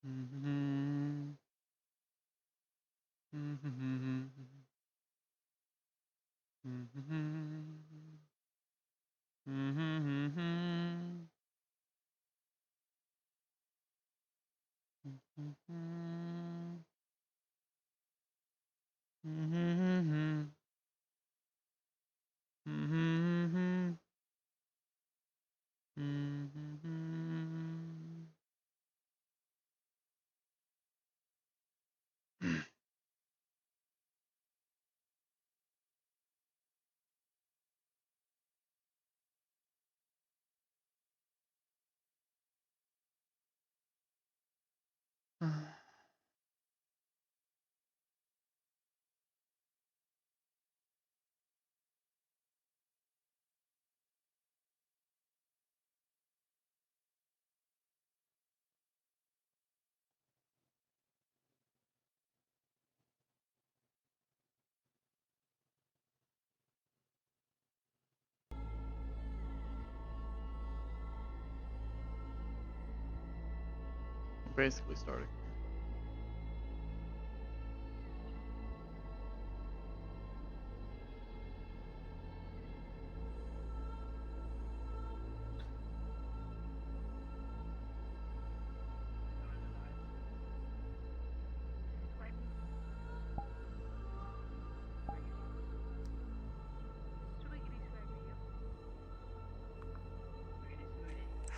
Mhm. Mhm. Mhm. Mhm. Mhm. Mhm. Mhm. Mhm. Basically starting.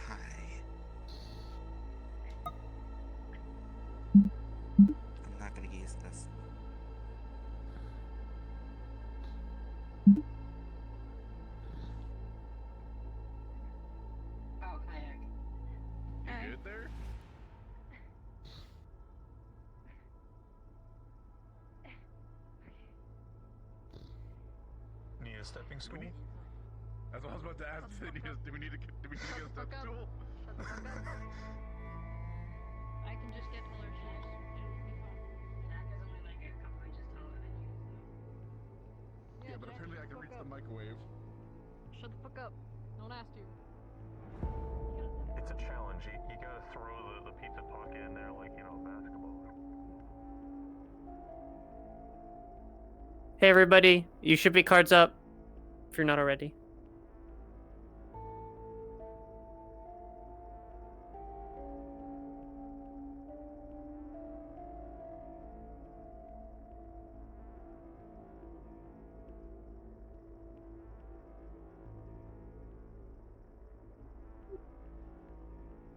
Hi. I'm not gonna use this. Oh, kayak. You Hi. good there? Need a stepping Do we stool? need? That's what I was about to ask. Shut the fuck up. Do we need to get? Do we need to Shut get a the step fuck up. stool? Shut the fuck up. I can just get taller shoes. It'll be fine. Jack is only like a couple inches taller than you. Yeah, but Jack, apparently I shut can the reach fuck the up. microwave. Shut the fuck up. Don't ask you. It's a challenge. You gotta throw the pizza pocket in there like, basketball. Hey everybody, you should be cards up if you're not already.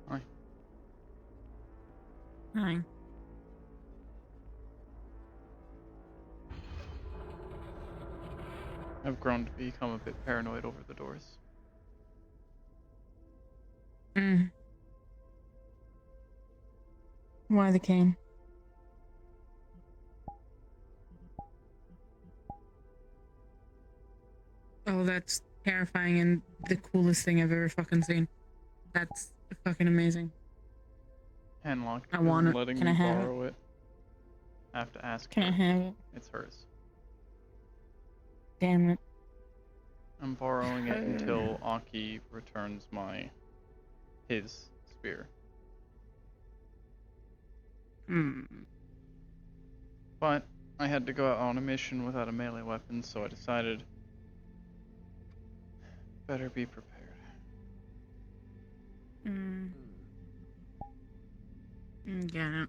Hi. Hi. I've grown to become a bit paranoid over the doors. Why the cane? Oh, that's terrifying and the coolest thing I've ever fucking seen. That's fucking amazing. Handlock I want isn't it. letting Can me I have it? borrow it. I have to ask Can her. I have it? It's hers. Damn it. I'm borrowing it until Aki returns his spear. But I had to go out on a mission without a melee weapon, so I decided better be prepared. Get it.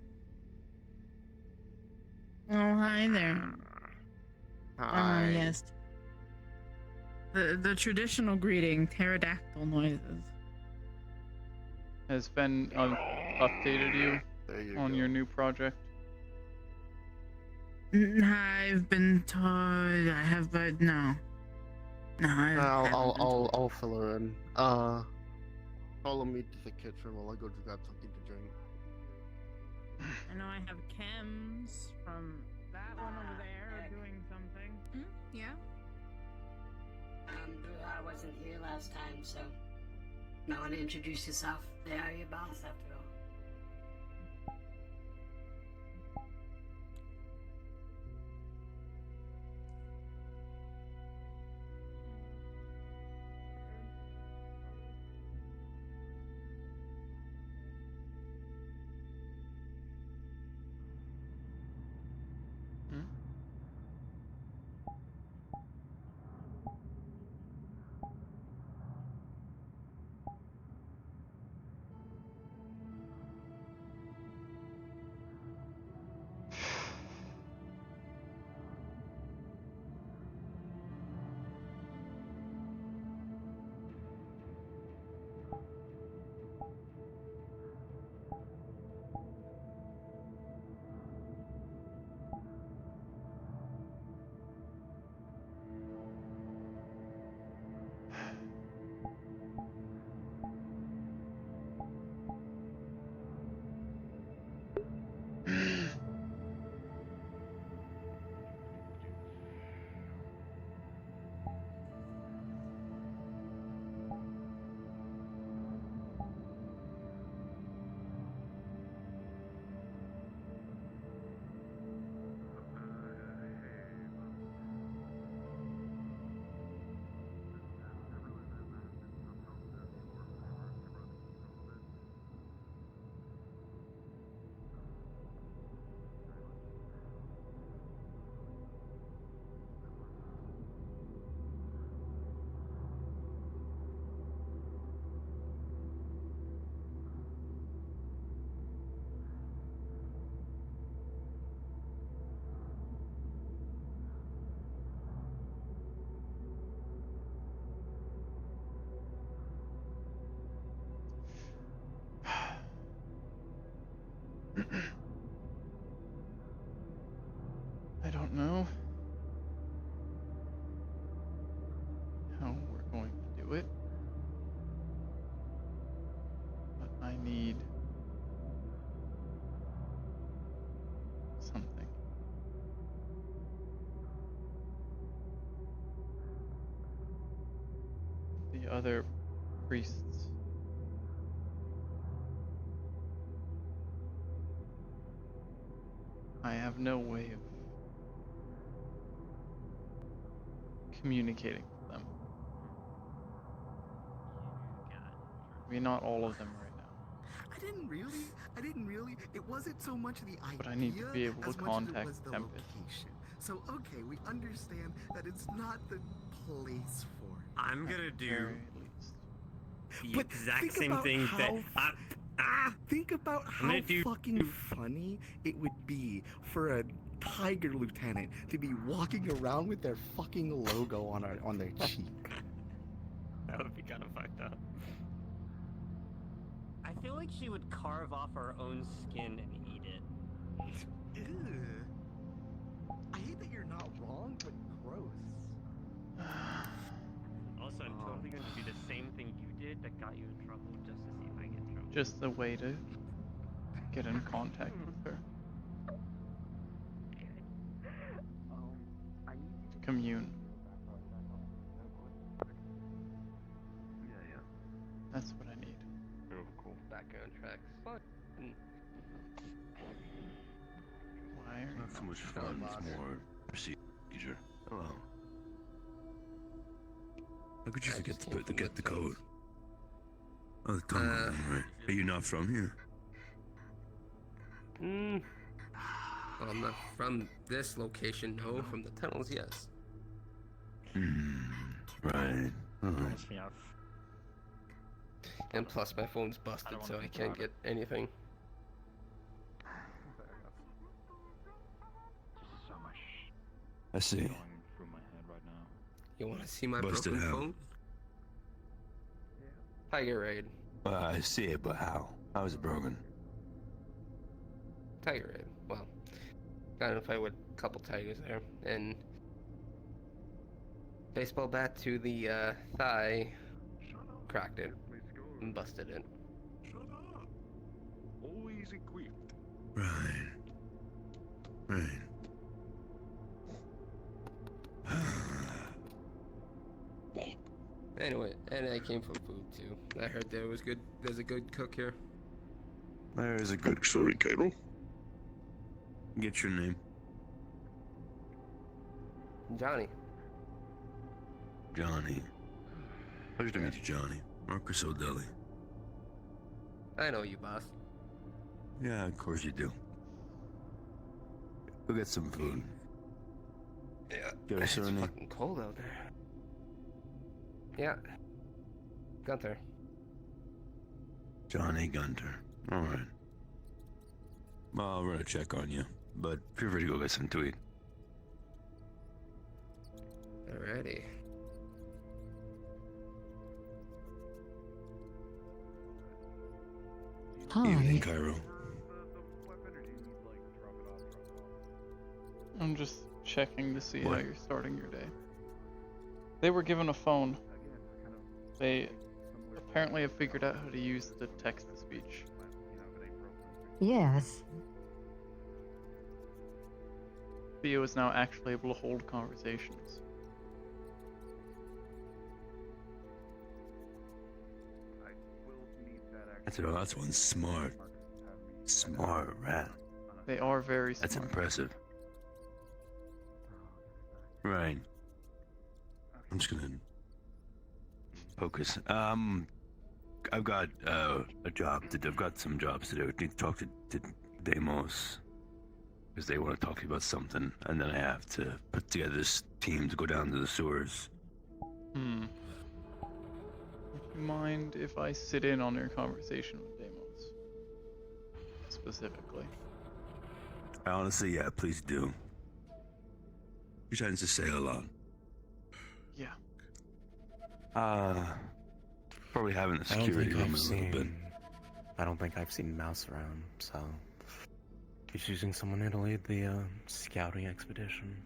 Oh, hi there. Hi. Yes. The traditional greeting, pterodactyl noises. Has Ben updated you There you on go. your new project? I've been told I have, but no. No, I haven't been told. I'll fill her in. Follow me to the kitchen while I go to grab something to drink. I know I have chems from that one over there doing something. Yeah. I wasn't here last time, so you want to introduce yourself? They are your boss after all. I don't know how we're going to do it, but I need something. The other priests. I have no way of communicating with them. I mean, not all of them right now. I didn't really. It wasn't so much the idea, But I need to be able to as much as it contact was the Tempest. location. So okay, we understand that it's not the place for it. I'm gonna do Very least. the But exact think same about thing that how- Think about how gonna do- fucking funny it would be for a tiger lieutenant to be walking around with their fucking logo on their cheek. that would be kind of fucked up. I feel like she would carve off her own skin and eat it. Ew. I hate that you're not wrong, but gross. Also, I'm totally going to do the same thing you did that got you in trouble, just to see if I get in trouble. Just the way to get in contact with her. Commune. Yeah. That's what I need. Oh, cool. Background tracks. What? Why are you Not so much fun, it's more procedure. Hello. How could you forget to get the code? Oh, the tunnel, right. Are you not from here? Well, I'm not from this location, no. From the tunnels, yes. Right. And plus, my phone's busted, so I can't get anything. So much I see. going through my head right now. You want to see my Busted broken how? phone? Tiger Raid. I see it, but how? How is it broken? Tiger Raid. Well, got in a fight with a couple tigers there, and baseball bat to the thigh, cracked it, and busted it. Shut up. Always equipped. Right. Right. Anyway, and I came for food too. I heard there was good. There's a good cook here. There is a good story, Cairo. Get your name. Johnny. Johnny. Pleasure to meet you, Johnny. Marcus O'Delly. I know you, boss. Yeah, of course you do. Go get some food. Yeah. Get a It's surname. fucking cold out there. Yeah. Gunther. Johnny Gunter. Alright. Well, I'll run a check on you, but feel free to go get some to eat. Alrighty. Evening, Cairo. I'm just checking to see how What? you're starting your day. They were given a phone. They apparently have figured out how to use the text-to-speech. Yes. Theo is now actually able to hold conversations. That's one smart. Smart rat. They are very smart. That's impressive. Right. I'm just gonna focus. I've got a job to do. I've got some jobs to do. I need to talk to Deimos because they want to talk to you about something, and then I have to put together this team to go down to the sewers. Would you mind if I sit in on your conversation with Deimos? Specifically. Honestly, yeah, please do. He tends to say a lot. Yeah. Probably having the I don't security think room I've a little bit. seen. I don't think I've seen Mouse around, so He's using someone to lead the scouting expedition.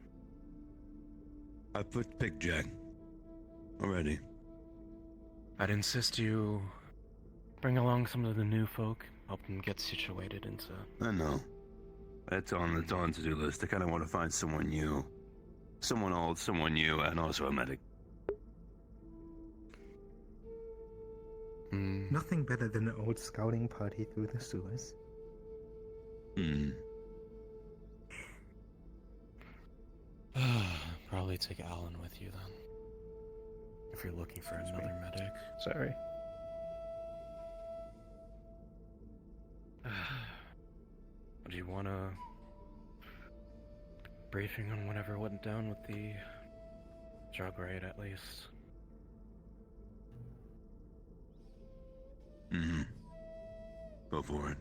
I put Big Jack already. I'd insist you bring along some of the new folk, help them get situated into... I know. It's on the to-do list. I kind of want to find someone new. Someone old, someone new, and also a medic. Nothing better than an old scouting party through the sewers. Probably take Alan with you then. If you're looking for another medic. Sorry. Do you want a briefing on whatever went down with the drug raid at least? Go for it.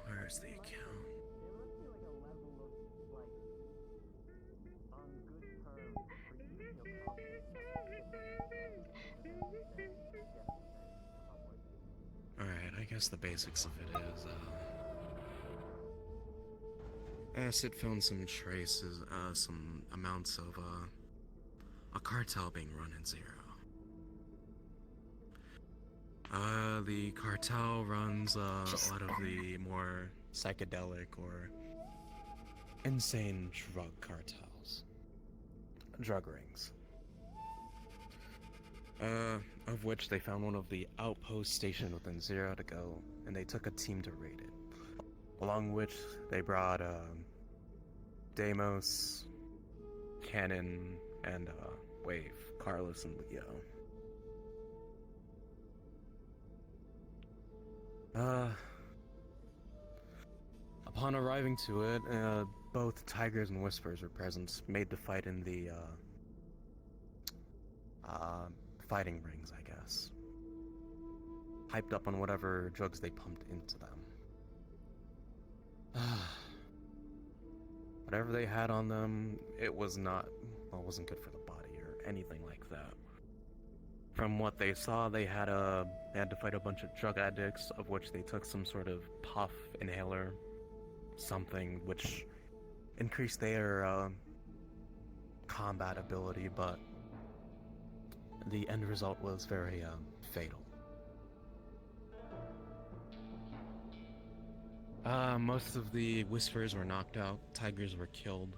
Where's the account? Alright, I guess the basics of it is, Acid found some traces, some amounts of, a cartel being run in Zero. The cartel runs, a lot of the more psychedelic or insane drug cartels. Drug rings. Of which they found one of the outposts stationed within Zero to go, and they took a team to raid it. Along which they brought, Deimos, Cannon, and, Wave, Carlos, and Leo. Upon arriving to it, both Tigers and Whispers were present, made to fight in the, fighting rings, I guess. Hyped up on whatever drugs they pumped into them. Whatever they had on them, it wasn't good for the body or anything like that. From what they saw, they had to fight a bunch of drug addicts, of which they took some sort of puff inhaler, something which increased their combat ability, but the end result was very fatal. Most of the Whispers were knocked out, Tigers were killed.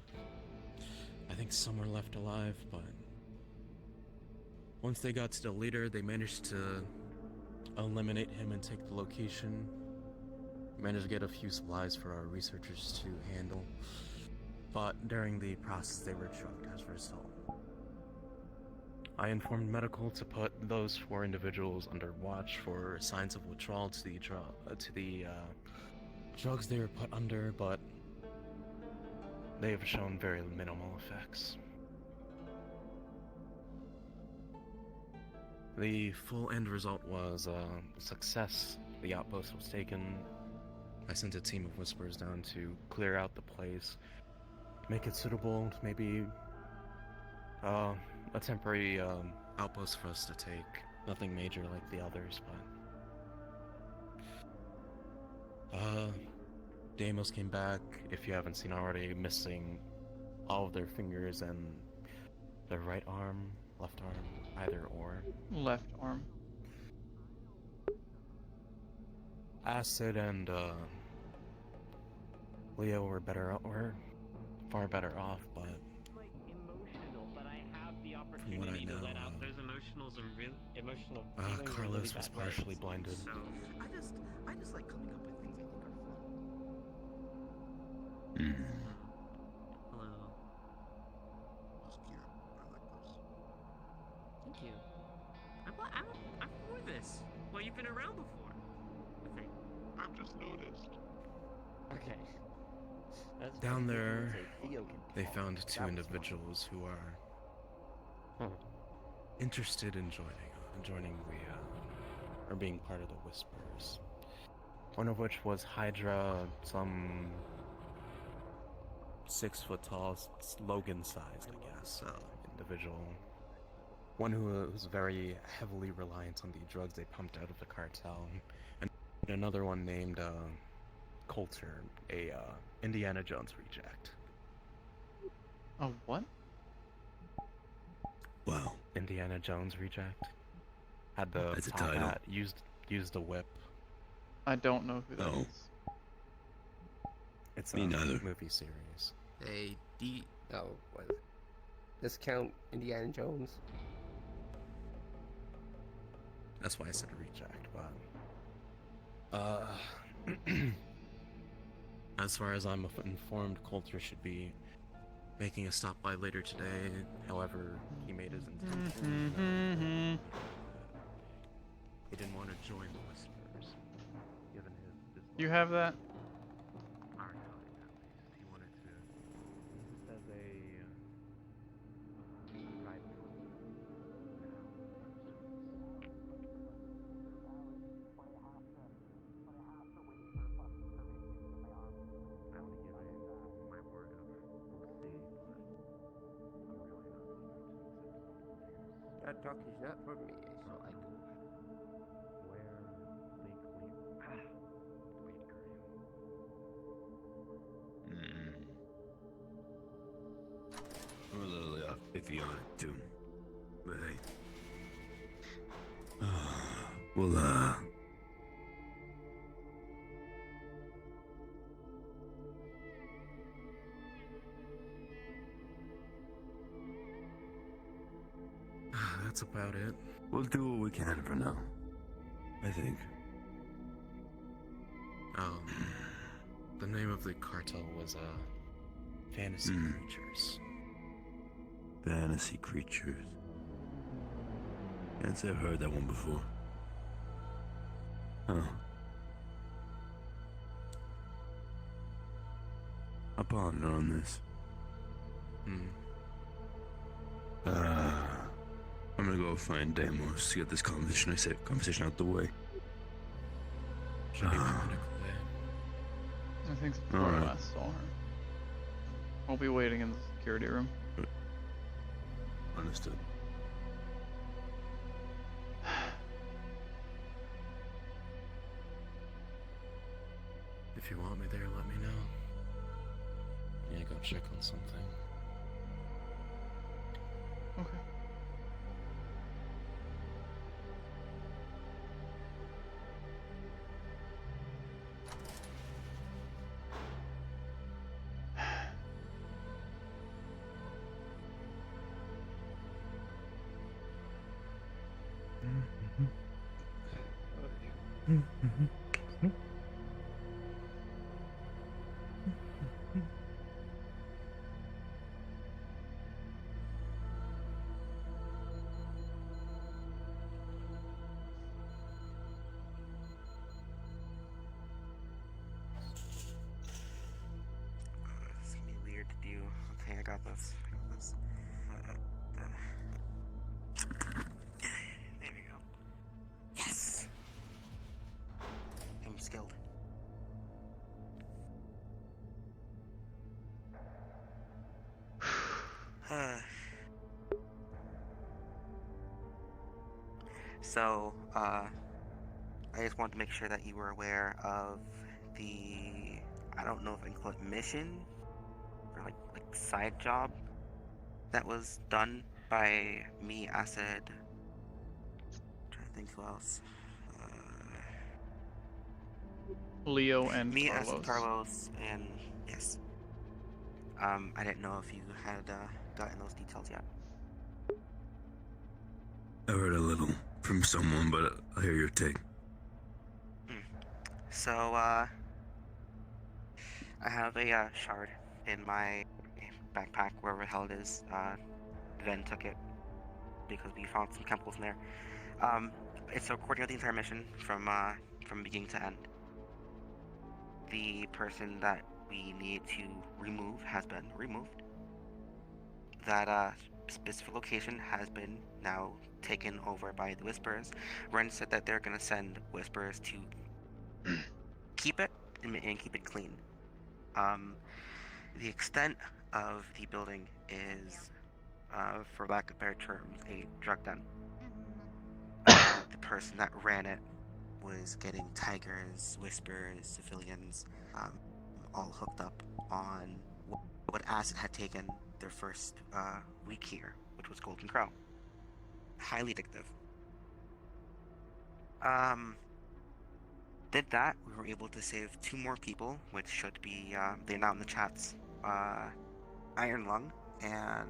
I think some were left alive, but once they got to the leader, they managed to eliminate him and take the location. Managed to get a few supplies for our researchers to handle, but during the process they were drugged as a result. I informed medical to put those 4 individuals under watch for signs of withdrawal to the drugs they were put under, but they have shown very minimal effects. The full end result was a success. The outpost was taken. I sent a team of Whispers down to clear out the place, make it suitable to maybe a temporary outpost for us to take. Nothing major like the others, but Deimos came back, if you haven't seen already, missing all of their fingers and their right arm, left arm, either or. Left arm. Acid and Leo were far better off, but Emotional, but I have the from what I opportunity know, to let out those emotional feelings Carlos really was bad partially ways. blinded. So, I just like coming up with things I think are fun. hello. Thank you. I'm for this. Well, you've been around before. I think. I've just noticed. Okay. That's Down fine. there, Theo can they talk. found 2 That was fun. individuals who are interested in joining the, or being part of the Whispers. One of which was Hydra, some 6 foot tall, Logan sized, I guess, individual. one who was very heavily reliant on the drugs they pumped out of the cartel, and another one named Coulter, a Indiana Jones reject. Oh, what? Wow. Indiana Jones reject. Had the That's a top title. hat, used the whip. I don't know who that is. It's Me a neither. movie series. A what? Discount Indiana Jones. That's why I said reject, but as far as I'm informed, Coulter should be making a stop by later today. However, he made his intention. He didn't want to join the Whispers, given his You have that? our time at least. He wanted to just as a private. I want to give my word of oath, but I'm really not That talk is not for me, so I do. where they claim. Wait, I'm a little iffy on it too. But hey. Well, That's about it. we'll do what we can for now. I think. The name of the cartel was Fantasy Creatures. Fantasy creatures. Can't say I've heard that one before. Huh. I'll ponder on this. I'm gonna go find Deimos to get this conversation out the way. Should be coming quickly. I think before I Alright. last saw her. I'll be waiting in the security room. Understood. If you want me there, let me know. Yeah, go check on something. Okay. This is gonna be weird to do. Okay, I got this. There we go. Yes! I'm skilled. So, I just wanted to make sure that you were aware of the, I don't know if I can call it mission, or like side job that was done by me, Acid. Trying to think who else. Leo and me, Carlos. Acid, Carlos, and yes. I didn't know if you had gotten those details yet. I heard a little from someone, but I'll hear your take. So, I have a shard in my backpack, wherever the hell it is. Ven took it because we found some chemicals in there. It's a recording of the entire mission from beginning to end. The person that we need to remove has been removed. That specific location has been now taken over by the Whisperers. Ren said that they're gonna send Whisperers to keep it and keep it clean. The extent of the building is for lack of better terms, a drug den. The person that ran it was getting tigers, whispers, civilians, all hooked up on what acid had taken their first week here, which was Golden Crow. Highly addictive. Did that. We were able to save 2 more people, which should be, they're now in the chats. Iron Lung, and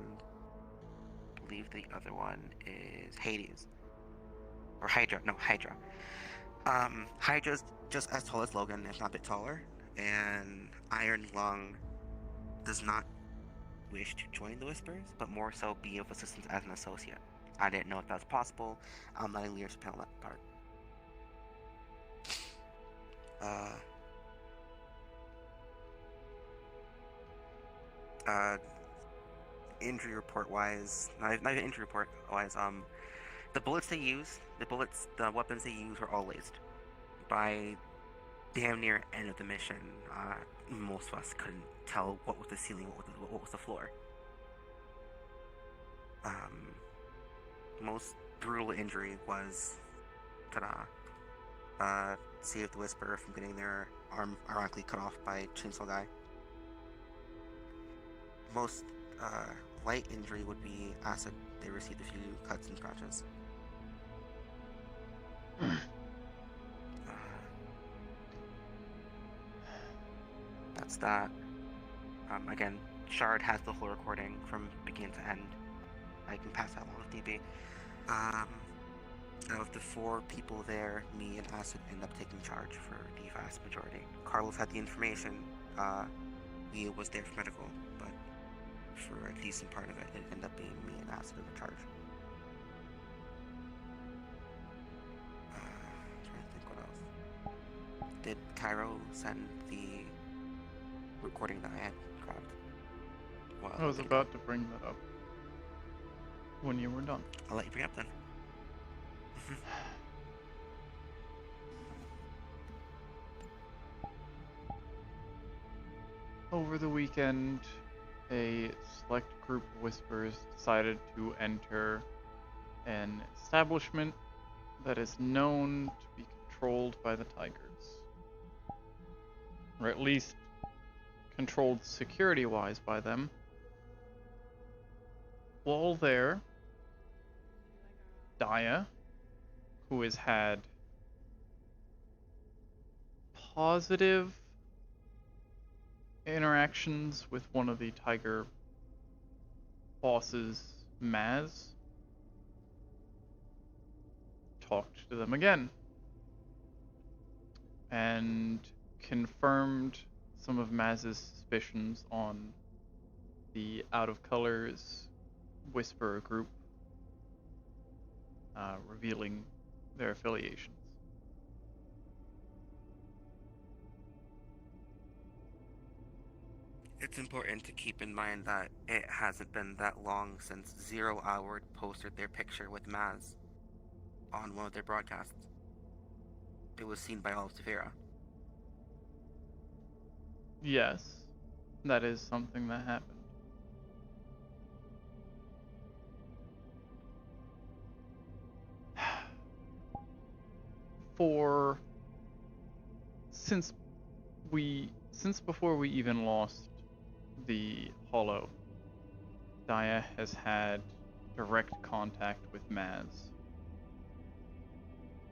I believe the other one is Hades. Or Hydra. No, Hydra. Hydra's just as tall as Logan, if not a bit taller. And Iron Lung does not wish to join the Whispers, but more so be of assistance as an associate. I didn't know if that was possible. I'm letting leaders panel that part. Injury report wise, not even injury report wise, the bullets they used, the weapons they used were all laced. By damn near end of the mission, most of us couldn't tell what was the ceiling, what was the floor. Most brutal injury was saved the Whisperer from getting their arm ironically cut off by Chainsaw Guy. Most light injury would be acid. They received a few cuts and scratches. That's that. Again, Shard has the whole recording from beginning to end. I can pass that along if need be. Of the 4 people there, me and Acid end up taking charge for the vast majority. Carlos had the information. Leah was there for medical, but for a decent part of it, it ended up being me and Acid in charge. Trying to think what else. Did Cairo send the recording that I had grabbed? Well, I was about to bring that up when you were done. I'll let you bring it up then. Over the weekend, a select group of Whispers decided to enter an establishment that is known to be controlled by the Tigers. Or at least controlled security-wise by them. While there, Daya, who has had positive interactions with one of the Tiger bosses, Maz, talked to them again and confirmed some of Maz's suspicions on the Out of Colors Whisperer group, revealing their affiliations. It's important to keep in mind that it hasn't been that long since 0 Hour posted their picture with Maz on one of their broadcasts. It was seen by all of Severa. Yes, that is something that happened. Since before we even lost the Hollow, Daya has had direct contact with Maz.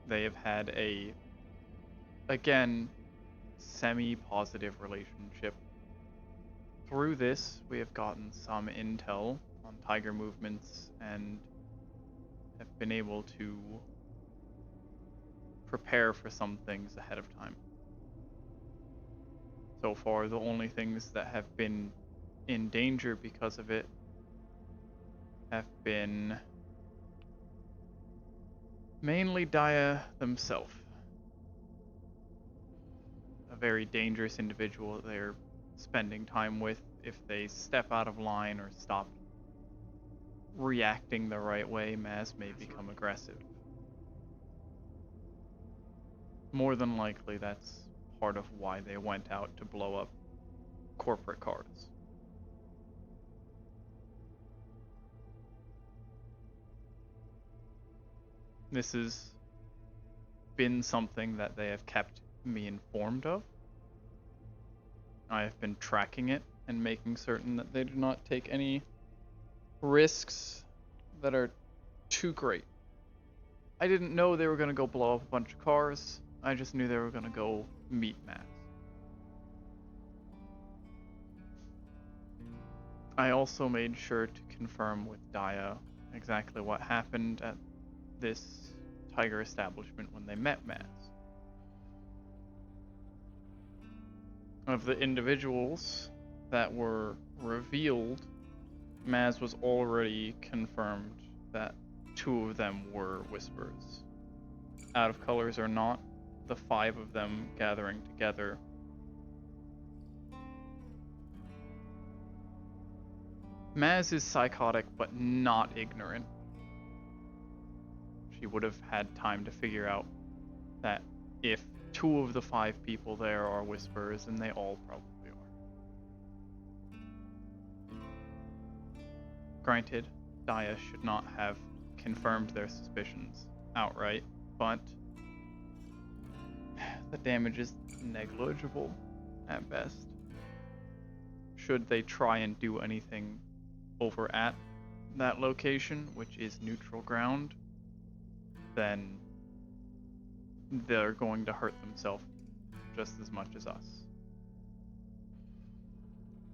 They have had a, again, semi-positive relationship. Through this, we have gotten some intel on Tiger movements and have been able to prepare for some things ahead of time. So far, the only things that have been in danger because of it have been mainly Daya themselves. A very dangerous individual they're spending time with. If they step out of line or stop reacting the right way, Maz may become aggressive. More than likely, that's part of why they went out to blow up corporate cars. This has been something that they have kept me informed of. I have been tracking it and making certain that they do not take any risks that are too great. I didn't know they were going to go blow up a bunch of cars. I just knew they were going to go meet Maz. I also made sure to confirm with Daya exactly what happened at this Tiger establishment when they met Maz. Of the individuals that were revealed, Maz was already confirmed that 2 of them were Whisperers. Out of colors or not, the 5 of them gathering together Maz is psychotic but not ignorant. She would have had time to figure out that if 2 of the 5 people there are Whisperers, then they all probably are. Granted, Daya should not have confirmed their suspicions outright, but the damage is negligible at best. Should they try and do anything over at that location, which is neutral ground, then they're going to hurt themselves just as much as us.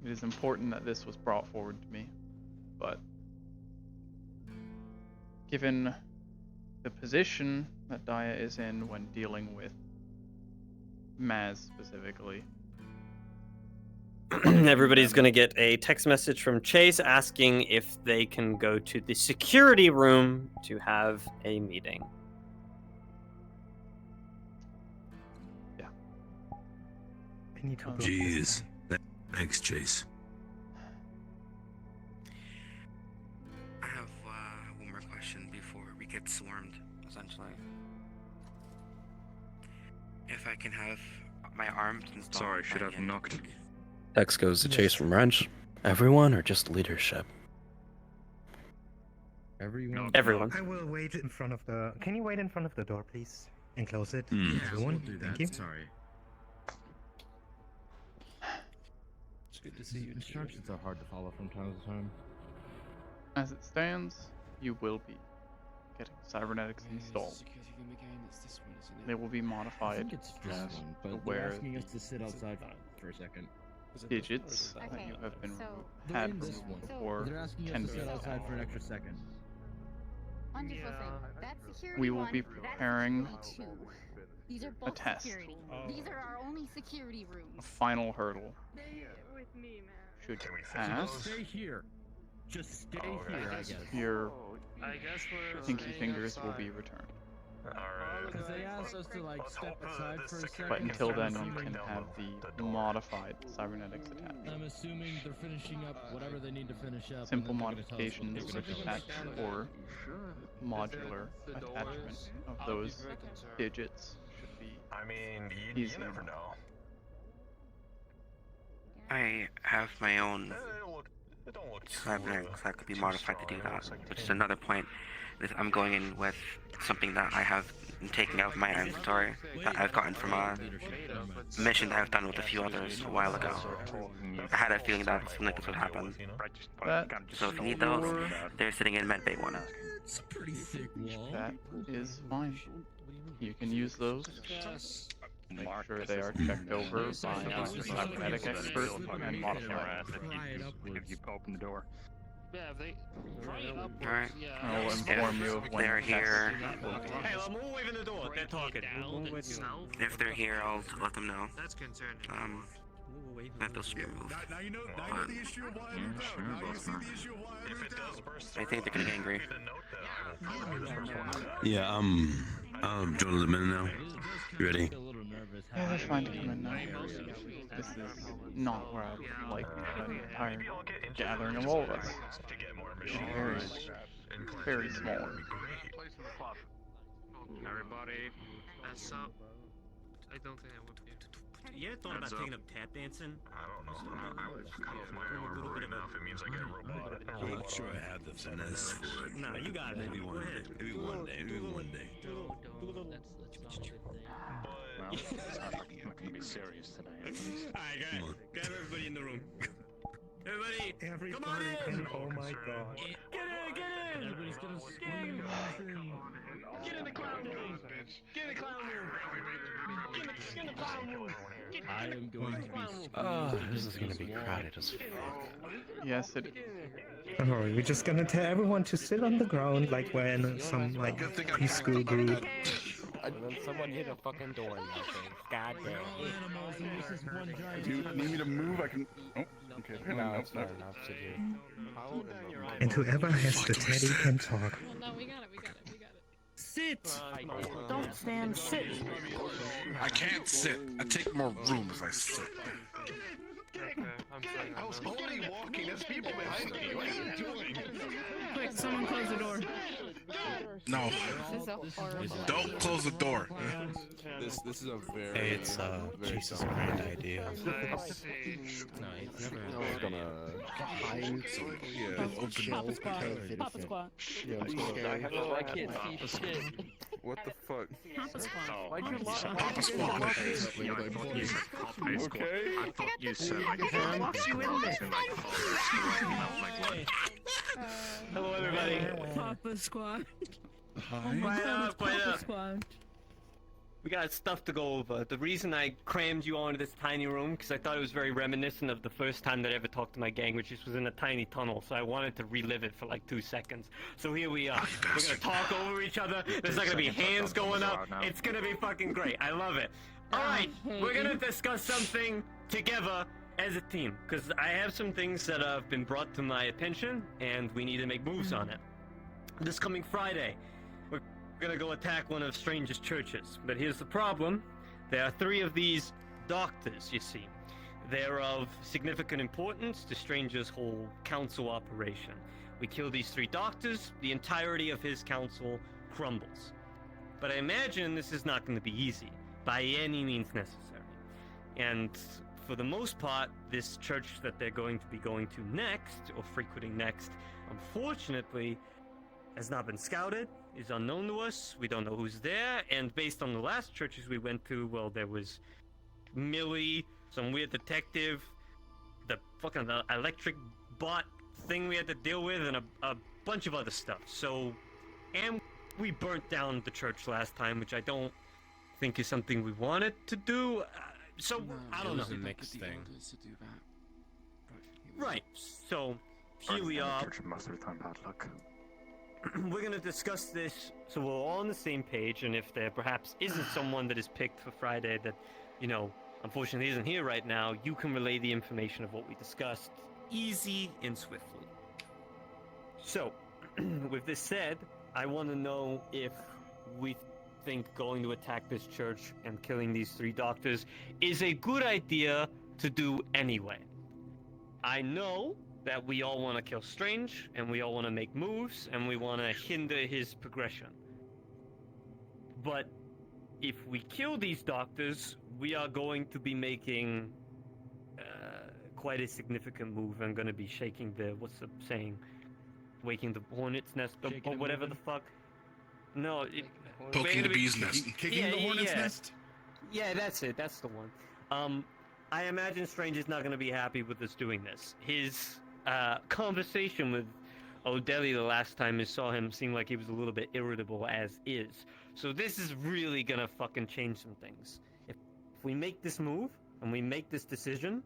It is important that this was brought forward to me, but given the position that Daya is in when dealing with Maz specifically, everybody's gonna get a text message from Chase asking if they can go to the security room to have a meeting. I need to go. Jeez. Thanks, Chase. I have one more question before we get swarmed, essentially. If I can have my arms installed. Sorry, should have knocked. Text goes to Chase from Wrench. Everyone or just leadership? Everyone. Everyone. I will wait in front of the. Can you wait in front of the door, please, and close it? Everyone. We'll do that. Thank you. Sorry. It's good to see you. Instructions are hard to follow from time to time. as it stands, you will be getting cybernetics installed. They will be modified I think it's this one, to but they're wear asking us the to sit outside for a second. digits that you have been They're had in this removed one. before They're asking can us to be sit outside for an installed. extra second. Wonderful thing. That's security We will one. be That's preparing security two. These are a both test. security. These are our only security A rooms. final hurdle. With me, man. Should you Just pass, stay here. Just stay here, I guess. your I guess we're pinky staying fingers will outside. be returned. Because they asked us to like step aside for a second. But until then, I'm you can assuming- have the modified cybernetics attached. I'm assuming they're finishing up whatever they need to finish up. Simple and then they're gonna tell us what modifications they're gonna attached do. or modular attachment of those digits should be I mean, you easy never enough. know. I have my own It don't look too, cybernetics that could be too modified to do strong. It that, looks like which is another point. I'm going in with something that I have taken out of my inventory that I've gotten from a mission that I've done with a few others a while ago. I had a feeling that something like this would happen. That So if you need those, they're sitting in Medbay 1. It's a pretty thick wall. That is fine. You can use those. Make sure they are checked over by a cybernetic expert and modified. If you open the door. Yeah, they pry it up. Alright. I'll inform you of when They're the here. test will be. Hey, I'm moving in the door. They're talking. If they're here, I'll let them know. That's concerning. That those should be removed. Now you know the issue of why I moved out. Now you see the issue of why I moved out. I think they're gonna get angry. Yeah, I'll join them in now. You ready? Yeah, they're fine to come in now. This is not where I would like an entire gathering of all of us. Very, very small. Everybody, that's up. I don't think I would be able to You ever thought about taking up tap dancing? I don't know. I was cut off my arm right now if it means I get a robot. I'm not sure I have the finesse for it. Nah, you got it. Maybe one day. Maybe one day. Maybe one day. Well, it's not gonna be serious today. Alright, guys. Grab everybody in the room. Everybody, come on in! Oh my god. Get in! Everybody's gonna scream. Get in the clown room! Get in the clown room! Get in the clown room! I am going to be. Oh, this is gonna be crowded as fuck. Yes, it is. Oh, we're just gonna tell everyone to sit on the ground like we're in some like preschool group. And then someone hit a fucking door in my face. God damn. Do you need me to move? I can. Oh, okay. No, it's fair enough to do. And whoever has the teddy can talk. Well, no, we got it. Sit! Don't stand, sit! I can't sit. I take more room if I sit. I was already walking. There's people behind me. What are you doing? Quick, someone close the door. No. This is a horrible. Don't close the door. This is a very. Hey, it's Jesus' grand idea. No, it's never. I was gonna hide. Papa squat. Papa squat. Yeah, it's scary. I can't see shit. What the fuck? Papa squat. Why'd you lock Papa squad. Okay. I thought you said like Hello, everybody. Papa squat. Quiet up, quiet Papa up. squat. We got stuff to go over. The reason I crammed you all into this tiny room, because I thought it was very reminiscent of the first time that I ever talked to my gang, which just was in a tiny tunnel, so I wanted to relive it for like 2 seconds. So here we are. We're gonna talk over each other. There's not gonna be hands going up. It's gonna be fucking great. I love it. Alright, we're gonna discuss something together as a team, because I have some things that have been brought to my attention, and we need to make moves on it. This coming Friday, we're gonna go attack one of Strange's churches. But here's the problem. There are 3 of these doctors, you see. They're of significant importance to Strange's whole council operation. We kill these 3 doctors, the entirety of his council crumbles. But I imagine this is not going to be easy, by any means necessary. And for the most part, this church that they're going to be going to next, or frequenting next, unfortunately, has not been scouted, is unknown to us, we don't know who's there, and based on the last churches we went to, well, there was Millie, some weird detective, the fucking electric bot thing we had to deal with, and a bunch of other stuff. So, and we burnt down the church last time, which I don't think is something we wanted to do, so, I don't know. It was a mixed thing. Right, so, here we are. We're gonna discuss this so we're all on the same page, and if there perhaps isn't someone that is picked for Friday that, you know, unfortunately isn't here right now, you can relay the information of what we discussed easy and swiftly. So, with this said, I want to know if we think going to attack this church and killing these 3 doctors is a good idea to do anyway. I know that we all want to kill Strange, and we all want to make moves, and we want to hinder his progression. But if we kill these doctors, we are going to be making quite a significant move. I'm going to be shaking the, what's the saying? Waking the hornet's nest, or whatever the fuck. No, Poking the bee's nest. Kicking the hornet's nest? Yeah, that's it. That's the one. I imagine Strange is not going to be happy with us doing this. His conversation with O'Delly the last time we saw him seemed like he was a little bit irritable as is. So this is really going to fucking change some things. If we make this move and we make this decision,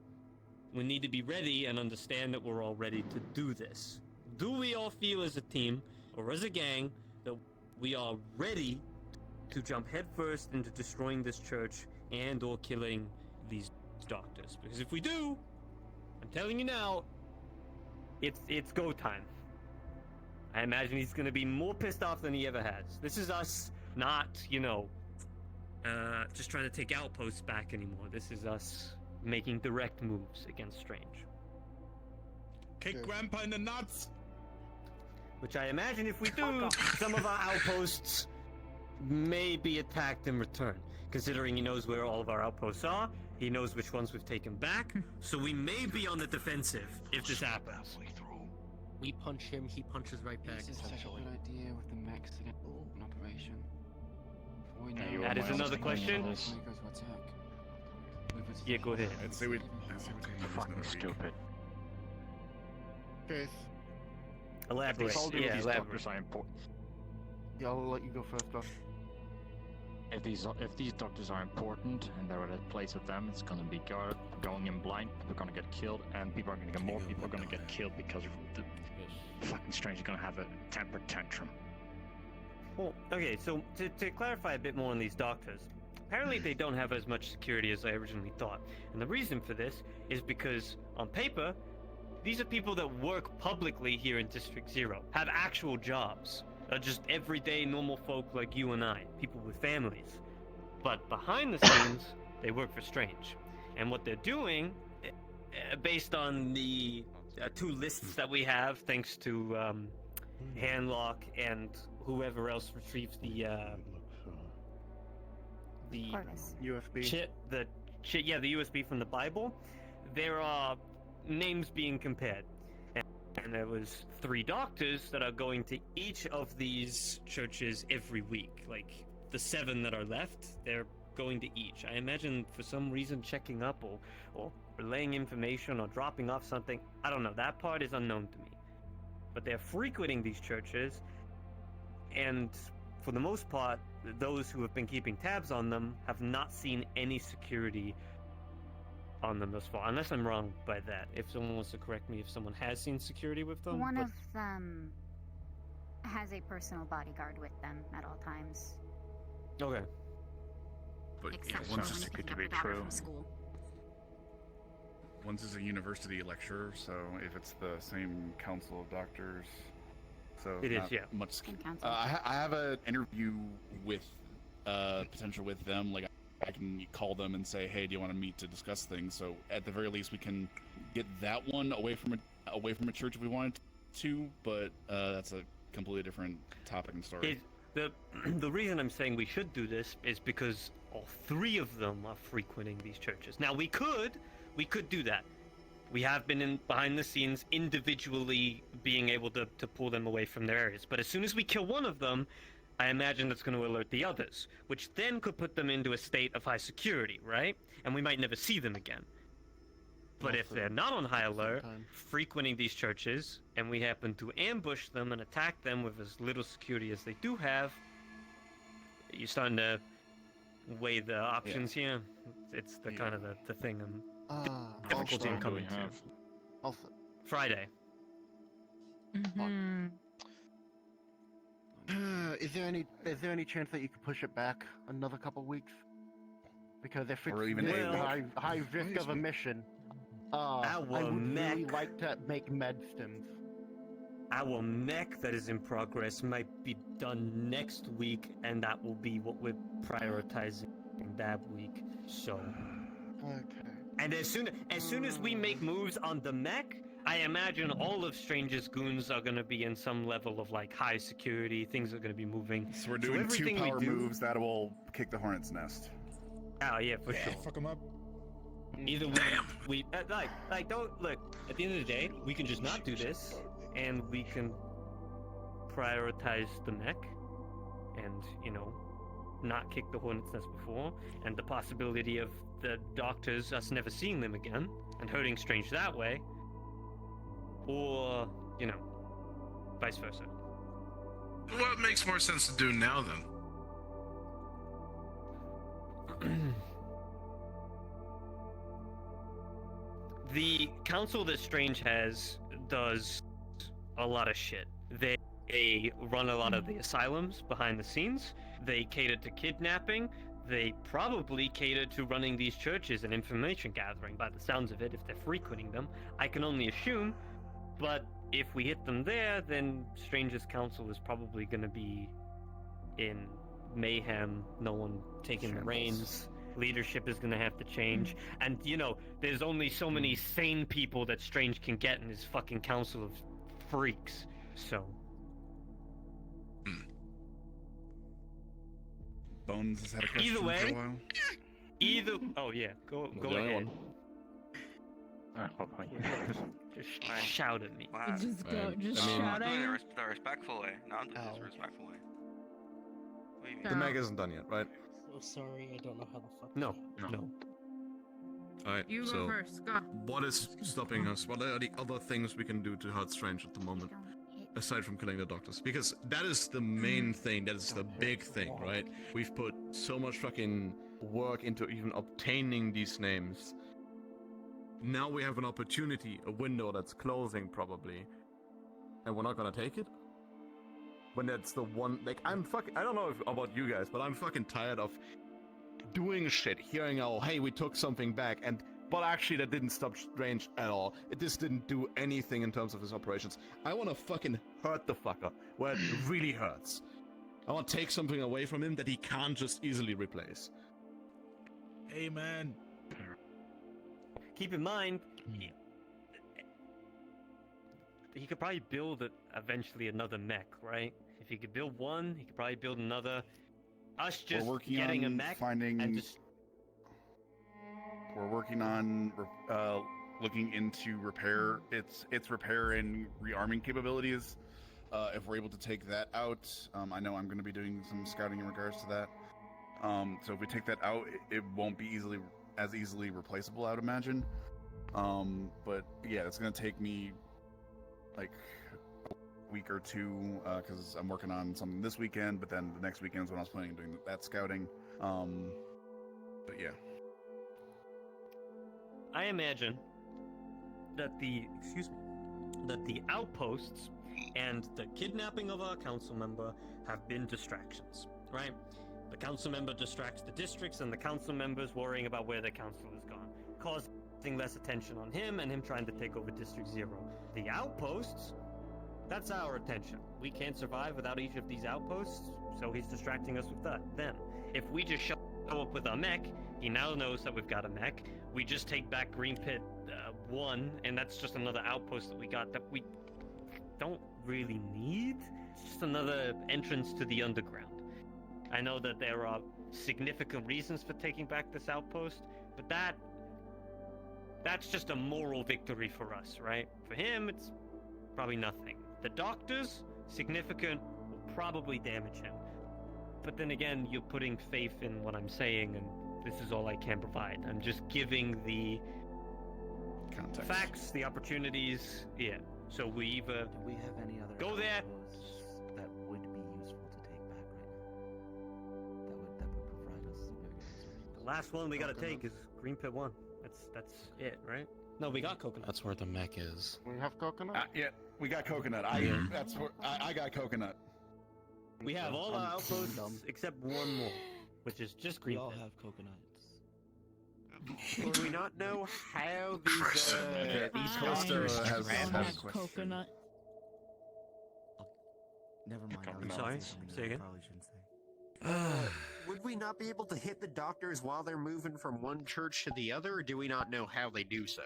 we need to be ready and understand that we're all ready to do this. Do we all feel as a team or as a gang that we are ready to jump headfirst into destroying this church and or killing these doctors? Because if we do, I'm telling you now, it's go time. I imagine he's going to be more pissed off than he ever has. This is us not, you know, just trying to take outposts back anymore. This is us making direct moves against Strange. Kick Grandpa in the nuts! Which I imagine if we do, some of our outposts may be attacked in return. Considering he knows where all of our outposts are, He knows which ones we've taken back, so we may be on the defensive if this happens. We punch him, he punches right back. This is such a good idea with the Mexican operation. That is another question. Yeah, go ahead. I'd say we fucking stupid. Chase. Elaborate. Yeah, elaborate. Yeah, I'll let you go first, though. If these doctors are important and they're at a place with them, it's gonna be guarded, going in blind, people are gonna get killed, and people are gonna get more people are gonna get killed because the fucking strange are gonna have a temper tantrum. Well, okay, so to clarify a bit more on these doctors, apparently they don't have as much security as I originally thought. And the reason for this is because, on paper, these are people that work publicly here in District 0, have actual jobs. Just everyday normal folk like you and I, people with families. But behind the scenes, they work for Strange. And what they're doing, based on the 2 lists that we have, thanks to Handlock and whoever else retrieves the USB. The USB from the Bible, there are names being compared. And there was 3 doctors that are going to each of these churches every week. Like, the 7 that are left, they're going to each. I imagine for some reason checking up or relaying information or dropping off something. I don't know. That part is unknown to me. But they're frequenting these churches, and for the most part, those who have been keeping tabs on them have not seen any security on them thus far, unless I'm wrong by that. If someone wants to correct me, if someone has seen security with them. One of them has a personal bodyguard with them at all times. Okay. But Except one's for just when they pick up the daughter from school. One's is a university lecturer, so if it's the same council of doctors, so it is, not yeah. Much. I have an interview with potential with them. Like, I can call them and say, hey, do you want to meet to discuss things? So at the very least, we can get that one away from a church if we wanted to. But that's a completely different topic and story. The reason I'm saying we should do this is because all 3 of them are frequenting these churches. Now we could do that. We have been behind the scenes individually being able to pull them away from their areas. But as soon as we kill one of them, I imagine that's going to alert the others, which then could put them into a state of high security, right? And we might never see them again. But if they're not on high alert, frequenting these churches, and we happen to ambush them and attack them with as little security as they do have, you're starting to weigh the options here. It's the kind of the thing difficulty in coming to. Friday. Mm-hmm. Is there any chance that you could push it back another couple weeks? Because if it's even high risk of a mission, I would really like to make med stims. Our mech that is in progress might be done next week, and that will be what we're prioritizing that week. So. Okay. And as soon as we make moves on the mech, I imagine all of Strange's goons are going to be in some level of like high security. Things are going to be moving. So we're doing 2 power moves that will kick the hornet's nest. Oh yeah, for sure. Fuck them up. Either we don't look. At the end of the day, we can just not do this, and we can prioritize the mech, and not kick the hornet's nest before, and the possibility of the doctors us never seeing them again and hurting Strange that way. Or, vice versa. What makes more sense to do now, then? The council that Strange has does a lot of shit. They run a lot of the asylums behind the scenes. They cater to kidnapping. They probably cater to running these churches and information gathering, by the sounds of it, if they're frequenting them. I can only assume. But if we hit them there, then Strange's council is probably going to be in mayhem, no one taking the reins. Leadership is going to have to change. And, there's only so many sane people that Strange can get in his fucking council of freaks. So. Bones has had a question for a while. Either. Oh yeah, go The only ahead. one. Just shout at me. Wow. Just go, I just mean- shout I'm doing at it you. the respectful way. No, I'm doing this the respectful way. What do you mean? The Meg isn't done yet, right? So sorry, I don't know how the fuck. No, no. Alright, You go so first. Go. what is stopping us? What are the other things we can do to hurt Strange at the moment? Aside from killing the doctors? Because that is the main thing, that is the big thing, right? We've put so much fucking work into even obtaining these names. Now we have an opportunity, a window that's closing probably. And we're not gonna take it? When that's the one, like, I don't know about you guys, but I'm fucking tired of doing shit, hearing, oh, hey, we took something back, but actually that didn't stop Strange at all. It just didn't do anything in terms of his operations. I want to fucking hurt the fucker, where it really hurts. I want to take something away from him that he can't just easily replace. Amen. Keep in mind, he could probably build eventually another mech, right? If he could build one, he could probably build another. Us just We're working getting a on mech finding. and just We're working on looking into repair. Its repair and rearming capabilities. If we're able to take that out, I know I'm going to be doing some scouting in regards to that. So if we take that out, it won't be as easily replaceable, I would imagine. But yeah, it's going to take me like a week or two because I'm working on something this weekend. But then the next weekend is when I was planning on doing that scouting. But yeah. I imagine that the outposts and the kidnapping of our council member have been distractions, right? The council member distracts the districts, and the council members worrying about where the council has gone, causing less attention on him and him trying to take over District 0. The outposts, that's our attention. We can't survive without each of these outposts, so he's distracting us with them. If we just show up with our mech, he now knows that we've got a mech. We just take back Green Pit 1, and that's just another outpost that we got that we don't really need. It's just another entrance to the underground. I know that there are significant reasons for taking back this outpost, but that's just a moral victory for us, right? For him, it's probably nothing. The doctors, significant, will probably damage him. But then again, you're putting faith in what I'm saying, and this is all I can provide. I'm just giving the context, facts, the opportunities. Yeah. So we either Do we have any other go there. outposts that would be useful to take back right now? That would provide us significant. The last one we gotta take is Green Pit 1. That's it, right? No, we got Coconut. That's where the mech is. We have coconut. Yeah, we got Coconut. That's where I got Coconut. We have all our outposts except one more, which is just Green We all Pit. have coconuts. Do we not know how these East Coast has Have questions. coconut. Never mind. I was I'm gonna sorry, say something say that I again? probably shouldn't say. Would we not be able to hit the doctors while they're moving from one church to the other, or do we not know how they do so?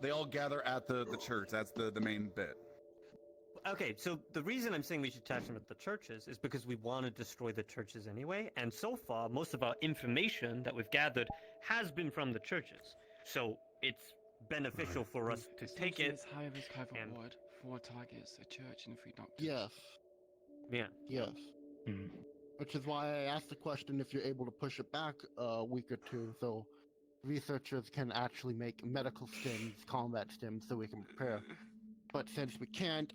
They all gather at the church. That's the main bit. Okay, so the reason I'm saying we should attach them at the churches is because we want to destroy the churches anyway, and so far, most of our information that we've gathered has been from the churches. So it's beneficial for us to take it. High risk, high and- reward. 4 targets, a church, and 3 doctors. Yes. Yeah. Yes. Which is why I asked the question if you're able to push it back a week or two, so researchers can actually make medical stims, combat stims, so we can prepare. But since we can't,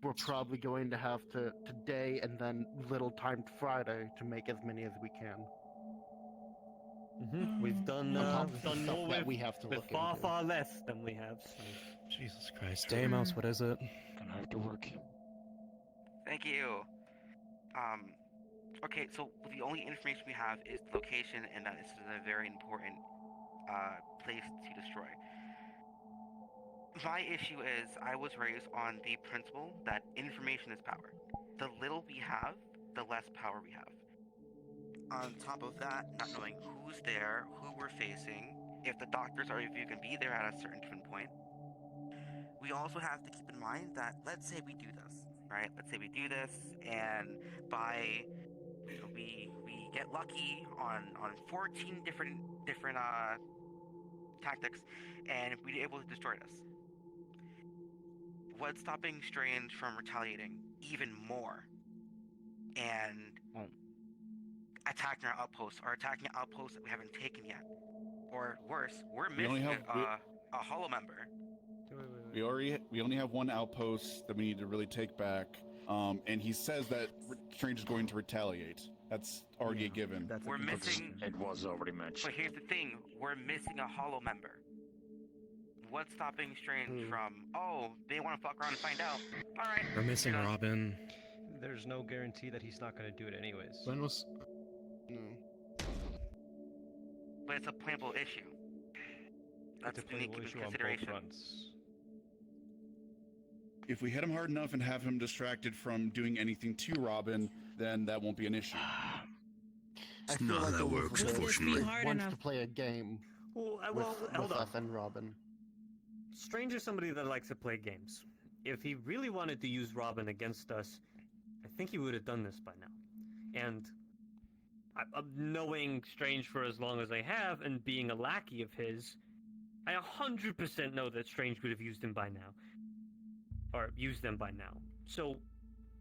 we're probably going to have to today and then little time Friday to make as many as we can. We've done On top of the done stuff more that with, we have to with look far, into. far less than we have. So. Jesus Christ. Deimos, what is it? Gonna have to work. Thank you. Okay, so the only information we have is the location, and that this is a very important place to destroy. My issue is I was raised on the principle that information is power. The little we have, the less power we have. On top of that, not knowing who's there, who we're facing, if the doctors are even going to be there at a certain given point. We also have to keep in mind that let's say we do this, right? Let's say we do this, and by we get lucky on 14 different tactics, and we're able to destroy us. What's stopping Strange from retaliating even more and attacking our outposts, or attacking outposts that we haven't taken yet? Or worse, we're We only missing have- a hollow member. We only have one outpost that we need to really take back, and he says that Strange is going to retaliate. That's already a given. We're missing. It was already mentioned. But here's the thing: we're missing a hollow member. What's stopping Strange from? Oh, they want to fuck around and find out. All right. We're missing Robin. There's no guarantee that he's not going to do it anyways. No. But it's a playable issue. That's It's a what we need to playable keep issue in on both consideration. fronts. If we hit him hard enough and have him distracted from doing anything to Robin, then that won't be an issue. I feel not like how that Elizabeth works, unfortunately. wants to play a game Well, with hold on. us and Robin. Strange is somebody that likes to play games. If he really wanted to use Robin against us, I think he would have done this by now. And knowing Strange for as long as I have and being a lackey of his, I 100% know that Strange would have used him by now. Or used them by now. So,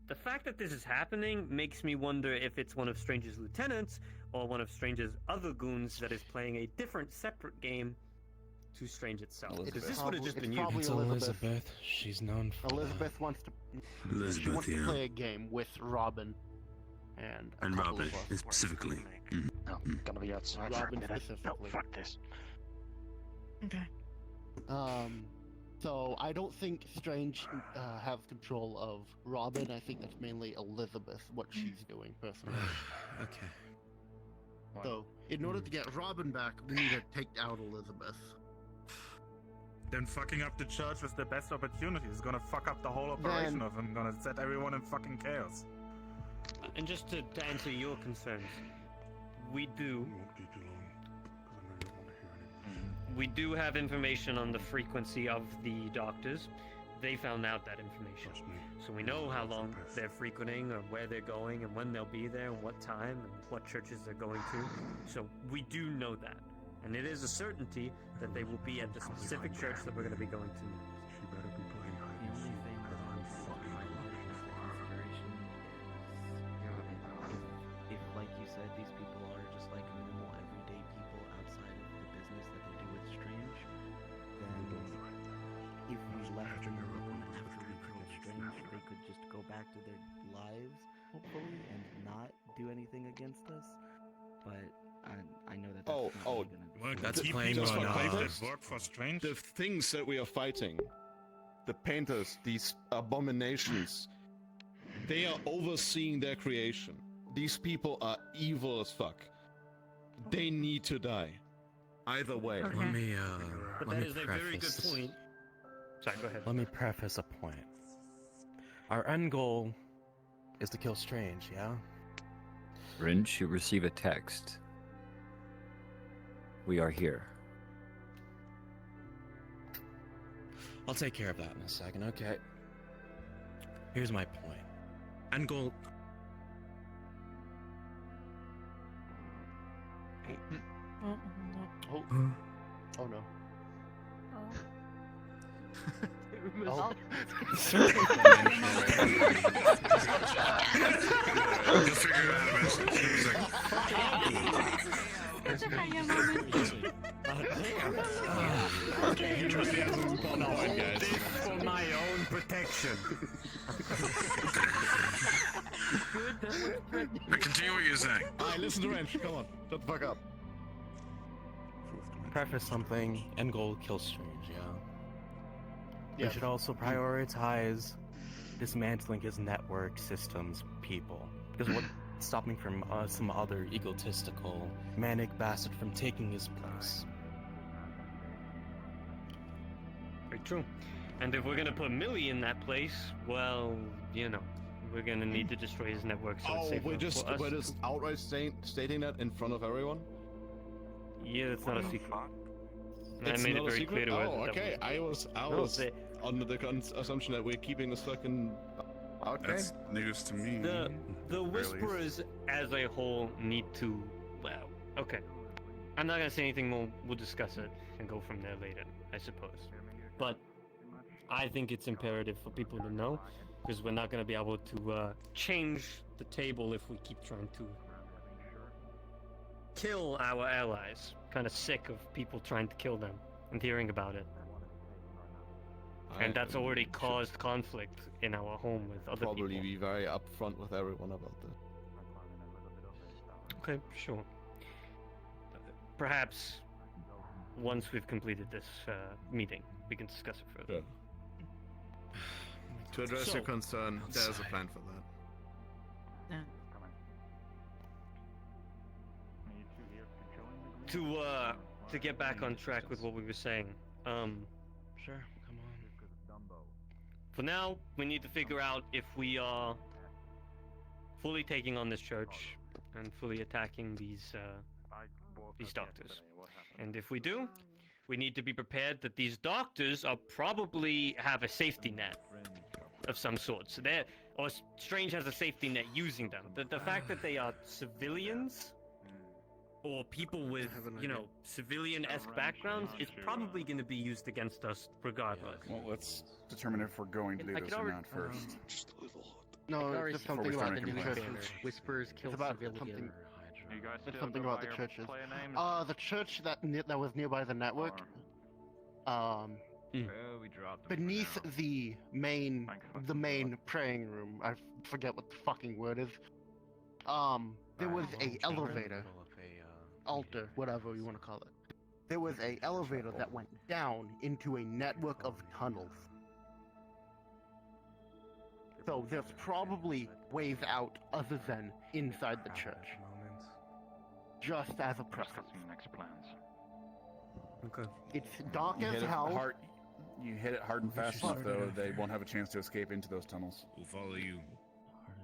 the fact that this is happening makes me wonder if it's one of Strange's lieutenants or one of Strange's other goons that is playing a different, separate game to Strange itself. Because this would have just been you. It's Elizabeth. She's known for Elizabeth wants to. She Elizabeth, wants to yeah. play a game with Robin, and a And couple Robin, of us. specifically. No, gonna be outside. Robin for a minute. No, specifically. fuck this. Okay. So I don't think Strange have control of Robin. I think that's mainly Elizabeth, what she's doing personally. Okay. So in order to get Robin back, we need to take out Elizabeth. Then fucking up the church is the best opportunity. It's gonna fuck up the whole operation of him. Gonna set everyone in fucking chaos. And just to answer your concerns, we do have information on the frequency of the doctors. They found out that information. So we know how long they're frequenting, or where they're going, and when they'll be there, and what time, and what churches they're going to. So we do know that. And it is a certainty that they will be at the specific church that we're going to be going to next. If, like you said, these people are just like normal, everyday people outside of the business that they do with Strange, then if we left them alone after we killed Strange, they could just go back to their lives, hopefully, and not do anything against us. But I know that that's not really gonna. That's Keep playing just on for odds. context, work for Strange. The things that we are fighting, the painters, these abominations, they are overseeing their creation. These people are evil as fuck. They need to die. Either way. Let me But let that me is a very good preface- point. Sorry, go ahead. Let me preface a point. Our end goal is to kill Strange, yeah? Ringe, you receive a text. We are here. I'll take care of that in a second, okay? Here's my point. End goal. Oh. Oh no. Oh. You'll figure it out eventually. He was like, It's okay, yeah, moment. Enthusiasm on point, guys. This for my own protection. Continue what you're saying. Alright, listen to Wrench. Come on. Shut the fuck up. Preface something. End goal kill Strange, yeah? Yeah. We should also prioritize dismantling his network systems people. Because what's stopping from some other egotistical, manic bastard from taking his place? Very true. And if we're gonna put Millie in that place, well, you know, we're gonna need to destroy his network so it's Oh, safer we're just for us. outright stating that in front of everyone? Yeah, that's not a secret. I It's made it not a very secret? clear to her Oh, that okay. I was No, under the assumption that we're keeping this fucking Okay. That's news to me. The Whisperers as a whole need to, well, okay. I'm not gonna say anything more, we'll discuss it and go from there later, I suppose. But I think it's imperative for people to know, because we're not gonna be able to change the table if we keep trying to kill our allies. Kind of sick of people trying to kill them and hearing about it. And that's already caused conflict in our home with other Probably people. be very upfront with everyone about that. Okay, sure. Perhaps once we've completed this meeting, we can discuss it further. Yeah. To address So- your concern, there's a plan for that. To get back on track with what we were saying, Sure, come on. for now, we need to figure out if we are fully taking on this church and fully attacking these doctors. And if we do, we need to be prepared that these doctors are probably have a safety net of some sort. So or Strange has a safety net using them. The fact that they are civilians or people with, civilian-esque backgrounds is probably going to be used against us regardless. Well, let's determine if we're going to do this or not first. Just a little hot. No, Already it's just before something we about start the making churches. banners, Whispers kill It's about civilians. something. You guys It's still something go about by the your churches. player names? The church that was nearby the network. We dropped them for Beneath now. the main praying room, I forget what the fucking word is. There was a elevator, altar, whatever you want to call it. There was a elevator that went down into a network of tunnels. So there's probably ways out other than inside the church. Just as a preference. Next plans. Okay. It's dark You as hit it hell. hard. You hit it hard and fast enough, though, they won't have a chance to escape into those tunnels. We'll follow you.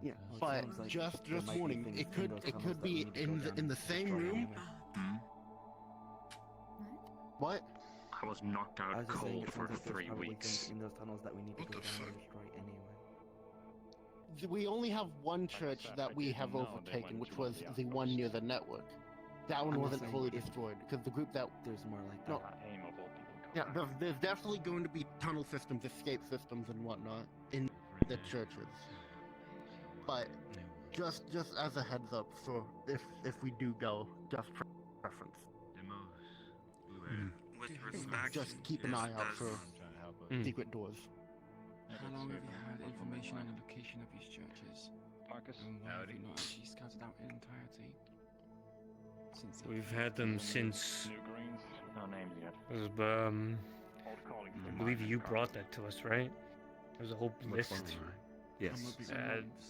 Yeah, Well, it but sounds like just there might be warning, things it in could those it tunnels could that be we need to go down in the and same destroy room. anyway. What? I was knocked I out was just saying cold it for sounds like there's 3 probably weeks. things in those tunnels that we need to go down and destroy anyway. We only have one church that we have overtaken, which was the one near the network. That one I'm wasn't saying fully if destroyed because the group that there's more like no. that. Aim of all people. Yeah, there's definitely going to be tunnel systems, escape systems, and whatnot in the churches. But just as a heads up, for if we do go, just preference. With respect, Just keep an eye out for secret doors. How long have you had information on the location of these churches? Marcus, And why have you not actually scouted out in entirety? Since the We've had them since. New Greens, no names yet. I believe you brought that to us, right? There's a whole Which list. one? Yes.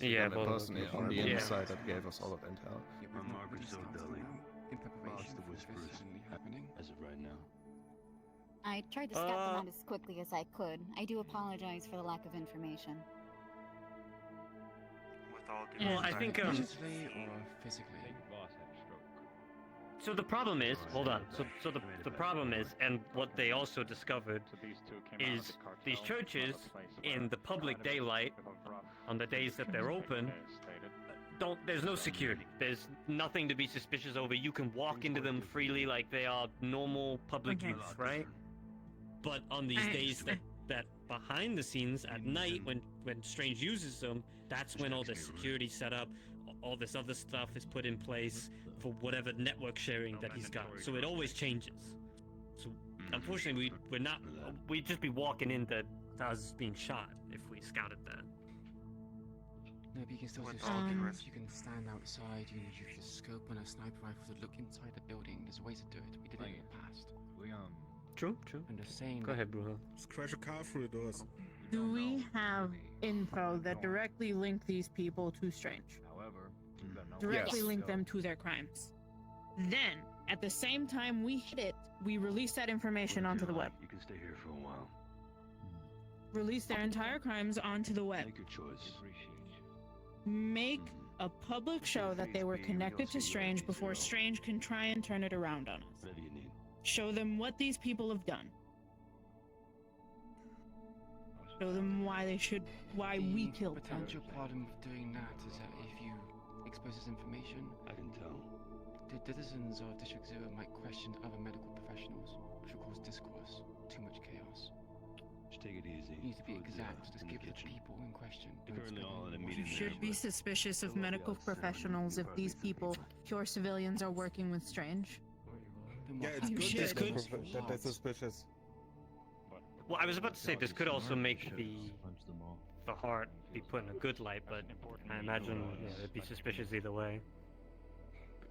Yeah, the well, person on the yeah. inside that gave us all of intel. in preparation for this suddenly happening. As of right now. I tried to scout them out as quickly as I could. I do apologize for the lack of information. with all due Well, I respect, think, Digitally or physically? So the problem is, hold on. So the problem is, and what they also discovered is these churches in the public daylight, on the days that they're open, there's no security. There's nothing to be suspicious over. You can walk into them freely like they are normal public Okay. use, right? But on these days that behind the scenes at night when Strange uses them, that's when all the security set up, all this other stuff is put in place for whatever network sharing that he's got. So it always changes. So unfortunately, we'd just be walking into us being shot if we scouted that. No, but you can still do With all due stalking. respect. You can stand outside, you can use your scope and a sniper rifle to look inside the building. There's ways to do it. We did it in the past. True. And the same. Go ahead, Bruno. Just crash a car through the doors. Do we have info that directly link these people to Strange? Directly Yes. link them to their crimes. Then, at the same time we hit it, we release that information onto the web. You can stay here for a while. Release their entire crimes onto the web. Make your choice. Make a public show that they were connected to Strange before Strange can try and turn it around on us. Whatever you need. Show them what these people have done. show them why we killed them. Potential problem with doing that is that if you expose this information, I can tell. the citizens of District Zero might question other medical professionals, which will cause discourse, too much chaos. Just take it easy. You need to be Food's, exact. Just in the give the kitchen. people in question. They're don't currently spend all in a any meeting You there, should be but suspicious of they'll be medical outside. professionals if these people, pure civilians, are working with Strange. Yeah, it's You good should. that they're suspicious. Well, I was about to say this could also make the heart be put in a good light, but I imagine it'd be suspicious either way.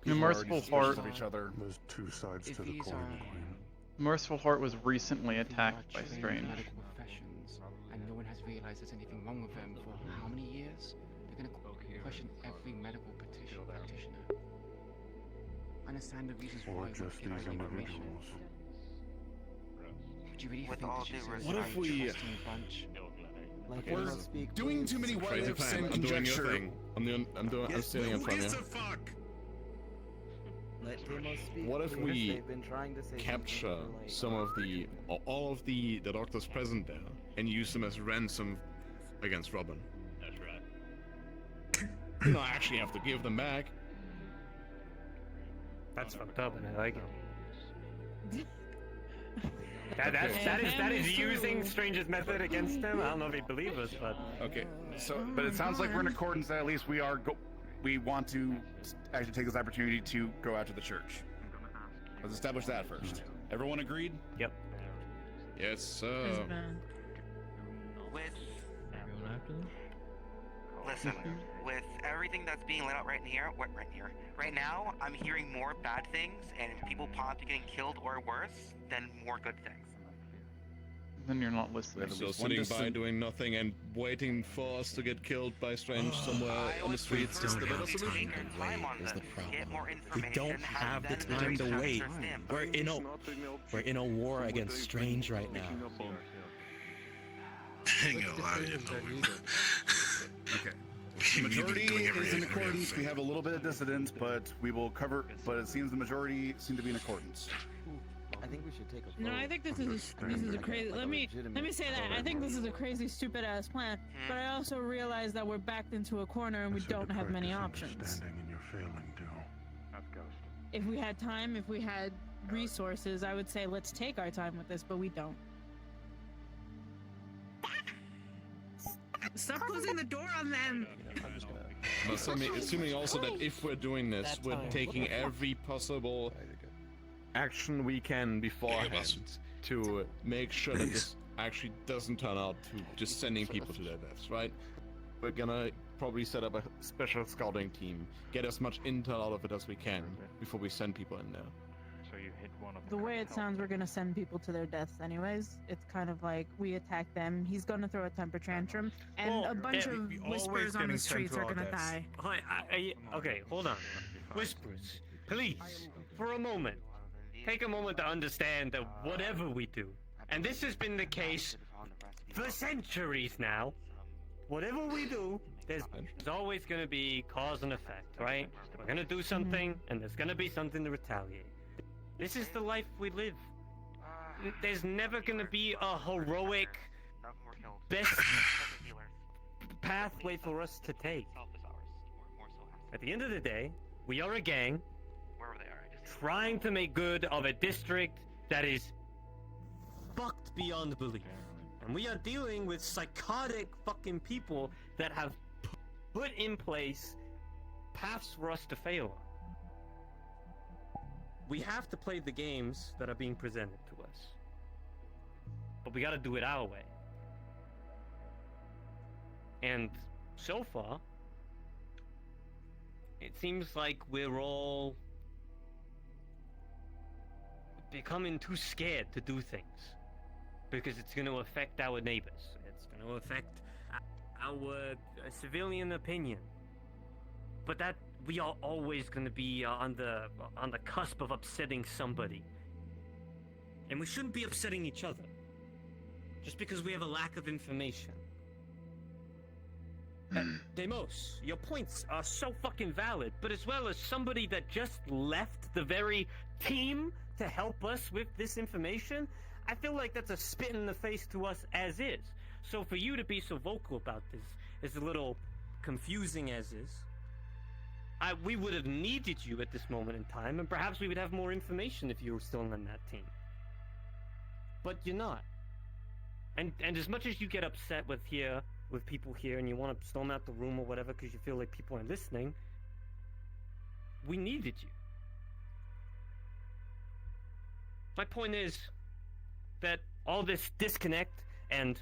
People are Merciful already Heart. suspicious of each other. There's two sides to the coin, Queen. Merciful Heart was recently attacked by Strange. Medical professions, and no one has realized there's anything wrong with them for how many years? They're going to question every medical practitioner. Understand the reasons Or why just we these give out information. individuals. Do you really With think all this due is a respect- What if we- trusting bunch? Like, We're let's speak, doing too please. many what Crazy ifs plan. and I'm doing your conjecture. thing. I'm stealing it from you. Let Demos speak, What if please. we They've been trying to say capture something for, like, some of the, or all of the doctors present there and use them as ransom against Robin? That's right. You don't actually have to give them back. That's fucked up, and I like it. That is using Strange's method against him. I don't know if he'd believe us, but Okay, so but it sounds like we're in accordance that at least we want to actually take this opportunity to go out to the church. Let's establish that first. Everyone agreed? Yep. Yes, sir. With listen, with everything that's being laid out right now, I'm hearing more bad things and people possibly getting killed or worse than more good things. Then you're not listening. So sitting by doing nothing and waiting for us to get killed by Strange somewhere on the streets is the better solution. Is the Get more We information. don't have the time to wait. We're in a war against Strange right now. Hang a lot, you know. Okay. The majority is in accordance. We have a little bit of dissidence, but we will cover. But it seems the majority seem to be in accordance. I think we should take a vote. No, I think this is a crazy. Let me say that. I think this is a crazy, stupid ass plan. But I also realize that we're backed into a corner and we don't have many options. Understanding and you're failing to. If we had time, if we had resources, I would say let's take our time with this, but we don't. Stop closing the door on them. Assuming also that if we're doing this, we're taking every possible action we can beforehand to make sure that this actually doesn't turn out to just sending people to their deaths, right? We're gonna probably set up a special scouting team, get as much intel out of it as we can before we send people in there. So you hit one of The way it sounds, we're gonna send people to their deaths anyways. It's kind of like we attack them, he's gonna throw a temper tantrum, and a bunch of whispers on the streets are gonna die. Okay, hold on. Whispers, please, for a moment, take a moment to understand that whatever we do, and this has been the case for centuries now, whatever we do, there's always going to be cause and effect, right? We're going to do something, and there's going to be something to retaliate. This is the life we live. There's never going to be a heroic, best pathway for us to take. At the end of the day, we are a gang trying to make good of a district that is fucked beyond belief. And we are dealing with psychotic fucking people that have put in place paths for us to fail on. We have to play the games that are being presented to us. But we gotta do it our way. And so far, it seems like we're all becoming too scared to do things. Because it's going to affect our neighbors. It's going to affect our civilian opinion. But that we are always going to be on the cusp of upsetting somebody. And we shouldn't be upsetting each other. Just because we have a lack of information. Demos, your points are so fucking valid, but as well as somebody that just left the very team to help us with this information, I feel like that's a spit in the face to us as is. So for you to be so vocal about this is a little confusing as is. We would have needed you at this moment in time, and perhaps we would have more information if you were still on that team. But you're not. And as much as you get upset with people here, and you want to storm out the room or whatever because you feel like people aren't listening, we needed you. My point is that all this disconnect and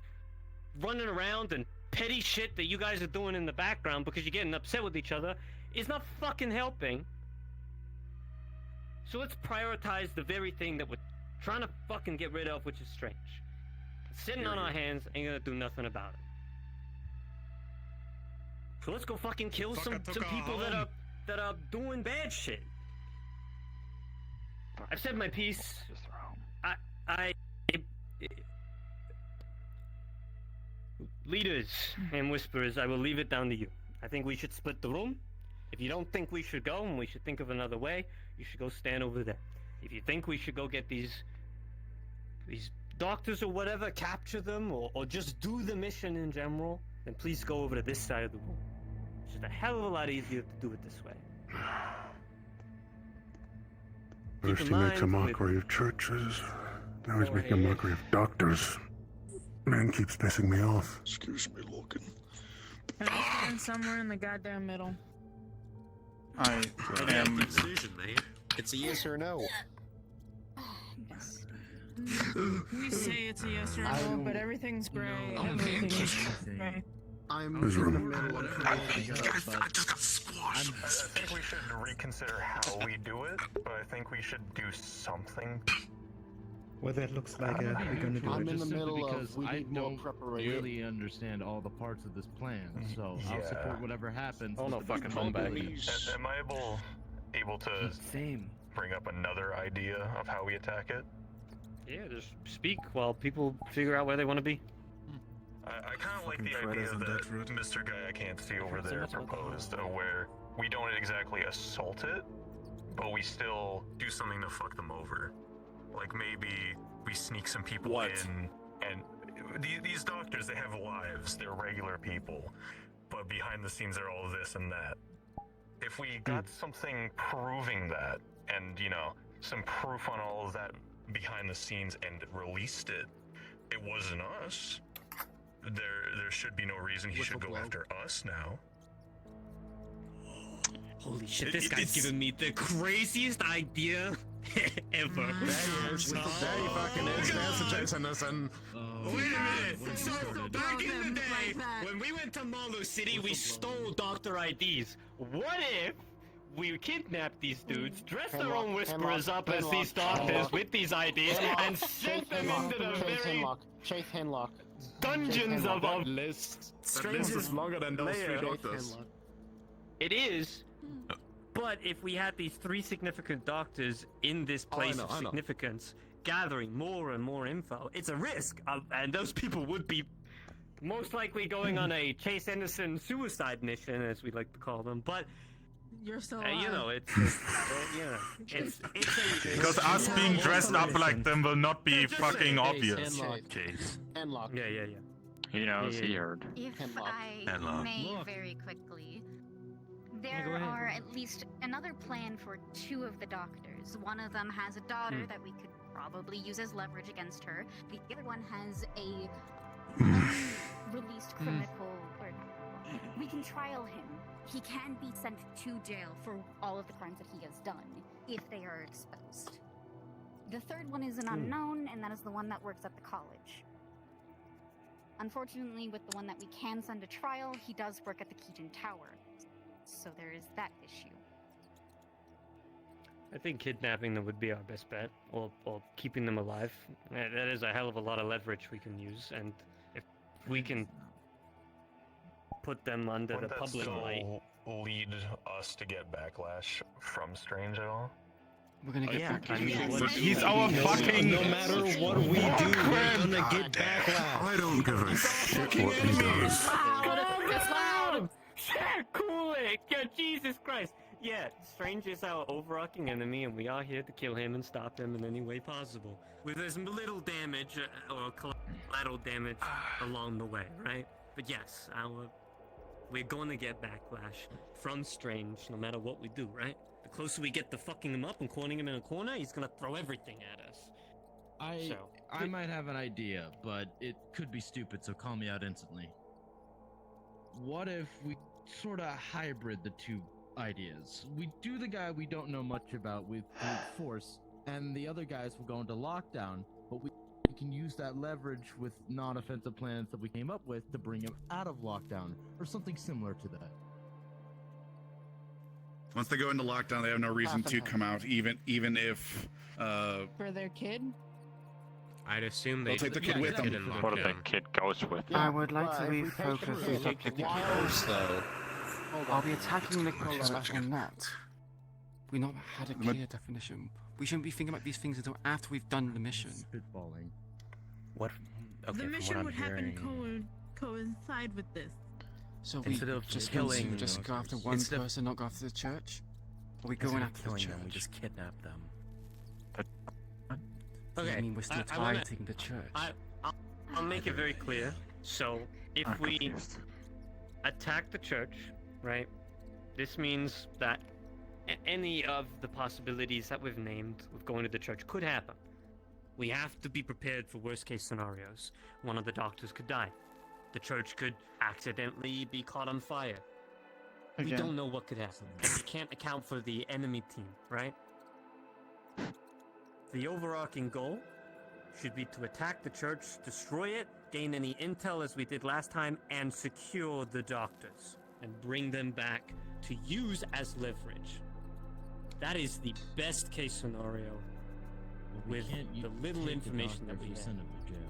running around and petty shit that you guys are doing in the background because you're getting upset with each other is not fucking helping. So let's prioritize the very thing that we're trying to fucking get rid of, which is Strange. Sitting on our hands ain't gonna do nothing about it. So let's go fucking kill some people that are doing bad shit. I've said my piece. Leaders and whisperers, I will leave it down to you. I think we should split the room. If you don't think we should go and we should think of another way, you should go stand over there. If you think we should go get these doctors or whatever, capture them, or just do the mission in general, then please go over to this side of the room. It's just a hell of a lot easier to do it this way. First he makes a mockery of churches, now he's making a mockery of doctors. Man keeps pissing me off. Excuse me, Logan. And I stand somewhere in the goddamn middle. I am. Decision, man. It's a yes or no. We say it's a yes or no, but everything's gray. Everything's gray. I'm in the middle of I just got squashed. I think we should reconsider how we do it, but I think we should do something. Whether it looks like we're going to do I'm it. in the middle because of we I need more don't preparation. really understand all the parts of this plan, so I'll support whatever happens. Oh, no with the fucking phone back. Am I able to bring up another idea of how we attack it? Yeah, just speak while people figure out where they want to be. I kind of like the idea that Mr. Guy I Can't See over there proposed, where we don't exactly assault it, but we still do something to fuck them over. Like maybe we sneak some people in, and these doctors, they have lives, they're regular people, but behind the scenes they're all this and that. If we got something proving that, and some proof on all of that behind the scenes and released it, it wasn't us. There should be no reason he should go after us now. Holy shit, this guy's giving me the craziest idea ever. Very fucking is. There's Jason. Wait a minute! So, back in the day, when we went to Malu City, we stole doctor IDs. What if we kidnapped these dudes, dressed their own whisperers up as these doctors with these IDs, and sent them into the very Chase Henlock. dungeons of list. strangest is longer than those three doctors. It is, but if we had these 3 significant doctors in this place of significance, gathering more and more info, it's a risk, and those people would be most likely going on a Chase Anderson suicide mission, as we like to call them, but you're so it's because us being dressed up like them will not be fucking obvious. Henlock. Yeah. He knows, he heard. If I may very quickly, there are at least another plan for 2 of the doctors. One of them has a daughter that we could probably use as leverage against her. The other one has a released criminal, or we can trial him. He can be sent to jail for all of the crimes that he has done, if they are exposed. The third one is an unknown, and that is the one that works at the college. Unfortunately, with the one that we can send to trial, he does work at the Keaton Tower. So there is that issue. I think kidnapping them would be our best bet, or keeping them alive. That is a hell of a lot of leverage we can use, and if we can put them under the public light. Lead us to get backlash from Strange at all? We're gonna get backlash. He's our fucking. No matter what we do, we're gonna get backlash. I don't give a shit what he does. Cool it! Yeah, Jesus Christ! Yeah, Strange is our overarching enemy, and we are here to kill him and stop him in any way possible. With as little damage or collateral damage along the way, right? But yes, we're going to get backlash from Strange no matter what we do, right? The closer we get to fucking him up and cornering him in a corner, he's gonna throw everything at us. I might have an idea, but it could be stupid, so call me out instantly. What if we sort of hybrid the two ideas? We do the guy we don't know much about with brute force, and the other guys will go into lockdown, but we can use that leverage with non-offensive plans that we came up with to bring him out of lockdown, or something similar to that. Once they go into lockdown, they have no reason to come out, even if For their kid? I'd assume they'll take the kid with them. What if the kid goes with them? I would like to refocus the objective course, though. Are we attacking the course or not? We've not had a clear definition. We shouldn't be thinking about these things until after we've done the mission. Spitballing. What? Okay, The mission from would what I'm happen hearing, coincide with this. So we Instead of just killing- just go after one instead of- person, not go after the church? Or are we instead going of after the killing church? them, we just kidnap them. Okay, I mean, we're still I wanna- targeting the church. I'll make it very clear. So, if we attack the church, right, this means that any of the possibilities that we've named with going to the church could happen. We have to be prepared for worst case scenarios. One of the doctors could die. The church could accidentally be caught on fire. We Again. don't know what could happen. And we can't account for the enemy team, right? The overarching goal should be to attack the church, destroy it, gain any intel as we did last time, and secure the doctors and bring them back to use as leverage. That is the best case scenario with the little information that we have. Send him to jail.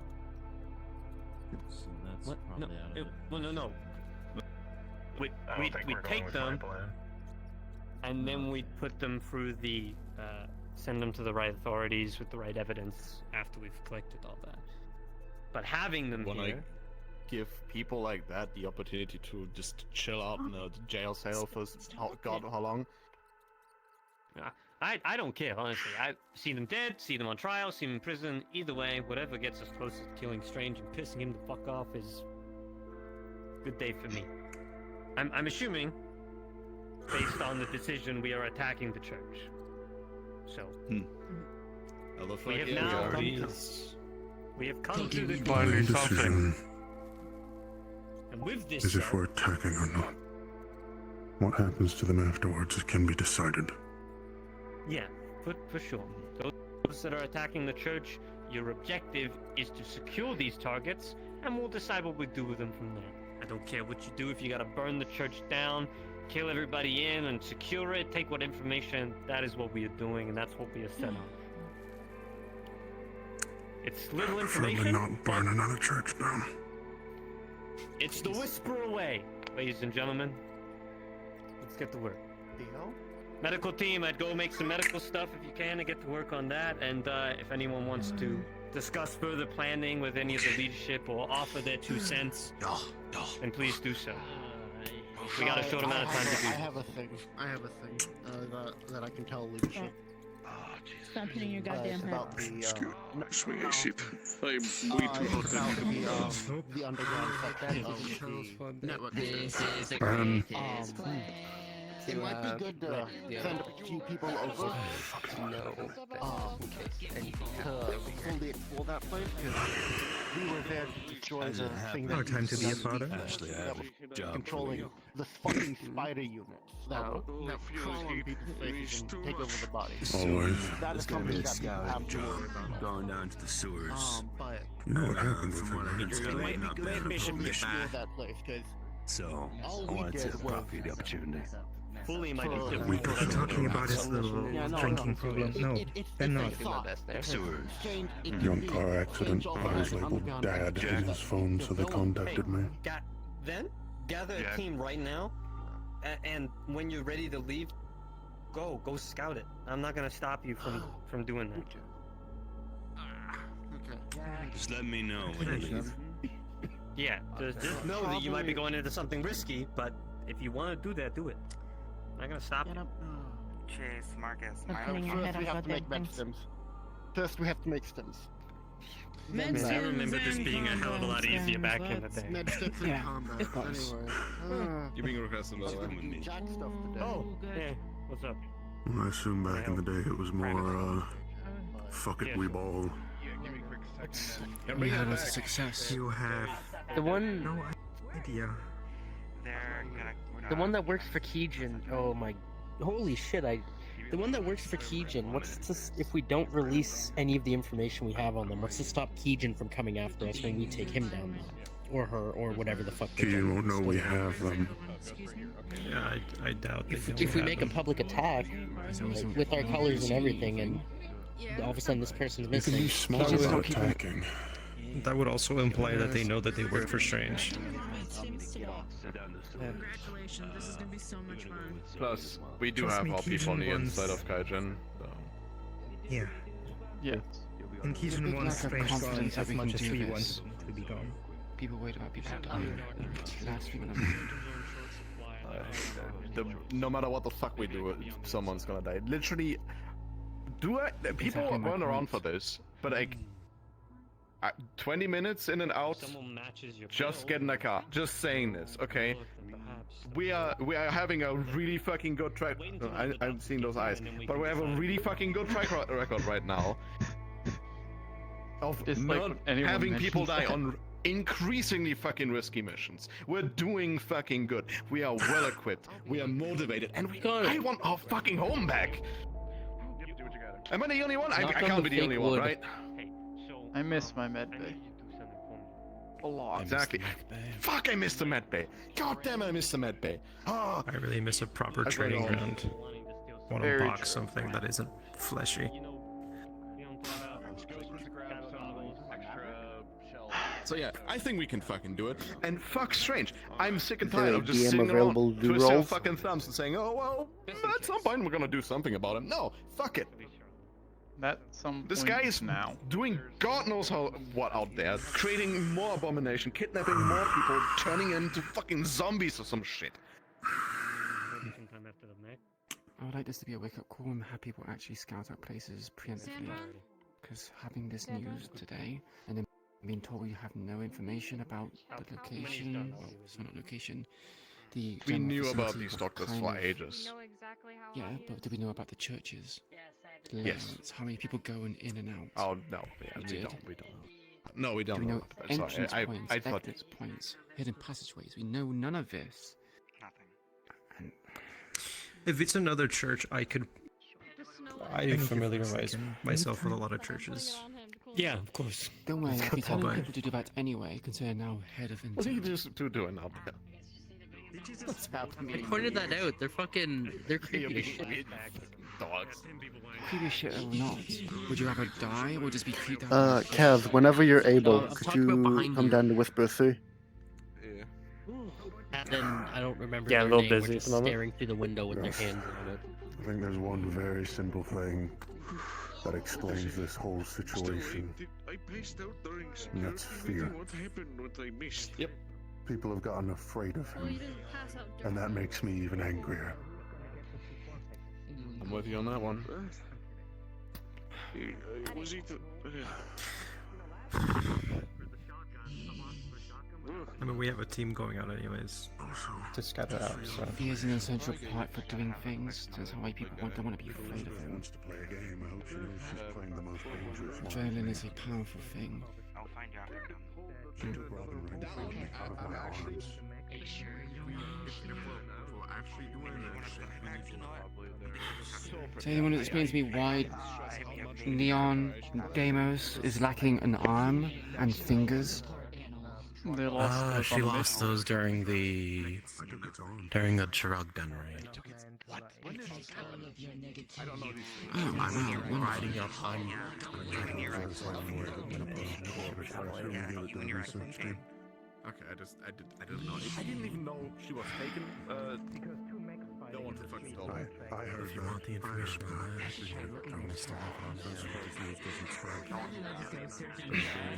So that's What? No, probably out of it. well, no. We I don't think we're going take with my them, plan. and then we put them through the, send them to the right authorities with the right evidence after we've collected all that. But having them When here, I give people like that the opportunity to just chill out in a jail cell for God how long? I don't care, honestly. I see them dead, see them on trial, see them in prison. Either way, whatever gets us close to killing Strange and pissing him the fuck off is a good day for me. I'm assuming, based on the decision, we are attacking the church. So, we have now come to, we have come to the Final decision and with this is said, if we're attacking or not. What happens to them afterwards can be decided. yeah, for sure. Those that are attacking the church, your objective is to secure these targets, and we'll decide what we do with them from there. I don't care what you do. If you gotta burn the church down, kill everybody in, and secure it, take what information, that is what we are doing, and that's what we are set on. It's little Preferably information. not burn another church down. It's the whisper away, ladies and gentlemen. Let's get to work. Deal? Medical team, I'd go make some medical stuff if you can and get to work on that. And if anyone wants to discuss further planning with any of the leadership or offer their 2 cents, then please do so. We got a short amount of time to do. I have a thing that I can tell leadership. Stop hitting your goddamn head. About the, Swing shit. I'm way too the underground section of the network. It might be good to send a few people over to fully explore that place, because we were there to destroy the thing that time to be a father. that was controlling the fucking spider units that crawl on people's faces and take over the bodies. Always. That is something that people have to worry about. Going down to the sewers. But You know what happened with From what I him? understand, it might not be good bad. to From explore the back. that place, because So all I we wanted did to was profit the opportunity. Fully might be For- different. What What you're talking about is the drinking problem. No, they're not. Sewers. Young car accident. I was labeled Dad in his phone, so they contacted me. Gather a team right now, and when you're ready to leave, go scout it. I'm not gonna stop you from doing that. Just let me know when you leave. Yeah, just know that you might be going into something risky, but if you want to do that, do it. I'm not gonna stop you. Chase, Marcus, I'm my hitting your head First we on have to make goddamn med things. stims. First we have to make stims. I remember this being a hell of a lot easier back in the day. Med sticks in combat. Anyway. You're being requested by the way. Jack stuff today. Oh, yeah. What's up? Well, I assume back in the day it was more, fuck it, we ball. We had a success. You have The one, no idea. They're gonna. the one that works for Keijin. Oh my, holy shit! The one that works for Keijin. What's to, if we don't release any of the information we have on them? What's to stop Keijin from coming after us when we take him down, or her, or whatever the fuck? Keijin won't know we have them. Yeah, I doubt they If we make a public attack like, with our colors and everything, and all of a sudden this person's You can missing. be smart about attacking. That would also imply that they know that they work for Strange. Congratulations, this is gonna be so much fun. Plus, we do Trust have me, our people on the Keijin wants- inside of Kaijin. So. Yeah. Yes. And Keijin Big wants lack of Strange gone confidence that as we much can as do we this. want them to be gone. People worried about people dying. Last few minutes. No matter what the fuck we do, someone's gonna die. Literally, people Exactly my run around for point. this, but like 20 minutes in and out, just get in a car. Just saying this, okay? We are having a really fucking good track. I'm seeing those eyes, but we have a really fucking good track record right now of It's like not anyone having people mentions die that. on increasingly fucking risky missions. We're doing fucking good. We are well equipped. We are motivated, and I want our fucking home back. Am I the only one? I can't be the only one, right? I miss my med bay. A lot. Exactly. Fuck, I missed the med bay. God damn, I missed the med bay. Oh, I really miss a proper That's training right. ground. Want to Very box true. something that isn't fleshy. So yeah, I think we can fucking do it. And fuck Strange. I'm sick and Is there tired a of just DM sitting available around to do twisting our rolls? fucking thumbs and saying, oh well, at some point we're gonna do something about him. No, fuck it. That some This point guy is now. doing God knows how what out there, creating more abomination, kidnapping more people, turning into fucking zombies or some shit. I would like this to be a wake-up call and have people actually scout out places preemptively. Because having this news today, and then being told we have no information about the location, well, it's not location, the We general knew about vicinity these of doctors kind for of- ages. Yeah, but do we know about the churches? The Yes. layouts, how many people going in and out? Oh no, yeah, You we did? don't. We don't. No, we don't. Do we know about that. Sorry, entrance I points, thought exit points, hidden passageways? We know none of this. If it's another church, I familiarize myself with a lot of churches. Yeah, of course. Don't worry, I'll be telling But- people to do that anyway, considering now head of What are you intel. just doing out there? What's happening? I pointed that out. They're creepy as shit. Dogs. Creepy shit or not, would you rather die or just be creeped out? Kev, whenever you're able, I'm could talking about you behind come you. down to Whisper Sea? Yeah. And then I don't remember Yeah, a their little name. We're busy just at the moment. staring through the window with their Yes. hands on it. I think there's one very simple thing that explains this whole situation. And that's fear. What happened? What I missed? Yep. People have gotten afraid of him, and that makes me even angrier. I'm with you on that one. Was it? I mean, we have a team going out anyways to scatter out. So. Fear is an essential part for doing things. That's why people don't want to be afraid of him. Wants to play a game. I hope she knows she's playing the most dangerous one. Adrenaline is a powerful thing. I'll find you after I'm done. She took Robin right in front of me, out of my arms. So anyone who explains to me why Neon Deimos is lacking an arm and fingers? They lost. She lost those during the Chirag Den raid. I'm riding up on Okay, I didn't know. I didn't even know she was taken. No one fucking told me. I heard If you want the information on that, I'm gonna still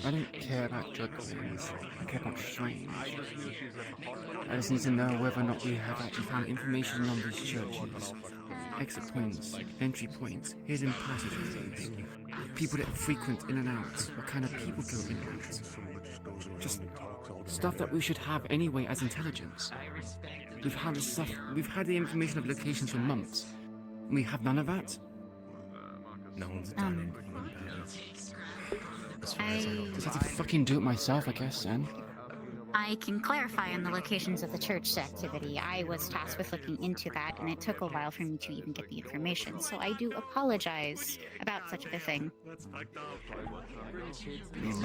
I don't care about drug things. I care about strange. I just need to know whether or not we have actually found information on these churches. Exit points, entry points, hidden passages, people that frequent in and out, what kind of people go in and out. Just stuff that we should have anyway as intelligence. We've had this stuff, we've had the information of locations for months. And we have none of that? No one's done Just have to fucking do it myself, I guess, then. I can clarify on the locations of the church activity. I was tasked with looking into that, and it took a while for me to even get the information, so I do apologize about such a thing.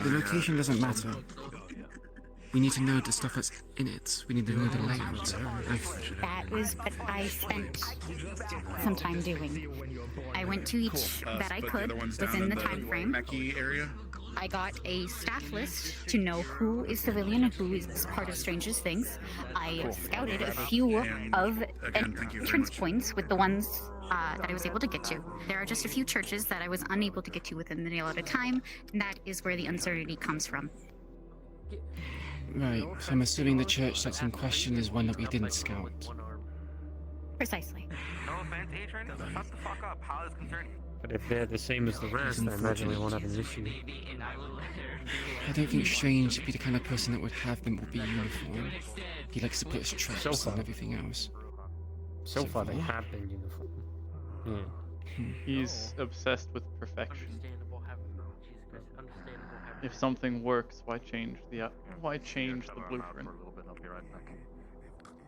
The location doesn't matter. We need to know the stuff that's in it. We need to know the layout. That was what I spent some time doing. I went to each that I could within the time frame. Area. I got a staff list to know who is civilian and who is part of Stranger's Things. I scouted a few of entrance points with the ones that I was able to get to. There are just a few churches that I was unable to get to within the allotted time, and that is where the uncertainty comes from. Right, so I'm assuming the church that's in question is one that we didn't scout. Precisely. No offense, Adrian. Shut the fuck up. How is concerning? But if they're the same as the rest, I imagine we won't have an issue. I don't think Strange would be the kind of person that would have them all be uniform. He likes to put his traps and everything else. So far, they have been uniform. Yeah. He's obsessed with perfection. If something works, why change the blueprint?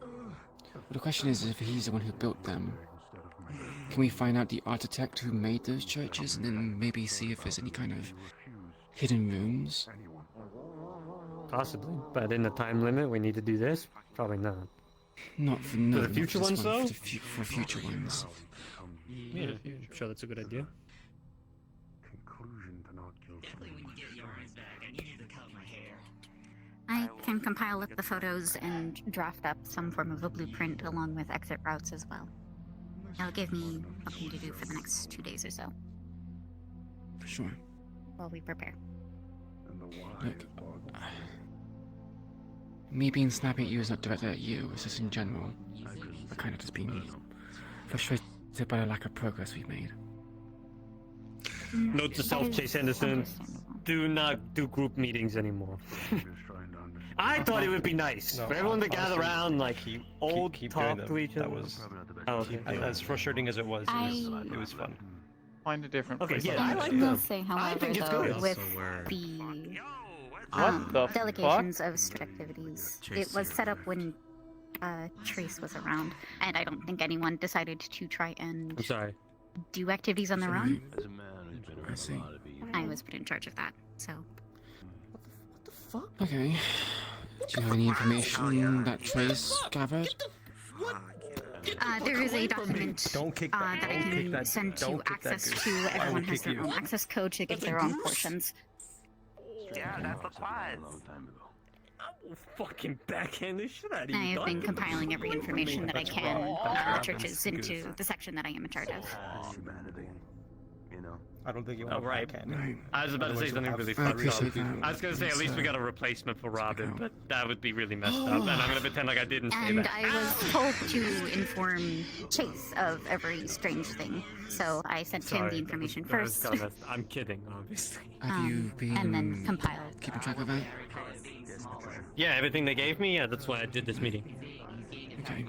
Well, the question is if he's the one who built them. Can we find out the architect who made those churches and then maybe see if there's any kind of hidden rooms? Possibly, but in the time limit we need to do this? Probably not. Not for For the future ones, though? For future ones. Yeah, I'm sure that's a good idea. I can compile up the photos and draft up some form of a blueprint along with exit routes as well. It'll give me something to do for the next 2 days or so. Sure. While we prepare. Look, me being snappy at you is not directed at you, it's just in general. I kind of just being frustrated by the lack of progress we've made. Note to self, Chase Anderson, do not do group meetings anymore. I thought it would be nice for everyone to gather around, like, talk to each other. That was as frustrating as it was. It was fun. Find a different Okay, place. yeah, I will say, however, though, with the delegations of strict activities, it was set up when Trace was around, and I don't think anyone decided to try and do activities on their own. I see. I was put in charge of that, so. Okay. Do you have any information that Trace gathered? There is a document that I can send to access to. Everyone has their own access code to get their own portions. Yeah, that's the quad. I will fucking backhand this shit out of you. I have been compiling every information that I can about the churches into the section that I am in charge of. I don't think you want I was about to say something really fucked up. I was gonna say at least we got a replacement for Robin, but that would be really messed up, and I'm gonna pretend like I didn't say And that. I was told to inform Chase of every strange thing, so I sent him the information first. I'm kidding, obviously. Have you been and then compiled. keeping track of that? Yeah, everything they gave me, yeah, that's why I did this meeting. Okay.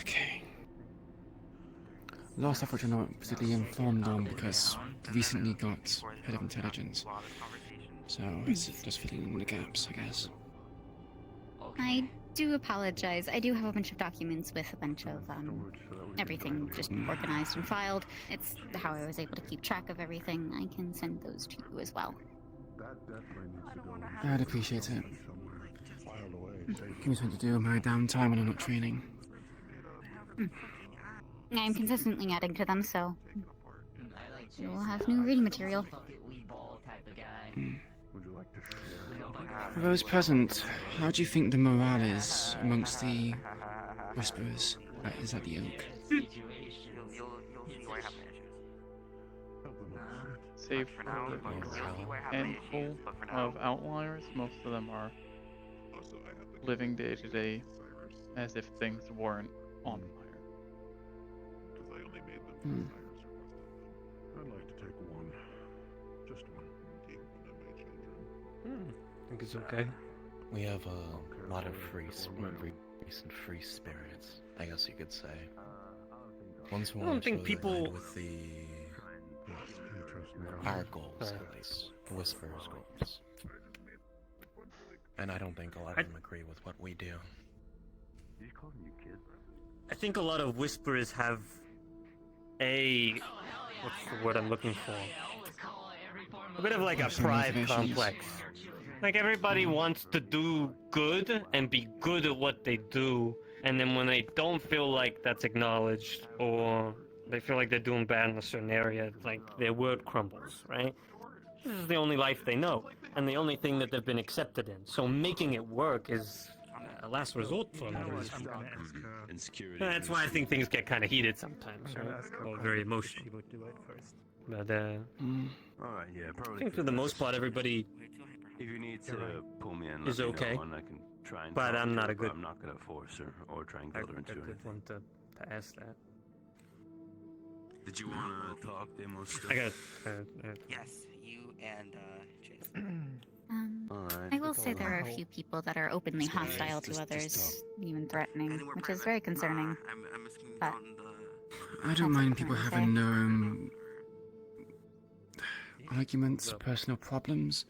Okay. Last effort I'm not particularly informed on because recently got head of intelligence. So it's just filling in the gaps, I guess. I do apologize. I do have a bunch of documents with a bunch of everything just organized and filed. It's how I was able to keep track of everything. I can send those to you as well. I'd appreciate it. Give me something to do in my downtime when I'm not training. I'm consistently adding to them, so you'll have new reading material. For those present, how do you think the morale is amongst the Whisperers? Is that the Oak? You'll see why I have my issues. Save For now, for you'll see why I have a my handful issues, but for now... of outliers, most of them are living day to day as if things weren't on fire. I'd like to take one. Just one. Keep one of my children. I think it's okay. We have a lot of recent free spirits, I guess you could say. Ones who I don't want to think really people- align with our goals, at least. The Whisperers' goals. And I don't think a lot of them agree with what we do. I think a lot of Whisperers have a... What's the word I'm looking for? A bit of like a pride complex. Like everybody wants to do good and be good at what they do, and then when they don't feel like that's acknowledged, or they feel like they're doing bad in a certain area, like their word crumbles, right? This is the only life they know, and the only thing that they've been accepted in. So making it work is a last resort for a lot of these people. Insecurity. That's why I think things get kind of heated sometimes, right? Or very emotional. But Alright, yeah, I probably. think for the most part, everybody If you need to pull me in, is let me okay. know and I can try and But talk I'm to not her, a good- but I'm not gonna force her or try and guilt her into a it. good one to ask that. Did you wanna talk demo stuff? I got. Yes, you and Jason. Alright. I will say there are a few people that are openly hostile to others, even threatening, which is very concerning. But I don't mind people having their own arguments, personal problems,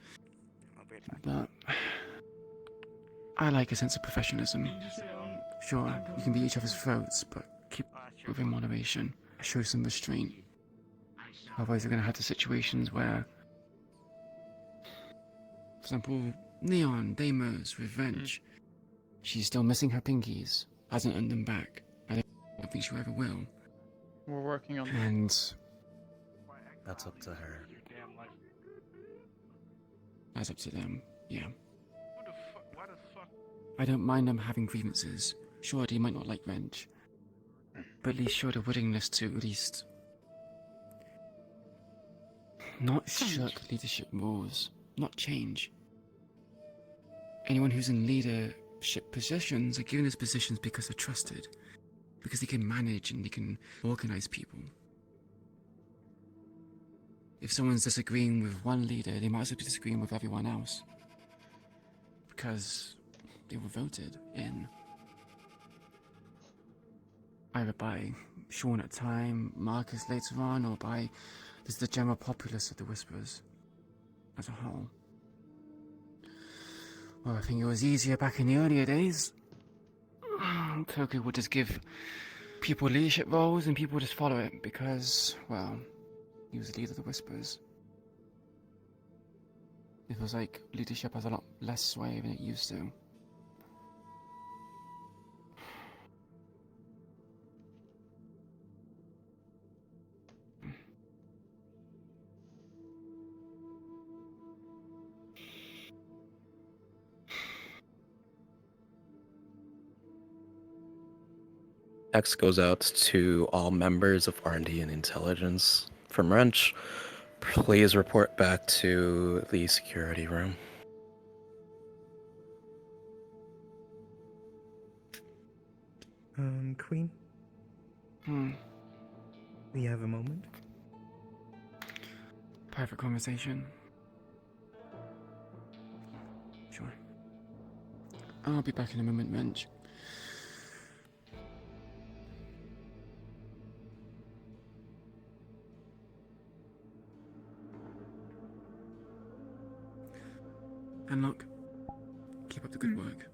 but I like a sense of professionalism. Sure, you can be each other's throats, but keep within moderation. Show some restraint. Otherwise, we're going to have the situations where, for example, Neon, Deimos, Revenge. She's still missing her pinkies, hasn't earned them back. I don't think she ever will. We're working on that. And That's up to her. that's up to them, yeah. I don't mind them having grievances. Sure, they might not like Revenge, but at least show the willingness to at least not shirk leadership roles, not change. Anyone who's in leadership positions are given those positions because they're trusted, because they can manage and they can organize people. If someone's disagreeing with one leader, they might as well be disagreeing with everyone else, because they were voted in. Either by Sean at time, Marcus later on, or by just the general populace of the Whisperers as a whole. Well, I think it was easier back in the earlier days. Koku would just give people leadership roles and people just follow it because, well, he was the leader of the Whisperers. It was like leadership has a lot less sway than it used to. X goes out to all members of R&D and intelligence. From Wrench, please report back to the security room. Queen? We have a moment? Private conversation. Sure. I'll be back in a moment, Wrench. And look, keep up the good work.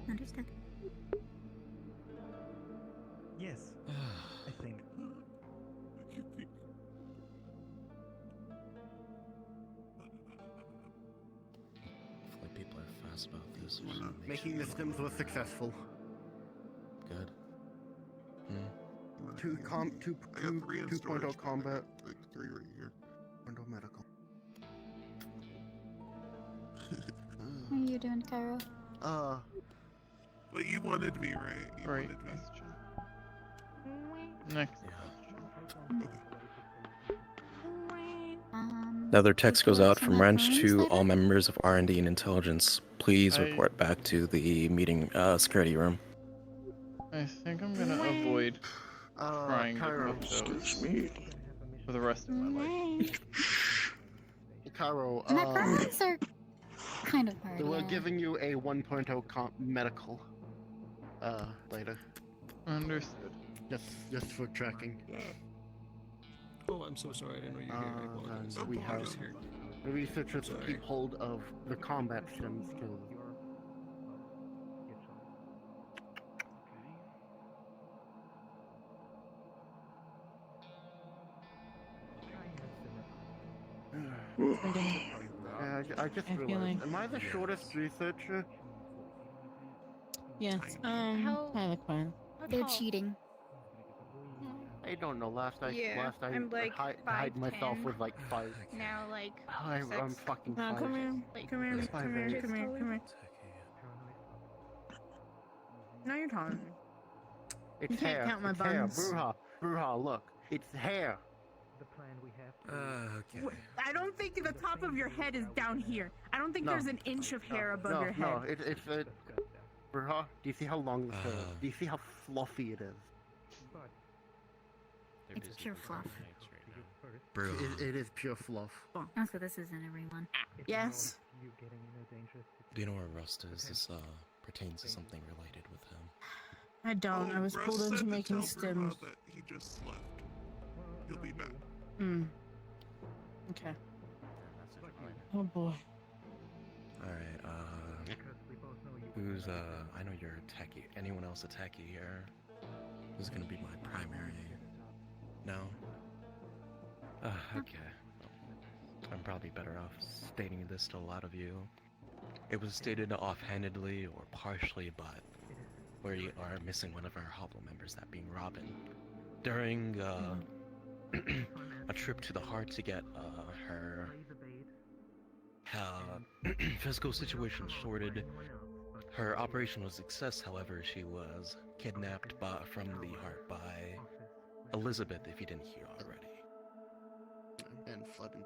Understood. Yes, I think. Hopefully people are fast about this. Making the stims was successful. Good. 2.0 combat. 3 right here. 2.0 medical. you doing, Cairo? But you wanted me, right? You Right. wanted me. Next. Another text goes out from Wrench to all members of R&D and Intelligence. Please report back to the meeting security room. I think I'm gonna avoid trying Cairo. to cook those for the rest of my life. Cairo, Necrotics are kind of hard. we're Yeah. giving you a 1.0 medical later. Understood. Just for tracking. Oh, I'm so sorry. I didn't know you were here. I apologize. And we I'm have just here. the researchers Sorry. keep hold of the combat sims too. I just I feel realized, like- am I the shortest researcher? Yes. Harlequin. They're cheating. I don't know. Last I I'm like hide myself 5'10". with like 5. Now, like, I'm six. fucking No, 5. come here. Come here. Come here. Come here. Come here. No, you're taller than me. It's You can't hair. count my it's hair. buns. Bruja, look. It's hair. Okay. I don't think the top of your head is down here. I don't think No. there's an inch of hair above No, your head. no, it's Bruja, do you see how long this hair is? Do you see how fluffy it is? It's pure fluff. It is pure fluff. Oh, so this isn't everyone. Yes. Do you know where Rust is? This pertains to something related with him. I don't. I was pulled into making stims. That he just left. He'll be back. Hmm. Okay. Oh boy. Alright, who's, I know you're a techie. Anyone else a techie here? Who's gonna be my primary? No? Okay. I'm probably better off stating this to a lot of you. It was stated offhandedly or partially, but we are missing one of our Hobble members, that being Robin. During, a trip to the heart to get, her physical situation sorted. Her operation was a success, however, she was kidnapped from the heart by Elizabeth, if you didn't hear already. And flooding.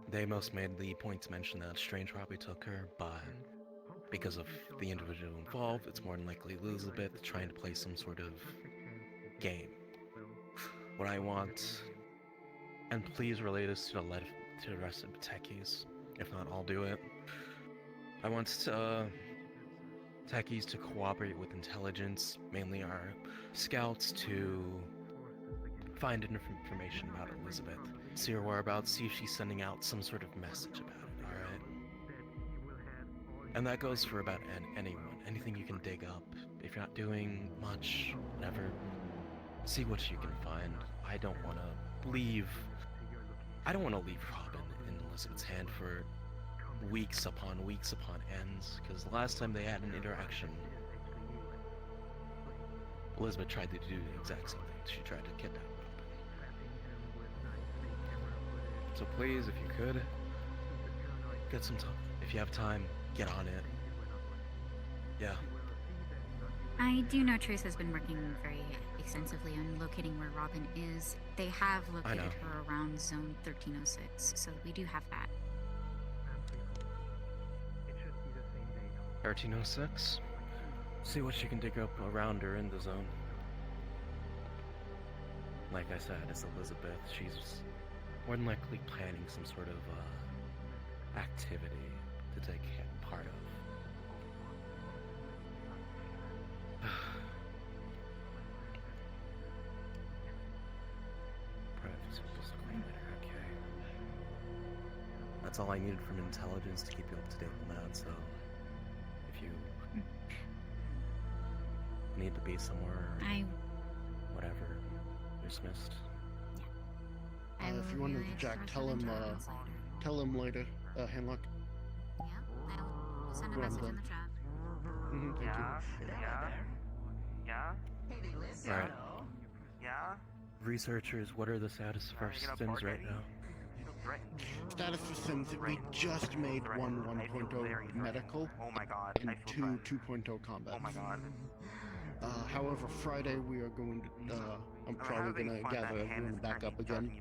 They most made the point to mention that Strange probably took her, but because of the individual involved, it's more than likely Elizabeth trying to play some sort of game. What I want, and please relay this to the rest of the techies, if not, I'll do it. I want techies to cooperate with intelligence, mainly our scouts, to find information about Elizabeth. See her whereabouts, see if she's sending out some sort of message about it, alright? And that goes for about anyone. Anything you can dig up. If you're not doing much, whatever, see what you can find. I don't want to leave Robin in Elizabeth's hand for weeks upon ends, because the last time they had an interaction, Elizabeth tried to do the exact same thing. She tried to kidnap Robin. So please, if you could, get some time. If you have time, get on it. Yeah. I do know Trace has been working very extensively on locating where Robin is. They have located her around Zone 1306, so we do have that. 1306? See what you can dig up around her in the zone. Like I said, it's Elizabeth. She's more than likely planning some sort of activity to take part of. Okay. That's all I needed from intelligence to keep you up to date on that, so if you need to be somewhere, whatever, you're dismissed. If you wanted to Jack, tell him later, Henlock. I'll send a message in the chat. Thank you. Yeah? Alright. Yeah? Researchers, what are the status of our systems right now? Status for Sims, we just made one 1.0 medical and two 2.0 combat. Oh my god. However, Friday we are going to, I'm probably going to gather everyone back up again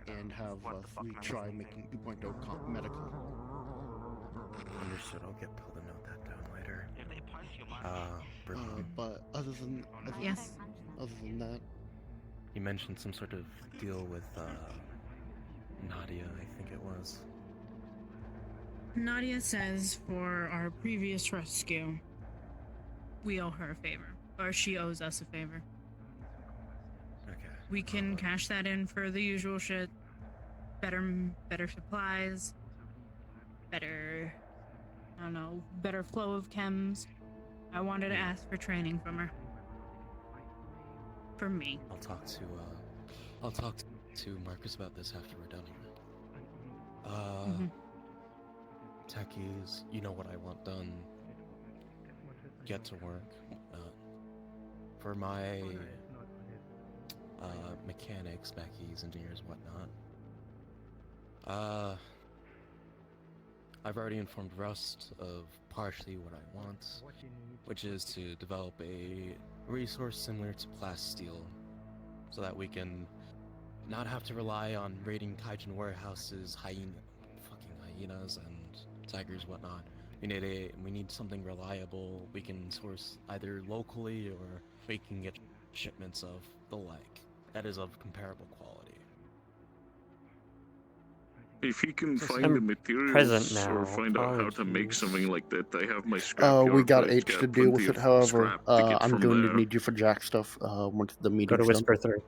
and have us retry making 2.0 medical. Understood. I'll get Bill to note that down later. But other than that, you mentioned some sort of deal with Nadia, I think it was. Nadia says for our previous rescue, we owe her a favor. Or she owes us a favor. Okay. We can cash that in for the usual shit. Better supplies. Better, I don't know, better flow of chems. I wanted to ask for training from her. For me. I'll talk to Marcus about this after we're done here. Techies, you know what I want done. Get to work. For my mechanics, Becky's, engineers, whatnot. I've already informed Rust of partially what I want, which is to develop a resource similar to plasteel, so that we can not have to rely on raiding kaijin warehouses, fucking hyenas and tigers, whatnot. We need something reliable we can source either locally or we can get shipments of the like that is of comparable quality. If you can find the materials or find out how to make something like that, I have my scrapyard. we got It's H to deal with it. plenty of However, scrap to get I'm from going there. to need you for Jack stuff once the meeting's Go to Whisper done. 3.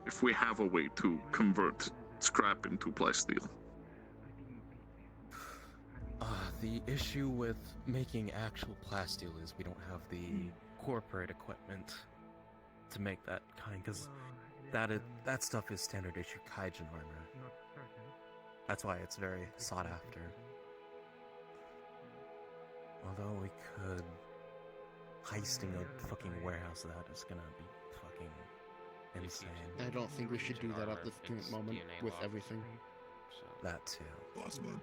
If we have a way to convert scrap into plasteel. The issue with making actual plasteel is we don't have the corporate equipment to make that kind, because that stuff is standard issue kaijin armor. That's why it's very sought after. Although we could, heisting a fucking warehouse of that is gonna be fucking insane. I don't think we should do that at this current moment with everything. That too. Boss man,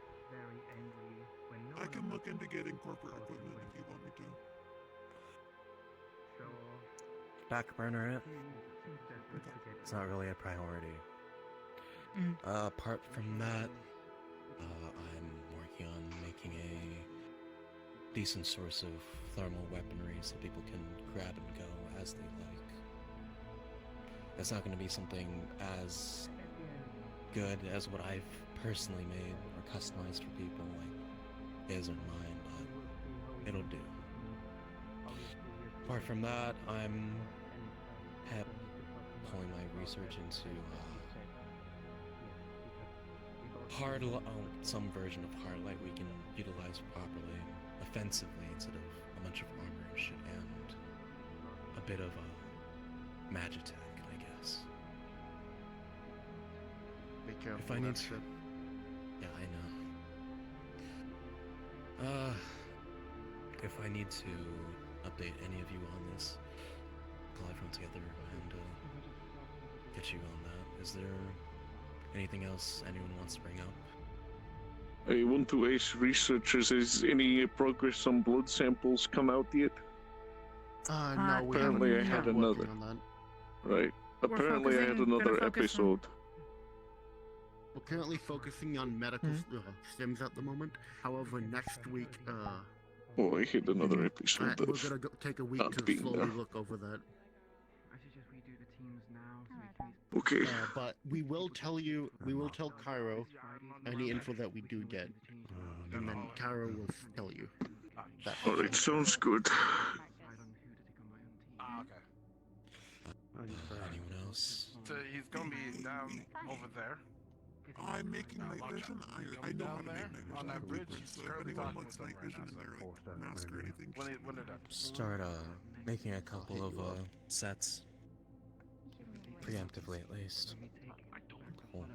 I can look into getting corporate equipment if you want me to. Back burner it. It's not really a priority. Apart from that, I'm working on making a decent source of thermal weaponry so people can grab and go as they like. It's not going to be something as good as what I've personally made or customized for people, like his or mine, but it'll do. Apart from that, I'm pulling my research into some version of Hardlight we can utilize properly, offensively, instead of a bunch of armor and shit, and a bit of a magitech, I guess. Be careful. If I need to. Yeah, I know. If I need to update any of you on this, pull everyone together and get you on that. Is there anything else anyone wants to bring up? I want to ask researchers, has any progress on blood samples come out yet? No, we Apparently I haven't had been another. working on that. Right. Apparently I had another episode. We're currently focusing on medical stims at the moment. However, next week, Oh, I had another episode we're of gonna take a week not to being slowly there. look over that. Okay. But we will tell Cairo any info that we do get, and then Cairo will tell you. Alright, sounds good. Anyone else? So he's gonna be down over there. I'm making night vision. I know how to make night vision. On that bridge. He's So if currently anyone talking wants with night them vision in right their mask or anything. When they're done. Start making a couple of sets. Preemptively, at least. Cool.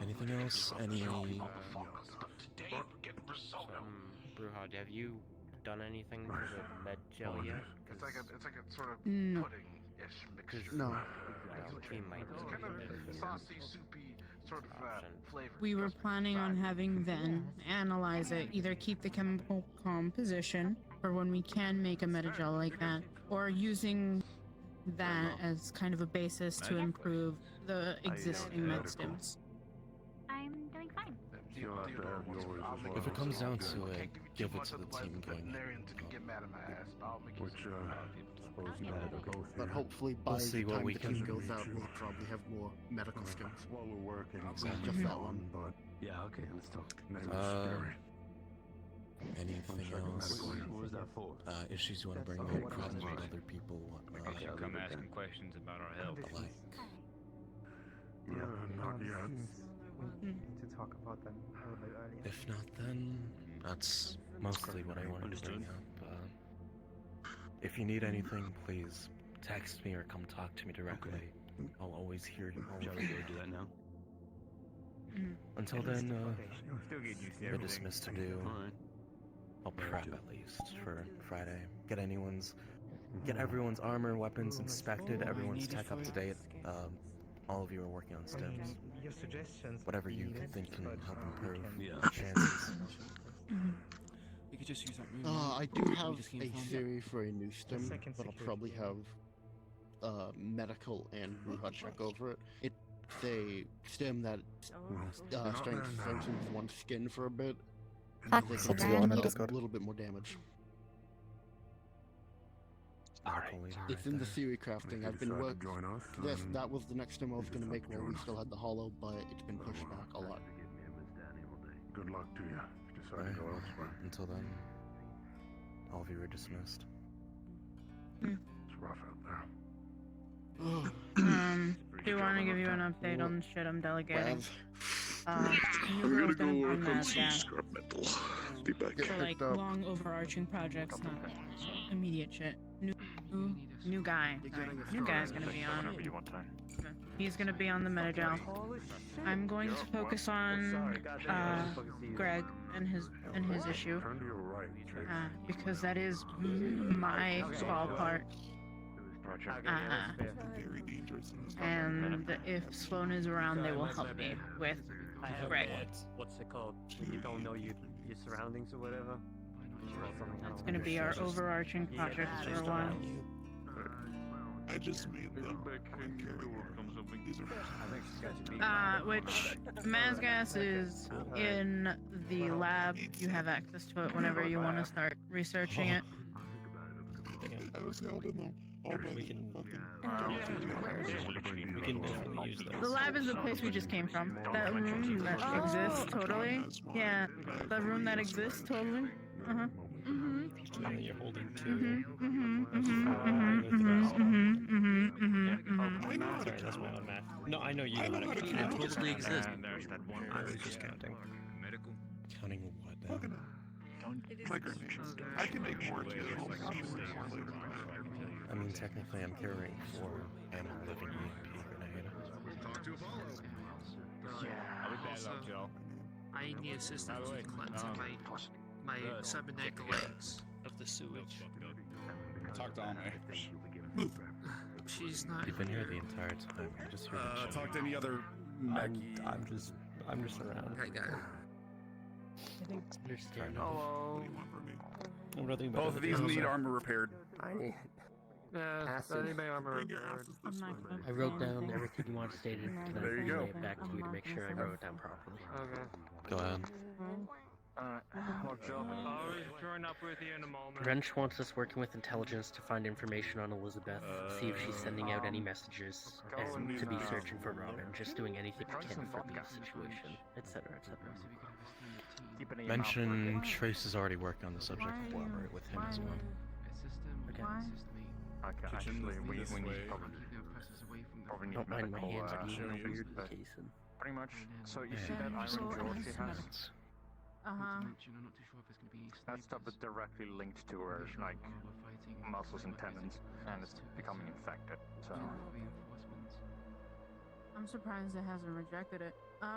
Anything else? Any... Bruhad, have you done anything for the med gel yet? It's like a sort of No. pudding-ish mixture. No. It's kind of saucy, soupy, sort of flavor. We were planning on having Ven analyze it, either keep the chemical composition for when we can make a metagel like that, or using that as kind of a basis to improve the existing med stims. I'm doing fine. You'll have to have yours as well. If it comes down to it, give it to the team going. Which, suppose you have to go But through. hopefully by We'll the see what time we the can team do. goes out, we'll probably have more medical skills. While we're working, Exactly. Just that one. but Yeah, okay, let's talk. name is scary. Anything else? What was that for? Issues you want to bring up, problems with other people, whatnot. Okay, come asking questions about our health. Like, Not yet. To talk about them a little bit earlier. if not, then that's mostly what I wanted to bring up. If you need anything, please text me or come talk to me directly. I'll always hear you. Shall we go do that now? Until then, Still get used to we're dismissed to do. Alright. I'll prep at least for Friday. Get everyone's armor, weapons inspected, everyone's tech up to date. All of you are working on stims. Your suggestions. Whatever you think can help improve Yeah. your chances. You could just use that room. I do We have just came a from. theory for a new stim, second but I'll security probably have medical and Bruja check over it. It's a stim that strengthens one's skin for a bit. Fuck, They so can bad. deal a little bit more damage. It's in the theory crafting. I've been Decide to working. join us, Yes, then that was the next stim I was you gonna just make have to while we join still had the hollow, but it's been pushed back a lot. good luck to you. If you decide Alright. to go elsewhere. Until then, all of you are dismissed. It's rough out there. Do you want to give you an update on the shit I'm delegating? New I'm girl's gonna gonna go be work on mad some at scrap metal. Be back. for like long overarching projects, not immediate shit. New guy. New guy's gonna be on. He's gonna be on the metagel. I'm going to focus on Greg and his issue Turn to your right, Chase. because that is my ballpark. Very dangerous. And if Sloan is around, they will help me with I have Greg. what's it called? When you don't know your surroundings or whatever. It's gonna be our overarching project for a while. I just made them. These are. Which Mazgas is in the lab. You have access to it whenever you want to start researching it. I was held in there. We can definitely use those. The lab is the place we just came from. That room that exists totally. Yeah, the room that exists totally. The one that you're holding to. Sorry, that's my own math. No, I know you know how to count. It totally exists. I was just counting. Counting what now? I can make more too. I mean, technically, I'm carrying 4 and a living EMP grenade. I'll be back up, Joe. I need assistance with cleansing my cybernetic legs of the sewage. Talk to Ame. She's not. You've been here the entire time. I'm just here to chill. Talk to any other I'm just around. I got it. I think you're scared. Hello. Both of these need armor repaired. Anybody armor repaired. I wrote down everything you wanted stated. And There you go. It back to you to make sure I wrote it down properly. Okay. Go ahead. I'll join up with you in a moment. Wrench wants us working with intelligence to find information on Elizabeth, see if she's sending out any messages, and to be searching for Robin, just doing anything we can for the situation, etc., etc. Mention Trace is already working on the subject. Collaborate with him as well. Okay. Okay, actually, we need probably need Don't mind my medical hands are being issues, weird but casing. pretty much. So you see that iron jaw she has? That stuff is directly linked to her, like muscles and tendons, and it's becoming infected. So I'm surprised it hasn't rejected it. You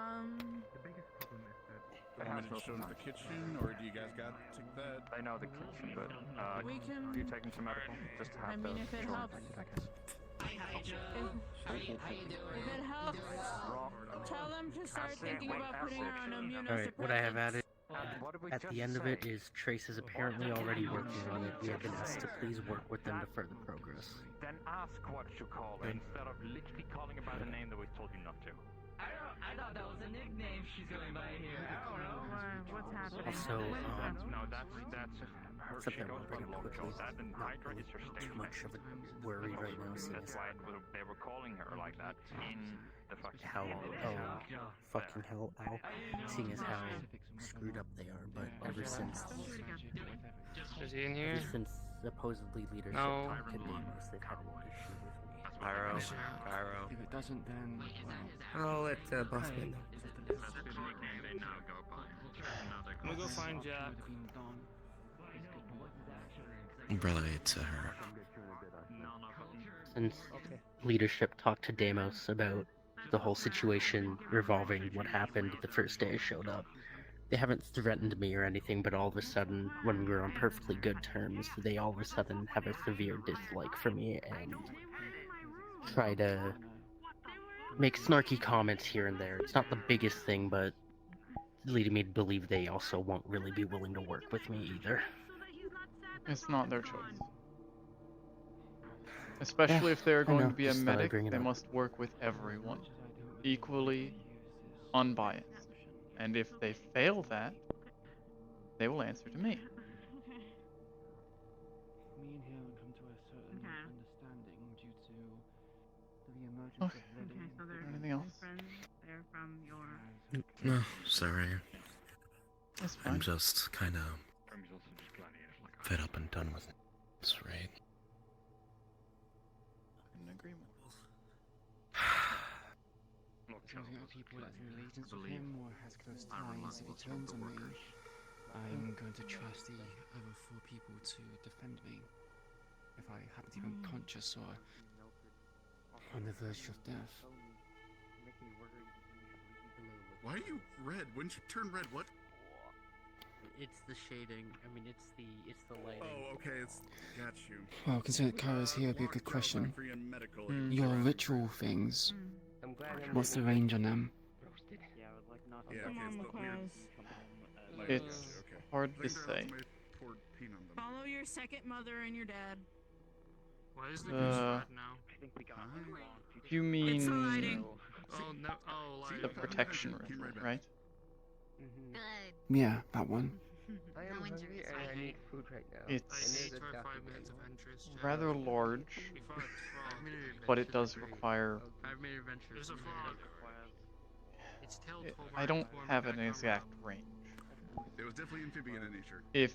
want me to show them the kitchen, or do you guys got to take that? I know the kitchen, but We can- are you taking some medical just to have I mean, if it show helps. infected, I guess. If it helps, tell them to start thinking about putting her on Alright, what I have immunosuppressants. added at the end of it is Trace is apparently already working on it. We have been asked to please work with them to further progress. Then ask what you call it instead of literally calling it by the name that we told you not to. I thought that was a nickname she's going by here. I don't know. What's happening? Also, no, that's her. something She I goes want to bring by up quickly. That and Not Hydra really is her too stage much of a worry right now, seeing That's as why they were calling her like that in the fucking how fucking hell, ow, seeing as how screwed up they are. But ever since Is he in here? supposedly leadership No. talked to Deimos, they've had an issue with me. Cairo. If it doesn't, then I'll let Bossman know. I'm gonna go find Jack. Relay to her. Since leadership talked to Deimos about the whole situation revolving what happened the first day I showed up, they haven't threatened me or anything, but all of a sudden, when we were on perfectly good terms, they all of a sudden have a severe dislike for me and try to make snarky comments here and there. It's not the biggest thing, but leading me to believe they also won't really be willing to work with me either. It's not their choice. Especially if they're I going know, to be a just thought I'd medic, bring it they up. must work with everyone. Equally unbiased. And if they fail that, they will answer to me. me and him come to a certain understanding due to the emergence Okay. of Lily. Okay, so they're Anything else? friends. They're from your. No, sorry. That's fine. I'm just kind of fed up and done with this raid. In agreement. Choosing out people that have allegiance with him or has close ties. If he turns on me, I'm going to trust the other 4 people to defend me. If I happen to be unconscious or on the verge of death. Why are you red? When you turn red, what? It's the shading. I mean, it's the lighting. Oh, okay, it's got you. Well, considering Kairo's here, it'd be a good question. Free and medical. Your ritual things. I'm glad What's the range on them? Yeah, Come on, okay, Macross. It's hard to say. Follow your second mother and your dad. Why is the goose red now? You It's the mean lighting. Oh no! Oh, like the protection ritual, right? Good. Yeah, that one. I am No hungry injuries, and I right? need food right now. It's and there's a for 5 document. minutes of interest. rather large, but it does require. 5 minute adventure. There's a frog. It's tailed I don't have an exact range. It was definitely amphibian in nature. If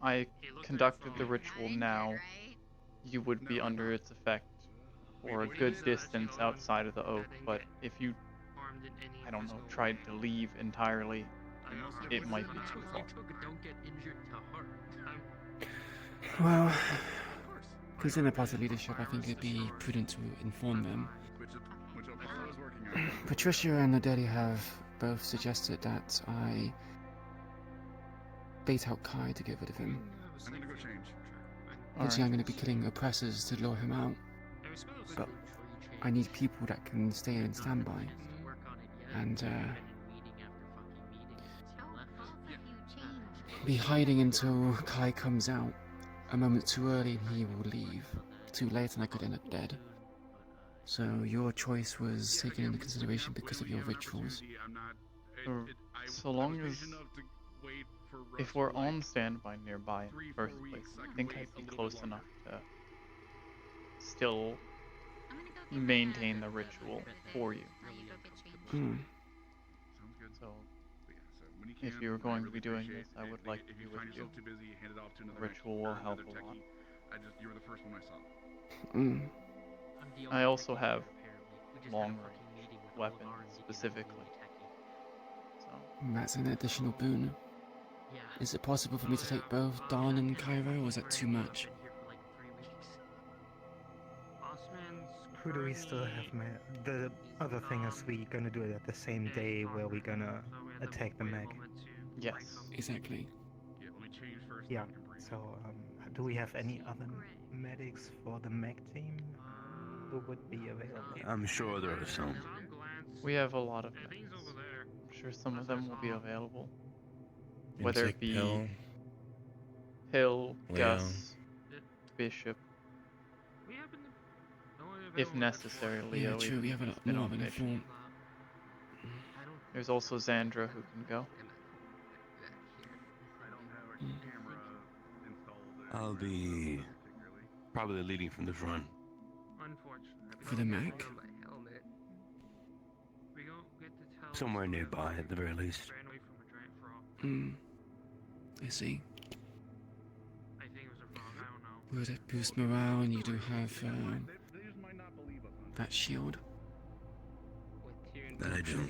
I conducted the ritual now, you would be under its effect for a good distance outside of the oak, but if you, I don't know, tried to leave entirely, it might be too far. Don't get injured to heart. Well, considering the part of leadership, I think it'd be prudent to inform them. Which I was working on. Patricia and Adeli have both suggested that I bait out Kai to get rid of him. I'm gonna go change. Potentially, I'm going to be killing oppressors to lure him out. But I need people that can stay in standby. And, be hiding until Kai comes out. A moment too early and he will leave. Too late and I could end up dead. So your choice was taken into consideration because of your rituals. So long as, if we're on standby nearby in the first place, I think I'd be close enough to still maintain the ritual for you. Hmm. So, if you were going to be doing this, I would like to be with you. The ritual will help a lot. You were the first one I saw. Mm. I also have long-range weapons specifically. So, That's an additional boon. Is it possible for me to take both Dawn and Cairo, or is that too much? Who do we still have, man? The other thing is we gonna do it at the same day where we gonna attack the mech. yes. Exactly. Yeah. So, do we have any other medics for the mech team? people would be available. I'm sure there are some. We have a lot of mechs. I'm sure some of them will be available. Seems Whether like it be Pill, Hill, Leo. Gus, Bishop, if necessary, Leo. Yeah, true. even We if have a he's lot been more on than I mission. thought. There's also Xandra who can go. I'll be probably leading from the front. For the Mac? Somewhere nearby, at the very least. I see. Would it boost morale, and you do have that shield? That I do.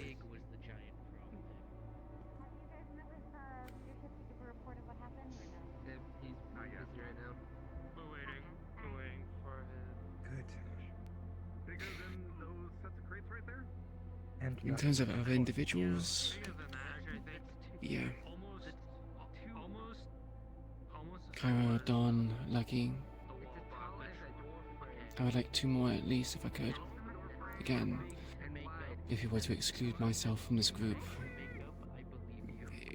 And In terms of other individuals, yeah. Cairo, Don, Lucky. I would like 2 more at least if I could. Again, if you were to exclude myself from this group,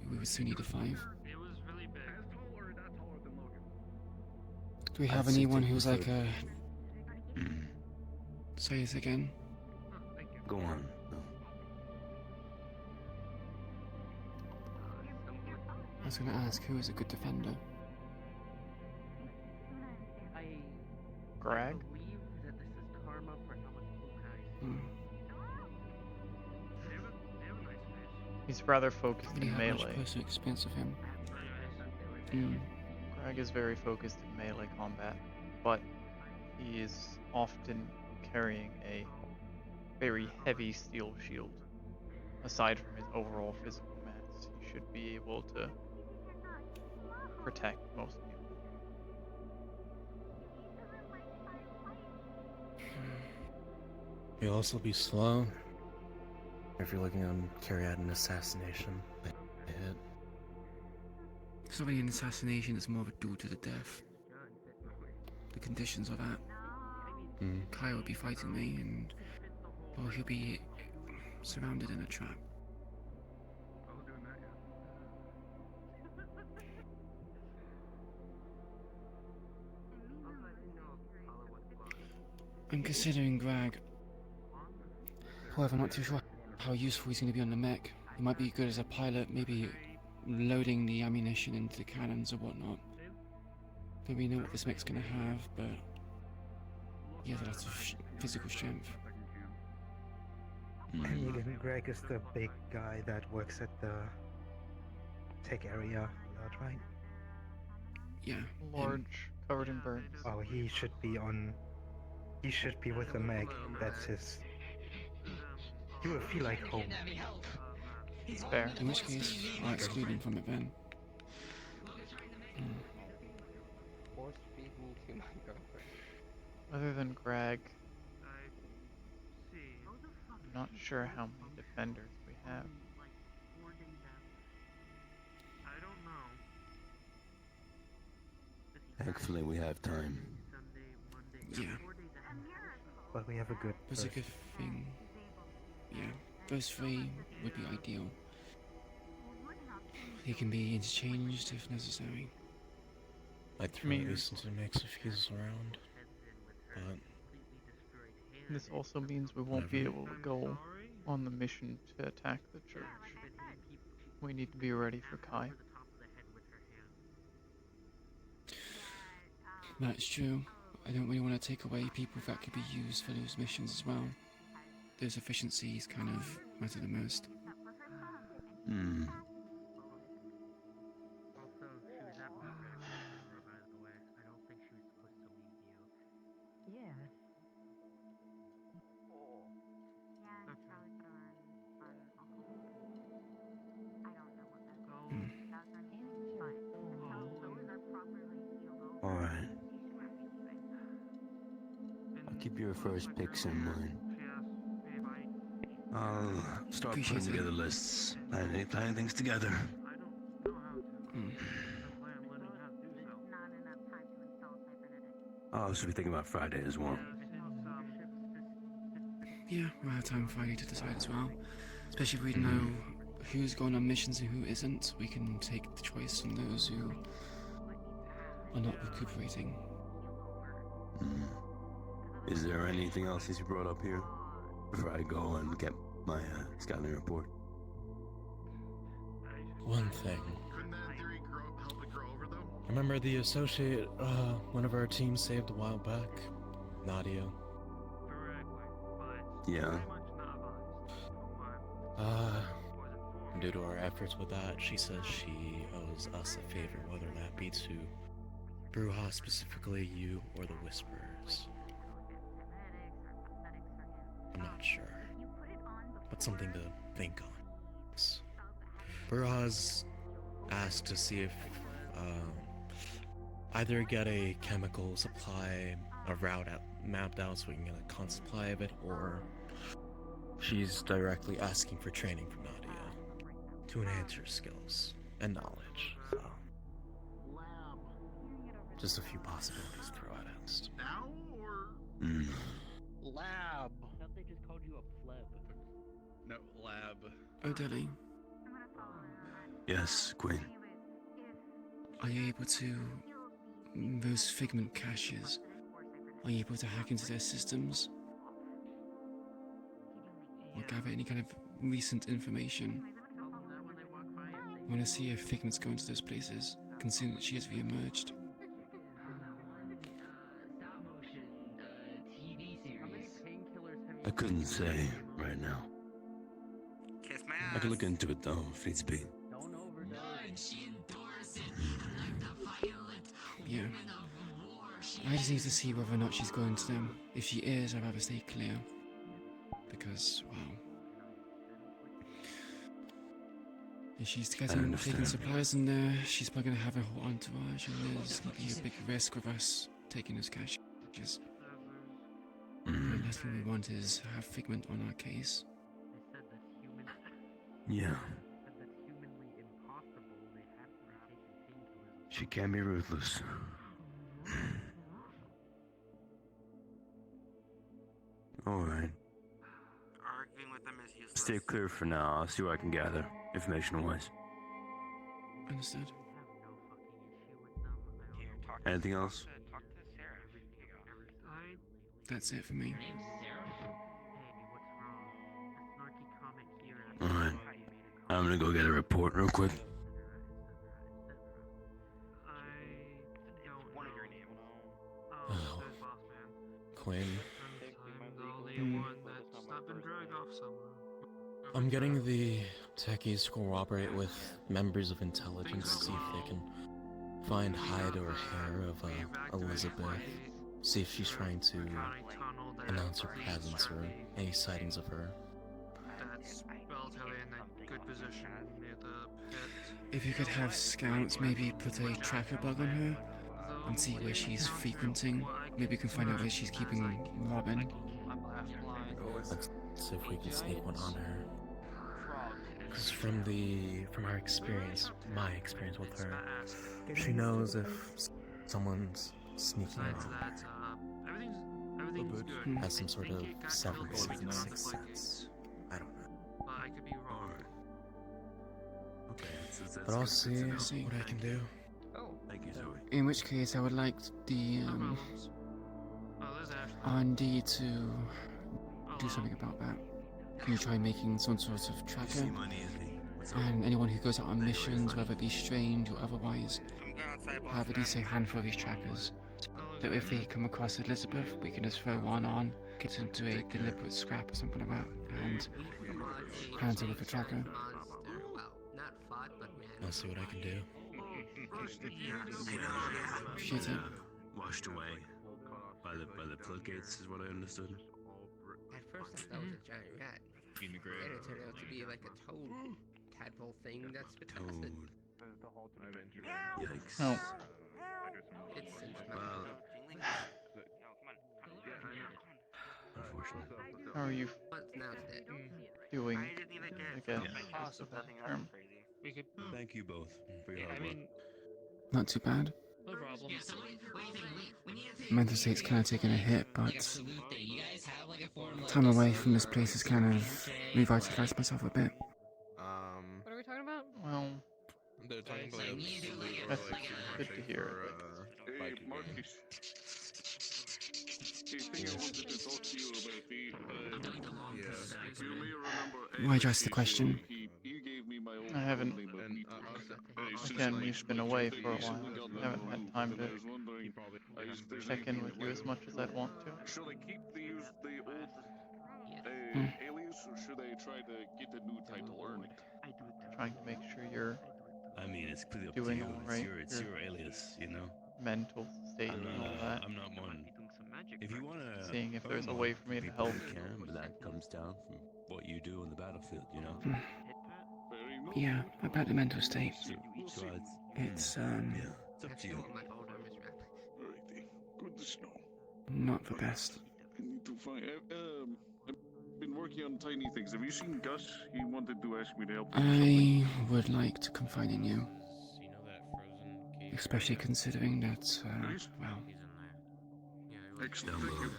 we would still need a 5. Do we have anyone who's like a... Say this again. Go on. I was gonna ask, who is a good defender? Greg? He's rather focused Really in have much melee. personal experience of him. Greg is very focused in melee combat, but he is often carrying a very heavy steel shield. Aside from his overall physical mass, he should be able to protect most people. You'll also be slow. If you're looking to carry out an assassination, a hit. It's not really an assassination, it's more of a duel to the death. The conditions of that. Kai will be fighting me, and well, he'll be surrounded in a trap. I'm considering Greg. However, I'm not too sure how useful he's going to be on the mech. He might be good as a pilot, maybe loading the ammunition into the cannons or whatnot. Don't really know what this mech's going to have, but he has a lot of physical strength. And again, Greg is the big guy that works at the tech area a lot, right? Yeah. Large, covered in burns. Oh, he should be on. He should be with the Meg. That's his. He will feel like home. Fair. In which case, I'll exclude him from it then. Other than Greg, I'm not sure how many defenders we have. Thankfully, we have time. Yeah. But we have a good. That's a good thing. Yeah, those 3 would be ideal. They can be interchanged if necessary. I'd throw these into the mix if he's around. But This also means we won't be able to go on the mission to attack the church. We need to be ready for Kai. That's true. I don't really want to take away people that could be used for those missions as well. Those efficiencies kind of matter the most. Alright. I'll keep your first picks in mind. I'll start putting together lists, planning things together. I'll also be thinking about Friday as well. Yeah, we'll have time Friday to decide as well. Especially if we know who's going on missions and who isn't. We can take the choice from those who are not recuperating. Is there anything else you brought up here before I go and get my scouting report? One thing. Remember the associate one of our teams saved a while back? Nadia. Yeah. Due to our efforts with that, she says she owes us a favor, whether that be to Bruja, specifically you, or the Whisperers. I'm not sure, but something to think on. Bruja's asked to see if either get a chemical supply, a route mapped out so we can get a constant supply of it, or she's directly asking for training from Nadia to enhance her skills and knowledge. So, just a few possibilities to throw out at. Now or lab? I thought they just called you a pleb. No, lab. Odeli, Yes, Queen. are you able to... those Figment caches, are you able to hack into their systems? Or gather any kind of recent information? I want to see if Figment's going to those places, considering that she has re-emerged. I couldn't say right now. I could look into it though, if needs be. Yeah. I just need to see whether or not she's going to them. If she is, I'd rather stay clear. Because, wow. If she's taking supplies in there, she's probably going to have a whole entourage, and there's going to be a big risk of us taking those caches. The last thing we want is have Figment on our case. Yeah. She can be ruthless. Alright. Arguing with them is useless. Stay clear for now. I'll see what I can gather, information-wise. Understood. Anything else? That's it for me. Alright. I'm gonna go get a report real quick. Oh. Quinn. I'm getting the techies to cooperate with members of intelligence, see if they can find hide or hair of Elizabeth. See if she's trying to announce her presence or any sightings of her. That's relatively in a good position near the pit. If you could have scouts maybe put a tracker bug on her and see where she's frequenting. Maybe we can find out where she's keeping Robin. Let's see if we can sneak one on her. Because from our experience, my experience with her, she knows if someone's sneaking around. Has some sort of seventh sixth sense. I don't know. I could be wrong. Okay, But I'll see what I can do. Thank you, Zoe. In which case, I would like the R&D to do something about that. Can you try making some sort of tracker? And anyone who goes out on missions, whether it be strange or otherwise, have at least a handful of these trackers. So if we come across Elizabeth, we can just throw one on, get into a deliberate scrap or something like that, and hand her with a tracker. I'll see what I can do. Appreciate it. Washed away by the floodgates is what I understood. At first I thought it was a giant rat. In the grave. And it turned out to be like a toad tadpole thing that's been acid. Yikes. Oh. It's since Well, unfortunately. How are you months now it's dead. doing? Again. Thank you both for your hard work. Not too bad. No problem. mental state's kind of taken a hit, but time away from this place has kind of revitalized myself a bit. What are we talking about? Well, they're talking about that's good to hear. Hey, Marcus. Hey, thing I wanted to talk to you about, you may remember. Why'd you ask the question? You gave me my old I haven't. name, but me too. Again, you've been away for a while. I haven't had time to check in with you as much as I'd want to. Should I keep the old alias, or should I try to get a new title on it? Trying to make sure you're. I mean, it's clearly up to doing you. all right. It's your alias, you know. Mental state and all that. I'm not one. If you want to, Seeing if there's a way for me to help. Can, but that comes down from what you do on the battlefield, you know. Yeah, about the mental state. So It's yeah, it's up to you. Good to know. not the best. I need to find. I've been working on tiny things. Have you seen Gus? He wanted to ask me to help him with something. I would like to confide in you. Especially considering that, well, Excellent. Thank you.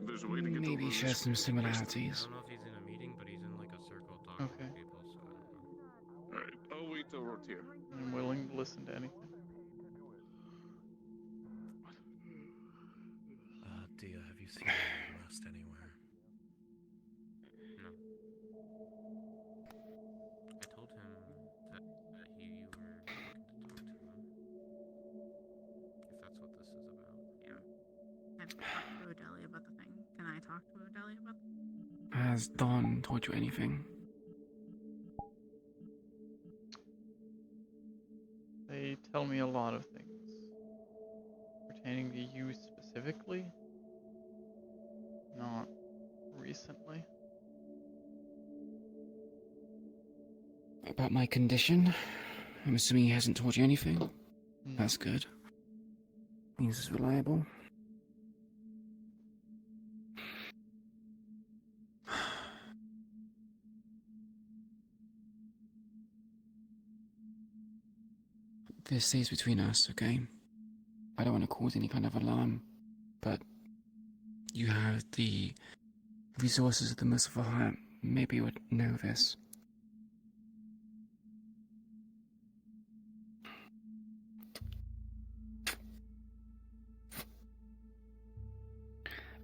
There's a way to get maybe over share this. some similarities. Okay. Alright, I'll wait till we're here. I'm willing to listen to anything. Dia, have you seen Rust anywhere? No. I told him that you were looking to talk to him. If that's what this is about. Yeah. I've talked to Odelia about the thing. Can I talk to Odelia about the Has Dawn told you anything? They tell me a lot of things. Pertaining to you specifically? Not recently. About my condition? I'm assuming he hasn't told you anything? That's good. Means it's reliable. This stays between us, okay? I don't want to cause any kind of alarm, but you have the resources of the Merciful Heart. Maybe you would know this.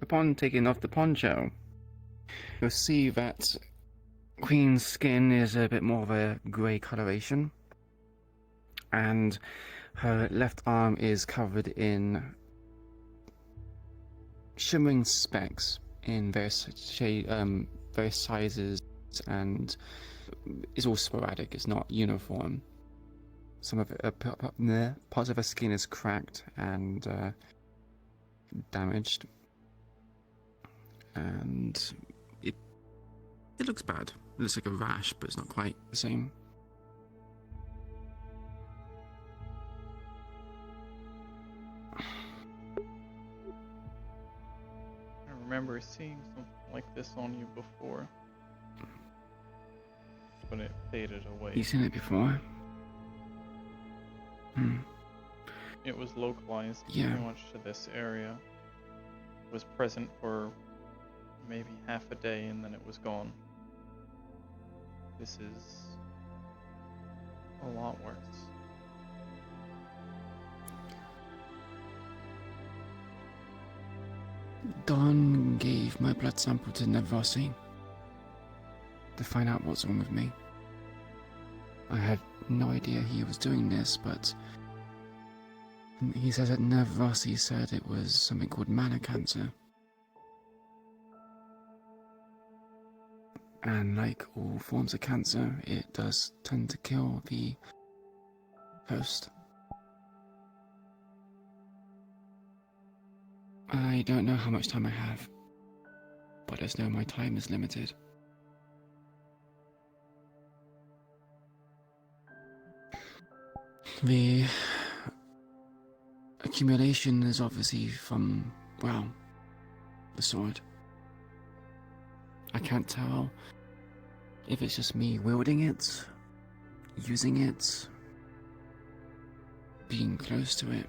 Upon taking off the poncho, you'll see that Queen's skin is a bit more of a grey coloration, and her left arm is covered in shimmering specks in various various sizes, and it's all sporadic. It's not uniform. Some of it, parts of her skin is cracked and damaged, and it looks bad. It looks like a rash, but it's not quite the same. I remember seeing something like this on you before. But it faded away. You've seen it before? It was localized Yeah. pretty much to this area. It was present for maybe half a day and then it was gone. This is a lot worse. Don gave my blood sample to Nevrossi to find out what's wrong with me. I had no idea he was doing this, but he says that Nevrossi said it was something called manna cancer. And like all forms of cancer, it does tend to kill the host. I don't know how much time I have, but I just know my time is limited. The accumulation is obviously from, well, the sword. I can't tell if it's just me wielding it, using it, being close to it.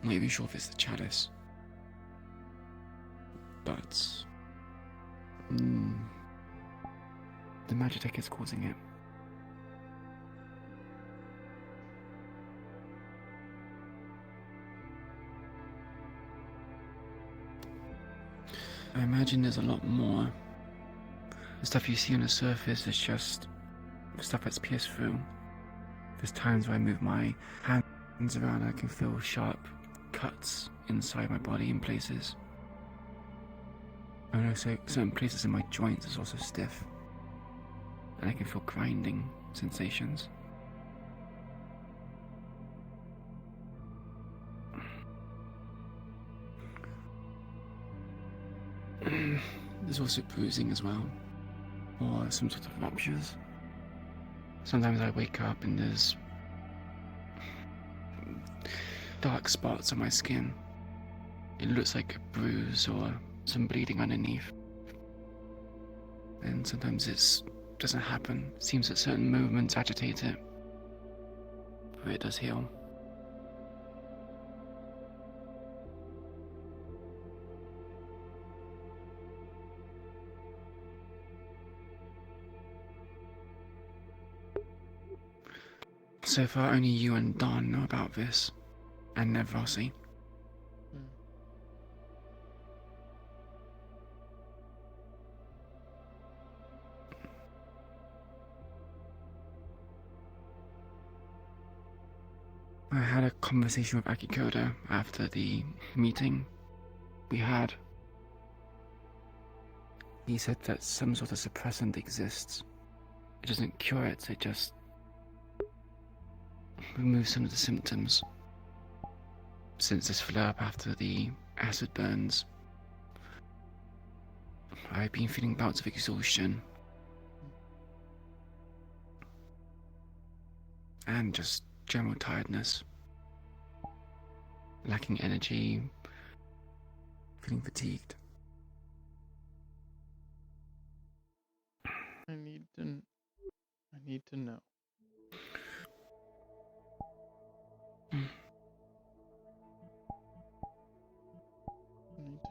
not even sure if it's the chalice. But the Magitech is causing it. I imagine there's a lot more. The stuff you see on the surface is just stuff that's pierced through. There's times where I move my hands around and I can feel sharp cuts inside my body in places. And also certain places in my joints is also stiff. And I can feel grinding sensations. There's also bruising as well, or some sort of ruptures. Sometimes I wake up and there's dark spots on my skin. It looks like a bruise or some bleeding underneath. And sometimes it doesn't happen. It seems that certain movements agitate it, but it does heal. So far, only you and Don know about this, and Nevrossi. I had a conversation with Akikoda after the meeting we had. He said that some sort of suppressant exists. It doesn't cure it, it just remove some of the symptoms. Since this flare-up after the acid burns, I've been feeling bouts of exhaustion. And just general tiredness. Lacking energy, feeling fatigued. I need to know. I need to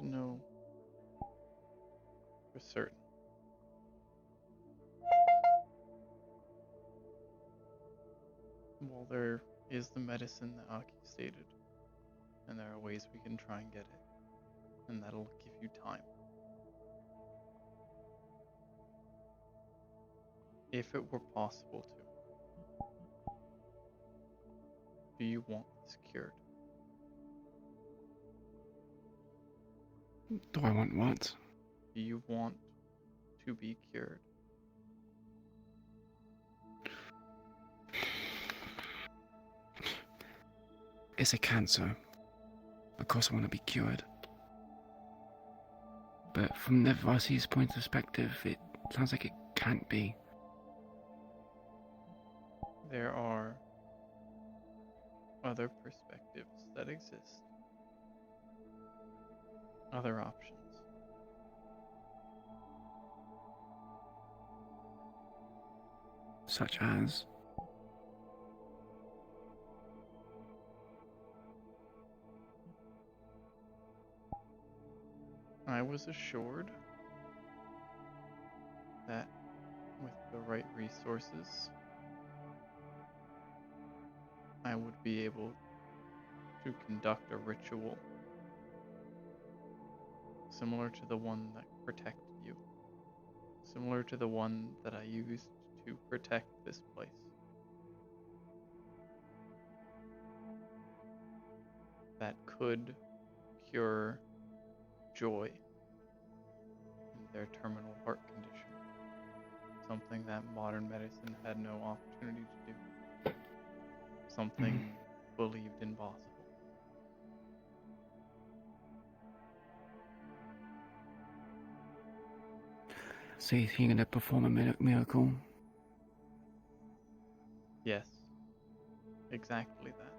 know for certain. Well, there is the medicine that Aki stated, and there are ways we can try and get it, and that'll give you time. If it were possible to, do you want this cured? Do I want what? Do you want to be cured? It's a cancer. Of course I want to be cured. But from Nevrossi's point of perspective, it sounds like it can't be. There are other perspectives that exist. Other options. Such as? I was assured that with the right resources, I would be able to conduct a ritual similar to the one that protected you, similar to the one that I used to protect this place. That could cure Joy in their terminal heart condition, something that modern medicine had no opportunity to do, something believed impossible. So you think you're going to perform a miracle? Yes, exactly that.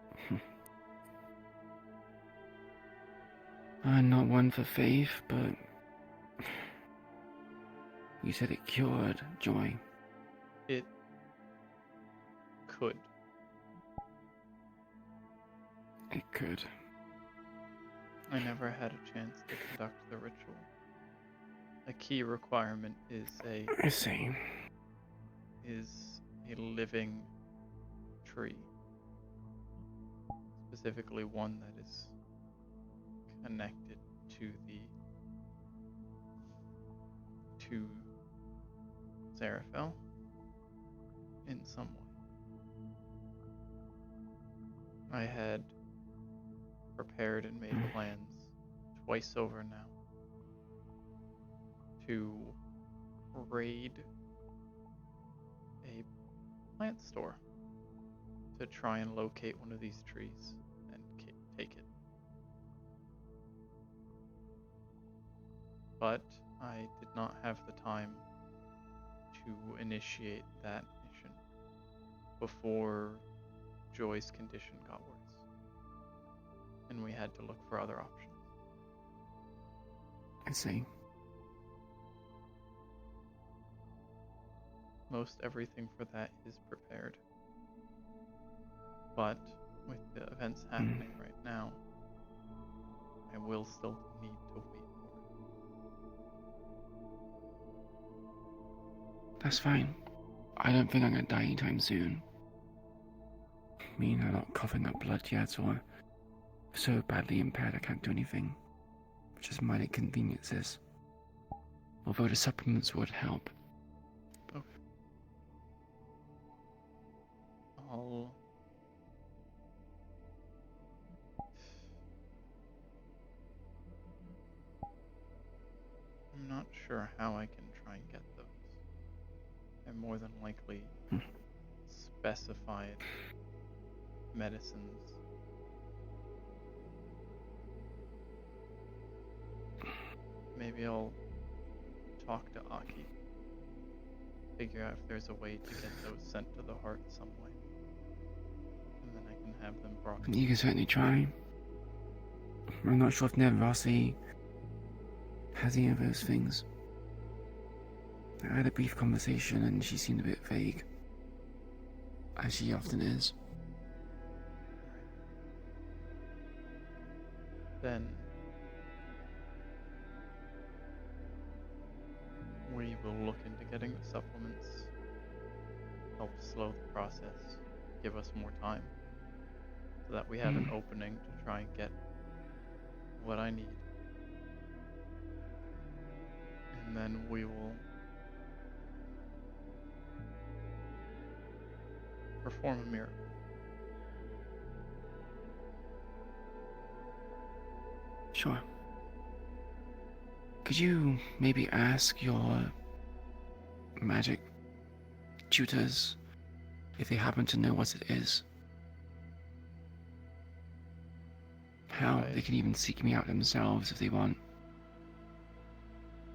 I'm not one for faith, but you said it cured Joy. It could. It could. I never had a chance to conduct the ritual. A key requirement is a living tree. Specifically one that is connected to Seraphel in some way. I had prepared and made plans twice over now to raid a plant store to try and locate one of these trees and take it. But I did not have the time to initiate that mission before Joy's condition got worse, and we had to look for other options. I see. Most everything for that is prepared. But with the events happening right now, I will still need to wait for it. That's fine. I don't think I'm gonna die anytime soon. Me and I'm not coughing up blood yet, or so badly impaired I can't do anything. Just minor inconveniences. Although the supplements would help. Okay. I'm not sure how I can try and get those. They're more than likely specified medicines. Maybe I'll talk to Aki. Figure out if there's a way to get those sent to the heart some way. And then I can have them brought. You can certainly try. I'm not sure if Nevrasi has any of those things. I had a brief conversation and she seemed a bit vague. As she often is. Then we will look into getting the supplements, help slow the process, give us more time, so that we have an opening to try and get what I need. And then we will perform a miracle. Sure. Could you maybe ask your magic tutors if they happen to know what it is? How they can even seek me out themselves if they want.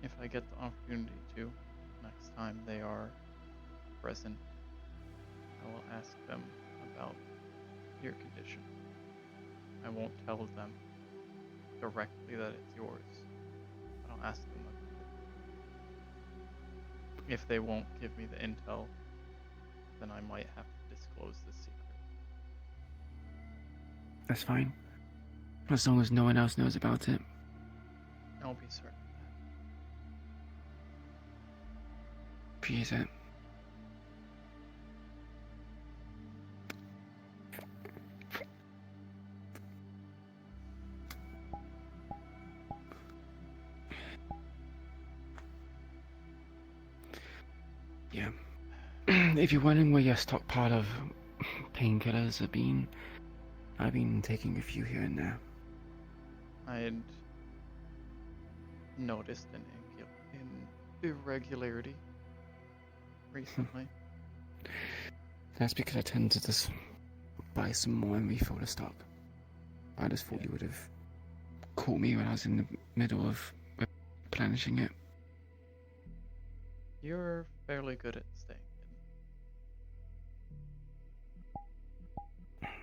If I get the opportunity to, next time they are present, I will ask them about your condition. I won't tell them directly that it's yours, but I'll ask them about it. If they won't give me the intel, then I might have to disclose the secret. That's fine. As long as no one else knows about it. I'll be certain. Appreciate it. Yeah. If you're wondering where your stockpile of painkillers have been, I've been taking a few here and there. I had noticed an irregularity recently. That's because I tend to just buy some more and refill the stock. I just thought you would have caught me when I was in the middle of replenishing it. You're fairly good at staying hidden.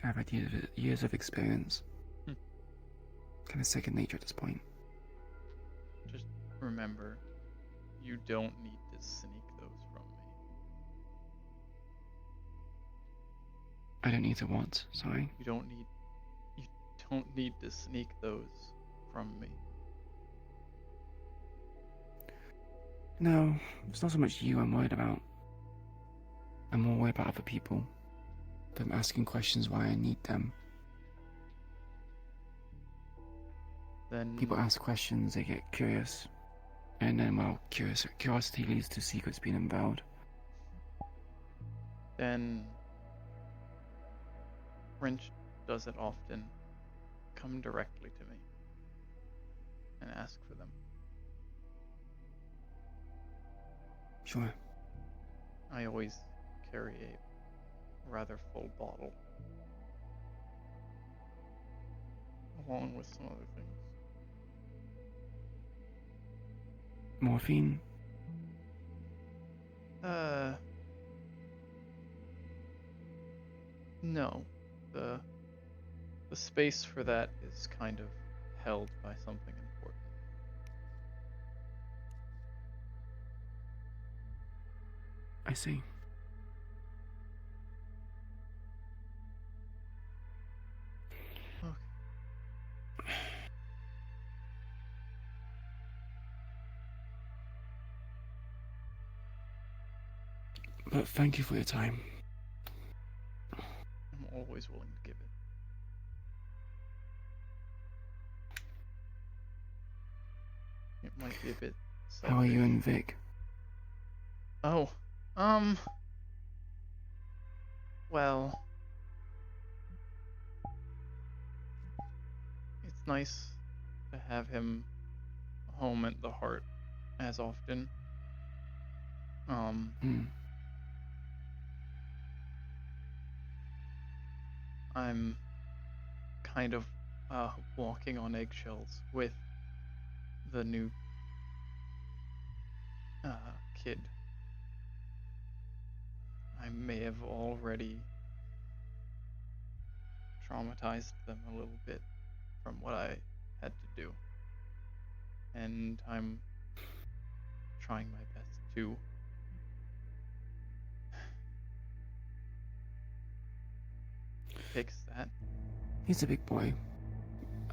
I've had years of experience. Kind of second nature at this point. Just remember, you don't need to sneak those from me. I don't need to what? Sorry? You don't don't need to sneak those from me. No, it's not so much you I'm worried about. I'm more worried about other people. Them asking questions why I need them. Then People ask questions, they get curious. And then, well, curiosity leads to secrets being unveiled. Then Wrench does it often. Come directly to me and ask for them. Sure. I always carry a rather full bottle, along with some other things. Morphine? No. The space for that is kind of held by something important. I see. Okay. But thank you for your time. I'm always willing to give it. It might be a bit selfish. How are you and Vic? Oh, well, it's nice to have him home at the Heart as often. I'm kind of walking on eggshells with the new kid. I may have already traumatized them a little bit from what I had to do. And I'm trying my best to fix that. He's a big boy.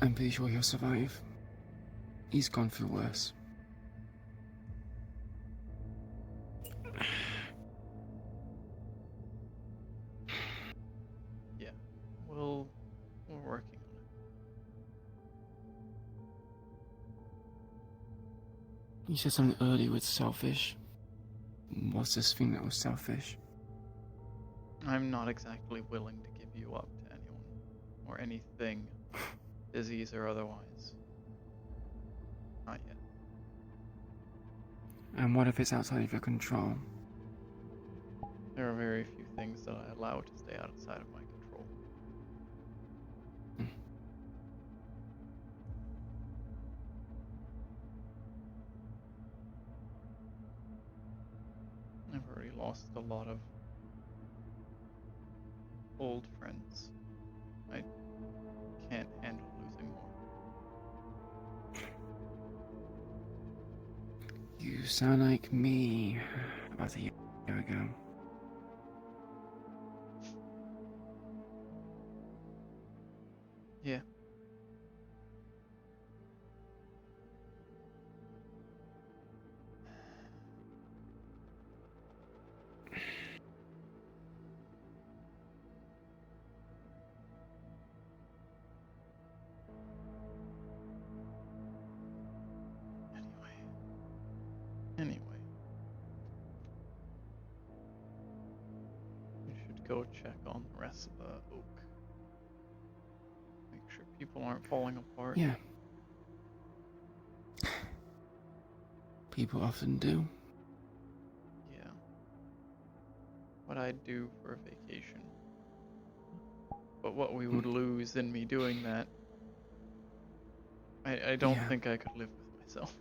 I'm pretty sure he'll survive. He's gone through worse. Yeah, we're working on it. You said something earlier with selfish. What's this thing that was selfish? I'm not exactly willing to give you up to anyone or anything, disease or otherwise. Not yet. And what if it's outside of your control? There are very few things that I allow to stay outside of my control. I've already lost a lot of old friends. I can't handle losing more. You sound like me about a year ago. Yeah. Anyway. We should go check on the rest of the oak. Make sure people aren't falling apart. Yeah. People often do. Yeah. What I'd do for a vacation. But what we would lose in me doing that, I don't think I could live with myself.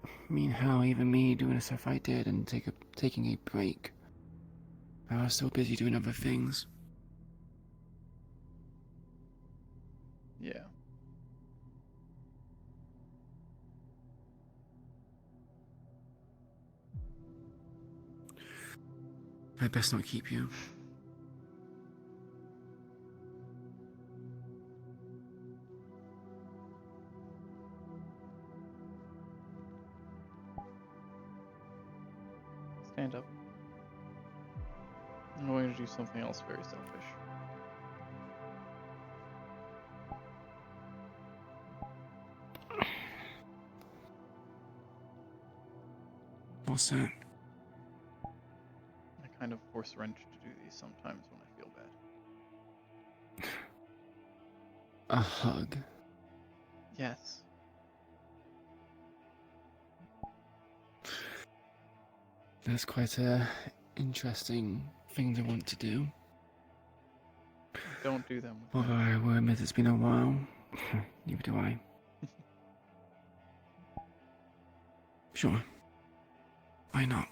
I mean, how even me doing the stuff I did and taking a break. I was so busy doing other things. Yeah. I best not keep you. stand up. I'm going to do something else very selfish. What's that? I kind of force wrench to do these sometimes when I feel bad. A hug. Yes. That's quite a interesting thing to want to do. Don't do them. Although I will admit it's been a while. Neither do I. Sure. Why not?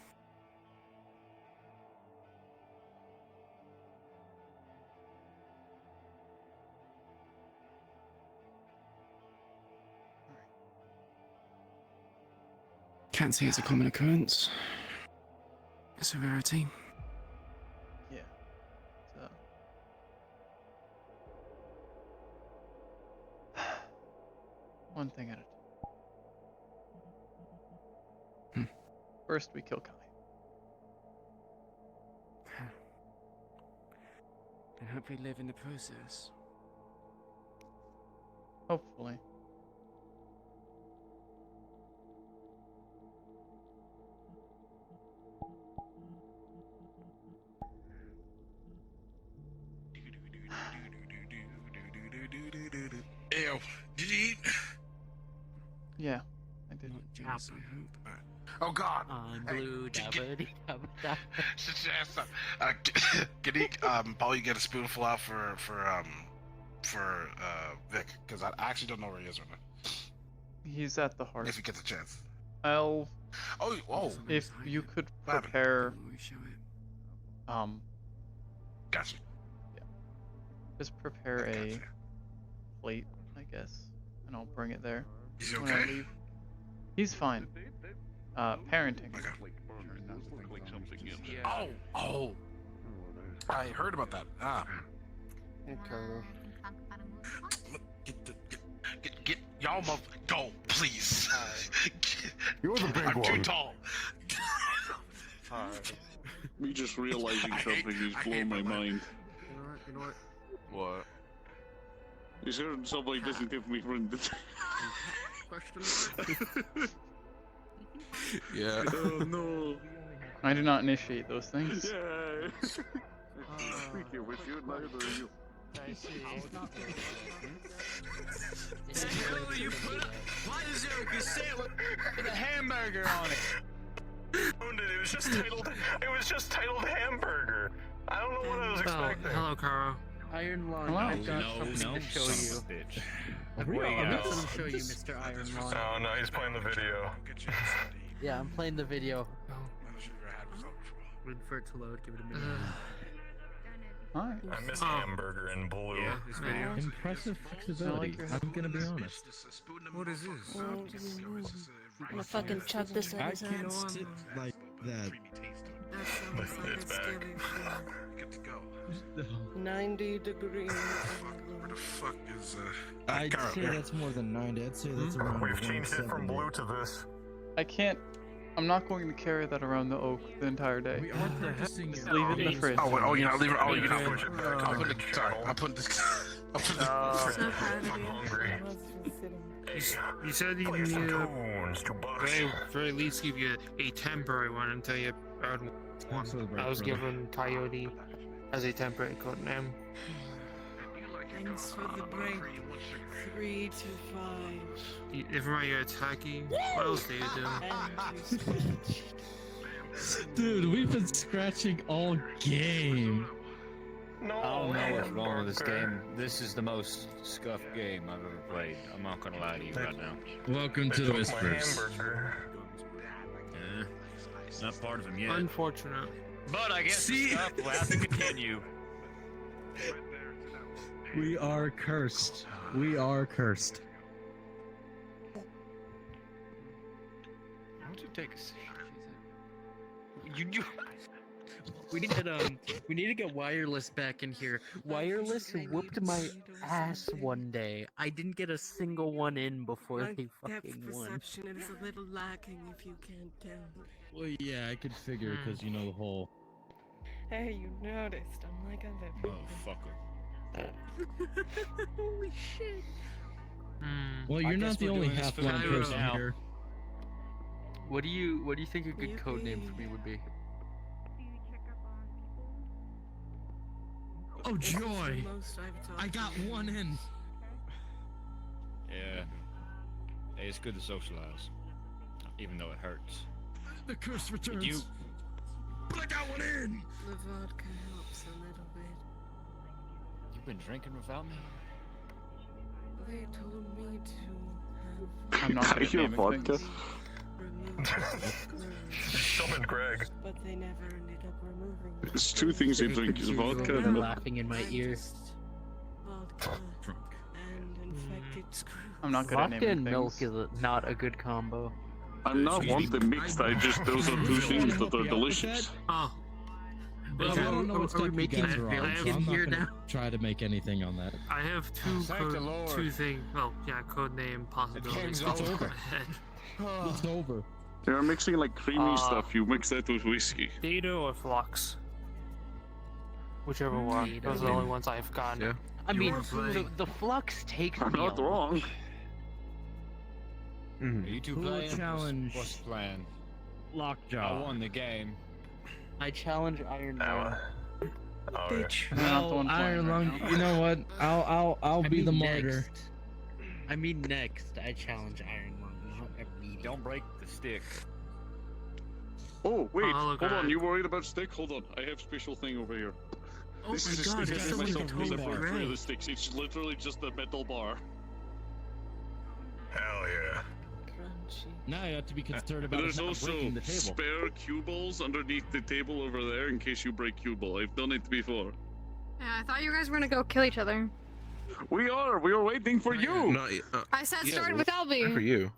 Can't say it's a common occurrence. It's a rarity. Yeah. One thing at a time. First, we kill Kai. And hopefully live in the process. Hopefully. Ew, did you eat? Yeah, I did. Not jealous, I hope. Oh God! I'm Hey, blue, get- get- Can you, Paul, you get a spoonful out for Vic, because I actually don't know where he is right now. He's at the heart. If he gets a chance. I'll. Oh. If you could What happened? prepare. Gotcha. Yeah. Just prepare a plate, I guess, and I'll bring it there. Is he when I okay? leave. He's fine. Parenting. Oh. I heard about that. Okay. Get y'all go, please. You're the big I'm one. too tall. Me just realizing something is blowing my mind. You know what? What? Is there somebody doesn't give me room to Yeah. Oh no. I do not initiate those things. Yeah. Speaking with you, neither are you. I see. Why does there be salad with a hamburger on it? It was just titled hamburger. I don't know what I was expecting. Hello, Cairo. Iron Lung, Hello. I've got something to show you. I've got something to show you, Mr. Iron Lung. Oh no, he's playing the video. Yeah, I'm playing the video. Wait for it to load. Give it a minute. Hi. I miss hamburger in blue. Yeah, this video. Impressive flexibility. I'm gonna be honest. What is this? I'm gonna fucking chuck this at his can't ass. sit like that. That sounds like It's a back. scary shit. Good to go. 90 degrees. Where the fuck is I'd Cairo, say here. that's more than 90. I'd say that's around We've changed it from 170. blue to this. I can't. I'm not going to carry that around the oak the entire day. We are practicing Just it. leave it in the fridge. Oh, wait, you're not leaving. Oh, you're not. Push it back I'll into put the the. Sorry, I'll put this. I'll put the. So proud of I'm you. hungry. You said you Play need some a tunes, $2. very least give you a temporary one until you earn one. Absolutely right, I was brother. given Coyote as a temporary code name. Thanks for the break. 3 to 5. If you're attacking, what else do you do? And you Dude, we've been scratching all game. No, I don't know what's wrong with this game. This is the most scuffed game I've ever played. I'm not gonna lie to you right now. Welcome to the Whispers. Not part of them yet. Unfortunate. But I guess the stuff will have to continue. We are cursed. We are cursed. Why don't you take a seat? We need to get wireless back in here. Wireless whooped my ass one day. I didn't get a single one in before My they depth fucking won. perception is a little lacking if you can't tell. Well, yeah, I could figure because you know the whole. Hey, you noticed, unlike other people. Motherfucker. Holy shit. Well, you're not the only half-blind person now. here. What do you think a good code name for me would be? Oh joy! I got one in. Yeah. Hey, it's good to socialize, even though it hurts. The curse returns. You. But I got one in. The vodka helps a little bit. You've been drinking without me. They told me to have. I'm not I hear vodka. Summon Greg. But they never ended up removing. There's two things you drink: is vodka and milk. Laughing in my ear. Vodka and infected screw. I'm not good at Vodka naming and milk things. is not a good combo. I'm not one to mixed. I just those are two things that are delicious. Oh. Well, I don't know what stuff you guys are on, so I'm not gonna try to make anything on that. I have two things. Oh, yeah, code name possibilities. It's over. It's over. You're mixing like creamy stuff. You mix that with whiskey. Data or Flux? Whichever one. Those are the only ones I've gotten. Yeah. I mean, the flux takes I'm me not a lot. wrong. Are you two Who will playing? challenge What's the plan? Lockjaw? I won the game. I challenge Iron Man. Bitch. I'm not the Well, one playing Iron right Lung, now. you know what? I'll be the martyr. I mean, next, I challenge Iron Lung, not immediately. Don't break the stick. Oh wait, Oh, hold God. on. You worried about stick? Hold on. I have special thing over here. Oh This my is a God, stick I there's made something myself because I totally broke three of gray. the sticks. It's literally just a metal bar. Hell yeah. Crunchy. Now you have to be concerned about There's not also breaking the table. spare cue balls underneath the table over there in case you break cue ball. I've done it before. Yeah, I thought you guys were gonna go kill each other. We are waiting for you. Not, I said yeah, start well, with Albie. good for you.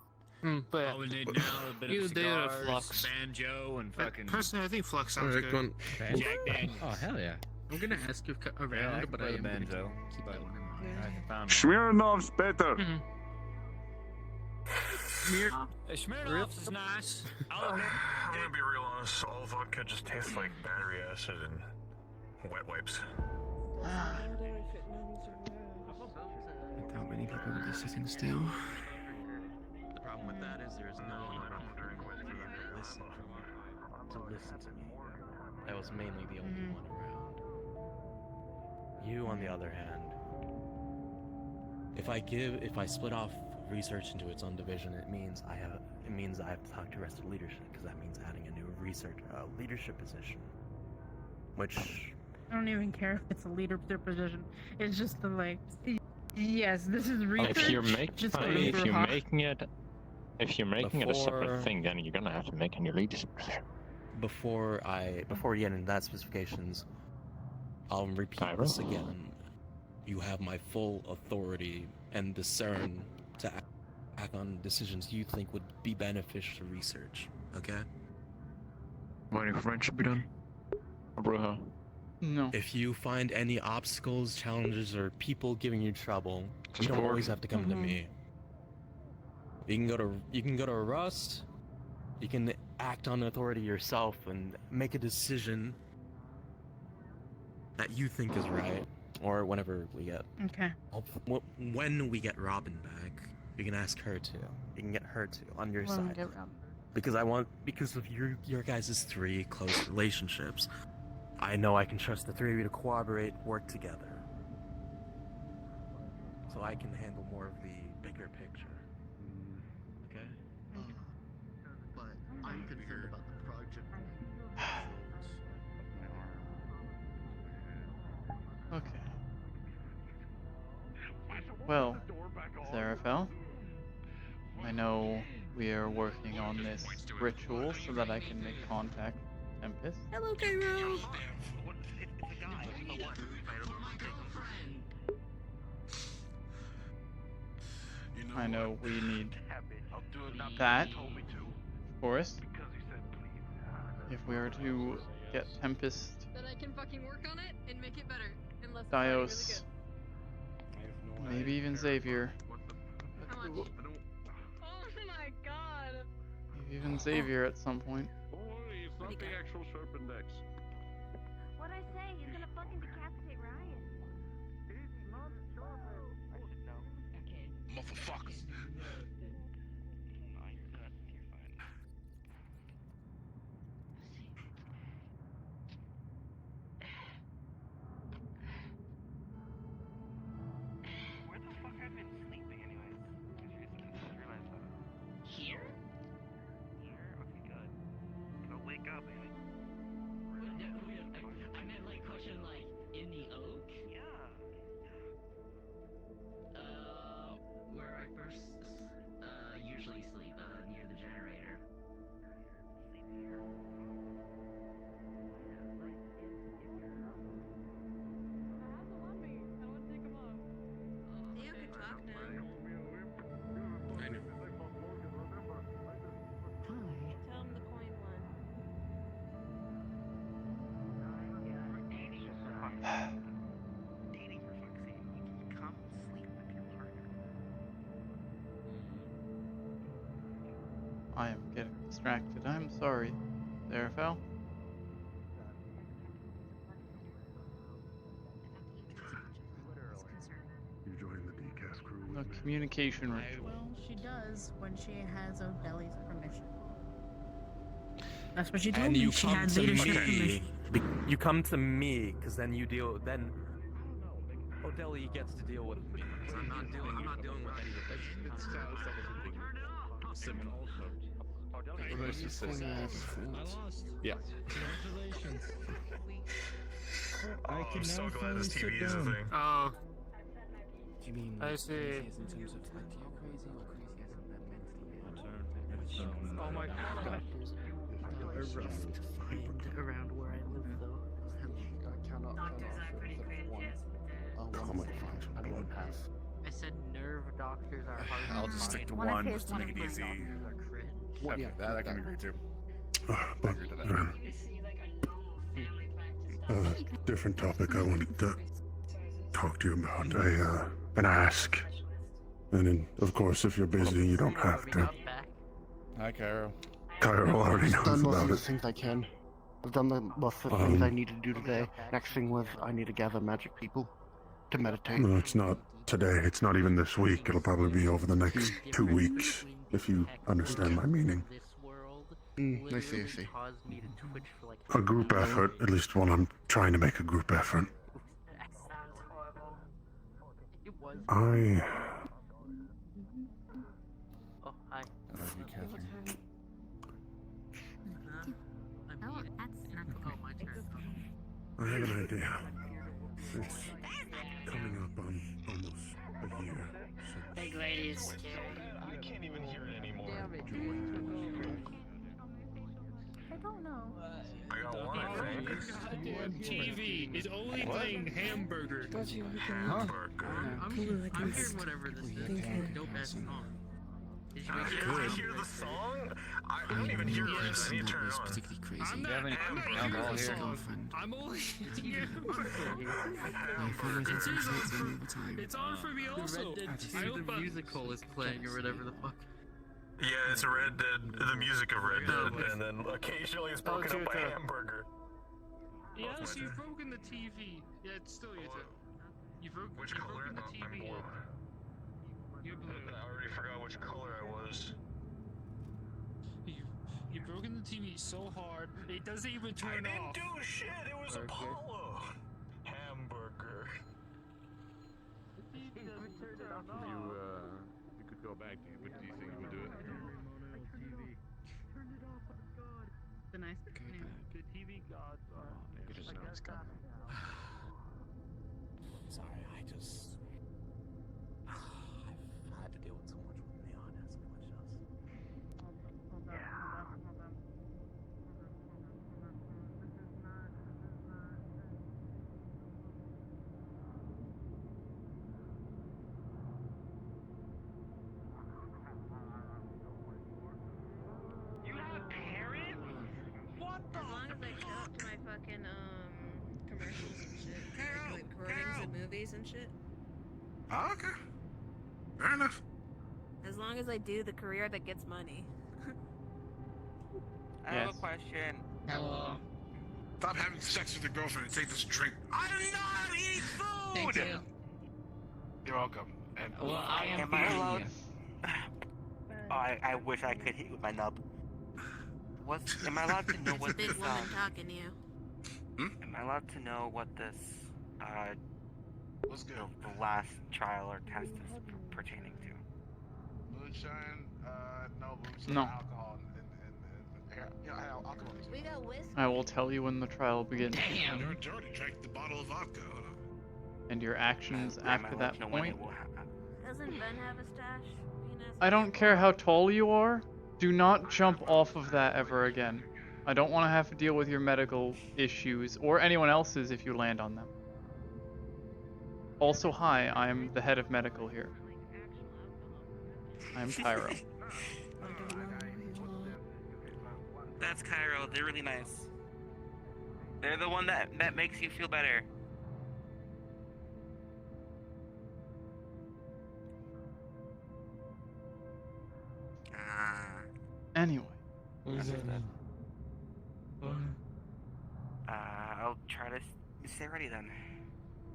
But All we need now a bit You of did a cigars, Flux. banjo, and fucking personally, I think Flux sounds Alright, good. go on. Jack Daniels. Oh hell yeah! I'm gonna ask you around, Yeah, I can but play I the am gonna banjo, keep but that one in mind. I haven't found one. Smirnov's better. Smirnoff's is nice. I'm gonna be real honest. All vodka just tastes like battery acid and wet wipes. I doubt many people would be sitting still. The problem with that is there's no one around to listen to me. I was mainly the only one around. You, on the other hand, if I split off research into its own division, it means I have to talk to the rest of leadership, because that means adding a new leadership position, which I don't even care if it's a leadership position. It's just the like, yes, this is research. If you're Hawk. making it a separate Before- thing, then you're gonna have to make a new leadership position. before you get into that specifications, I'll repeat this again. You have my full authority and discern to act on decisions you think would be beneficial to research. Okay? Waiting for rent should be done. Bro. No. If you find any obstacles, challenges, or people giving you trouble, Just you don't forward. always have to come to me. You can go to Rust. You can act on authority yourself and make a decision that you think is right, or whenever we get. Okay. When we get Robin back, you can ask her to. You can get her to on your When we side. get Robin. Because of your guys' three close relationships, I know I can trust the three of you to cooperate, work together. So I can handle more of the bigger picture. Okay? But I'm concerned about the project. Okay. Well, Serafel, I know we are working on this ritual so that I can make contact with Tempest. Hello, Cairo. I know we need that, of course. If we are to get Tempest, Then I can fucking work on it and make it better. Unless it's already really Dios, good. maybe even Xavier. How much? Oh my god. Maybe even Xavier at some point. not the actual sharp index. What'd I say? He's gonna fucking decapitate Ryan. Motherfucker. Where the fuck I've been sleeping anyways? I just realized that. Here? Here? Okay, good. I'll wake up and I meant like question like in the oak. yeah. Where I first usually sleep near the generator. You can talk now. I know. Tell him the coin one. Dating for fuck's sake. You come sleep with your partner. I am getting distracted. I'm sorry. There, Fel. You joined the decast crew The with me. communication ritual. Well, she does when she has O'Delly's permission. That's what she told And me. you She come had to leadership me. permission. You come to me, because then you deal. Then O'Delly gets to deal with me. I'm not dealing with any of it. It's simple. I lost. Yeah. Congratulations. Oh, I can I'm so now glad finally this sit TV is a down. thing. Oh. Do you mean I see. crazy as in terms of like you're crazy or crazy as in mentally ill? Oh my god. They're rough to find around where I live, though. I cannot turn off it except one. Comet finds I don't have. I said nerve doctors are hard I'll to just stick to find. one just to make it easy. Well, Okay, yeah, that I can agree to. But different topic I wanted to talk to you about. An ask. And then, of course, if you're busy, you don't have to. Hi, Cairo. Cairo already I've knows done most about of the it. things I can. I've done the most of the things I need to do today. Next thing was I need to gather magic people to meditate. No, it's not today. It's not even this week. It'll probably be over the next 2 weeks, if you understand my meaning. I see, I see. A group effort, at least one I'm trying to make a group effort. I... Oh, hi. I love you, Catherine. Oh, that's not Oh, my turn. I have an idea. It's coming up on almost a year since... Big lady is scary. I can't even hear it anymore. I don't know. I got one, I think. Goddamn TV is only playing hamburger. Hamburger. I'm hearing whatever this is. Dope ass song. Did you I make hear the song? I don't even hear it. I need to turn it on. Particularly crazy. I'm Do not, you have any I'm not alcohol hearing here? the song. Girlfriend. I'm only you. My family's It's in on some for, all the time. it's on for me The also. Red Dead I 2 hope the musical is playing or whatever the fuck. Yeah, it's a Red Dead, the music of Red Dead, and then occasionally it's broken up by hamburger. Yes, you've broken the TV. Yeah, it's still your turn. You've broken the TV. I'm blue. You're blue. I already forgot which color I was. You've broken the TV so hard, it doesn't even turn I didn't off. do shit, it was Apollo. Hamburger. You could go back, but do you think you would do it? The nice The TV gods are. You just know it's coming. Sorry, I've had to deal with so much with Neon as much as. You have a parent? What the As long as I show up to my fucking commercials and shit, like recordings and movies and shit. Oh, okay. Fair enough. As long as I do the career that gets money. I have a question. Hello. Stop having sex with your girlfriend and take this drink. I'm not eating food! Thank you. You're welcome. And Well, I am allowed? Oh, I wish I could hit you with my nub. Am I allowed to know what Big this, woman talking to you. am I allowed to know what this, What's good? the last trial or test is pertaining to? Moonshine, no, moonshine, No. alcohol, and here, yeah, alcohol. We got whiskey. I will tell you when the trial begins. Damn! You already drank the bottle of vodka. And your actions after that point. Doesn't Ben have a stash? I don't care how tall you are. Do not jump off of that ever again. I don't want to have to deal with your medical issues, or anyone else's if you land on them. Also, hi, I'm the head of medical here. I'm Cairo. That's Cairo. They're really nice. They're the one that makes you feel better. Anyway. I'll try to stay ready then.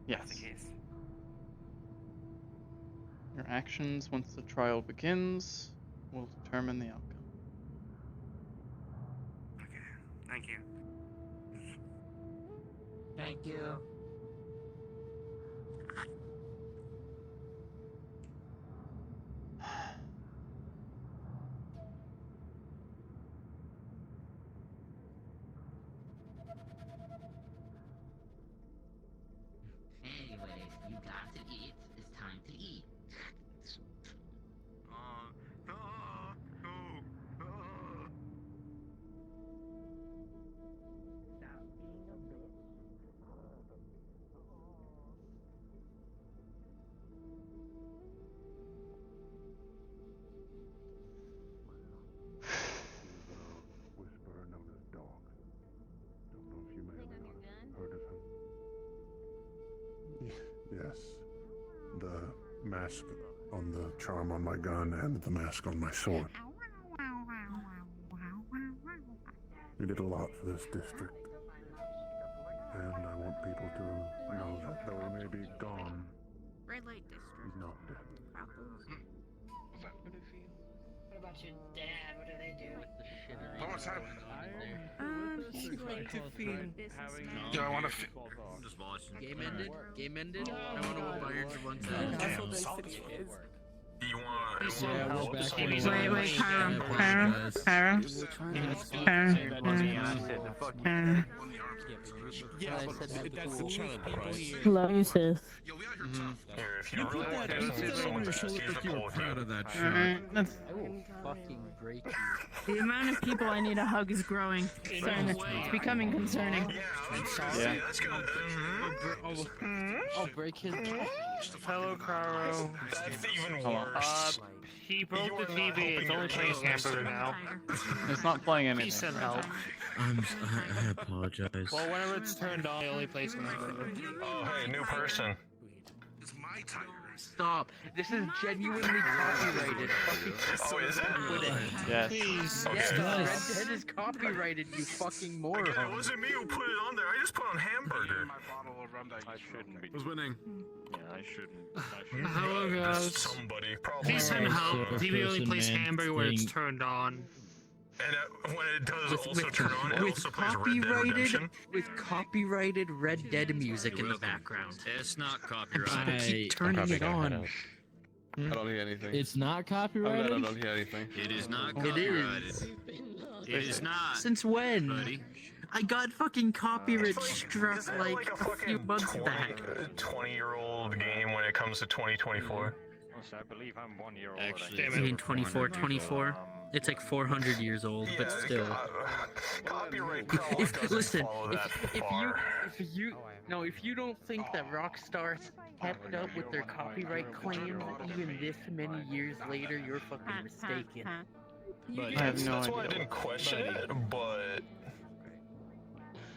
Yes. That's the case. Your actions once the trial begins will determine the outcome. Thank you. Thank you. Anyways, you got to eat. It's time to eat. Whisperer known as Dog. Don't know if you may have heard of him. Yes. The mask on the charm on my gun and the mask on my sword. We did a lot for this district. And I want people to know that though he may be gone, Red light district. he's not dead. What about your dad? What do they do? What's happening? He's like Do I want to? I'm just watching. Game ended? Game ended? I want to whip iron to one side. Damn, salty. Do you want? Wait, Cairo. Yeah, that's the challenge, right? Love you, sis. Here, if you really want to do this, someone just use the pole proud of that shit. Alright, I will fucking break you. The amount of people I need a hug is growing. It's becoming concerning. Yeah. I'll break his. Hello, Cairo. That's even worse. He broke the TV. It's only playing Hamburger now. It's not playing anything. He said help. I apologize. Well, whenever it's turned on, it only plays Hamburger. Oh, hey, new person. It's my tire. Stop. This is genuinely copyrighted. Oh, is it? Yes. Please. Yes, Stop. Red Dead is copyrighted, you fucking moron. Again, it wasn't me who put it on there. I just put on hamburger. I shouldn't be. Who's winning? Yeah, I shouldn't. Hello, guys. Somebody probably. Please send help. TV only plays man Hamburger when it's thing. turned on. And when it does also turn on, it also plays Red Dead Redemption. With copyrighted Red Dead music in the background. It's not And copyrighted. people keep turning it on. I don't hear anything. It's not copyrighted? I don't hear anything. It is not It copyrighted. is. It is not. Since when? Buddy. I got fucking copyright struck like a few months back. 20-year-old game when it comes to 2024. I believe I'm 1 year old. Actually, I mean 24. It's like 400 years old, but still. Copyright probably doesn't Listen, follow that far. if you don't think that Rockstar kept up with their copyright claims even this many years later, you're fucking mistaken. I have no That's why I idea. didn't question it, but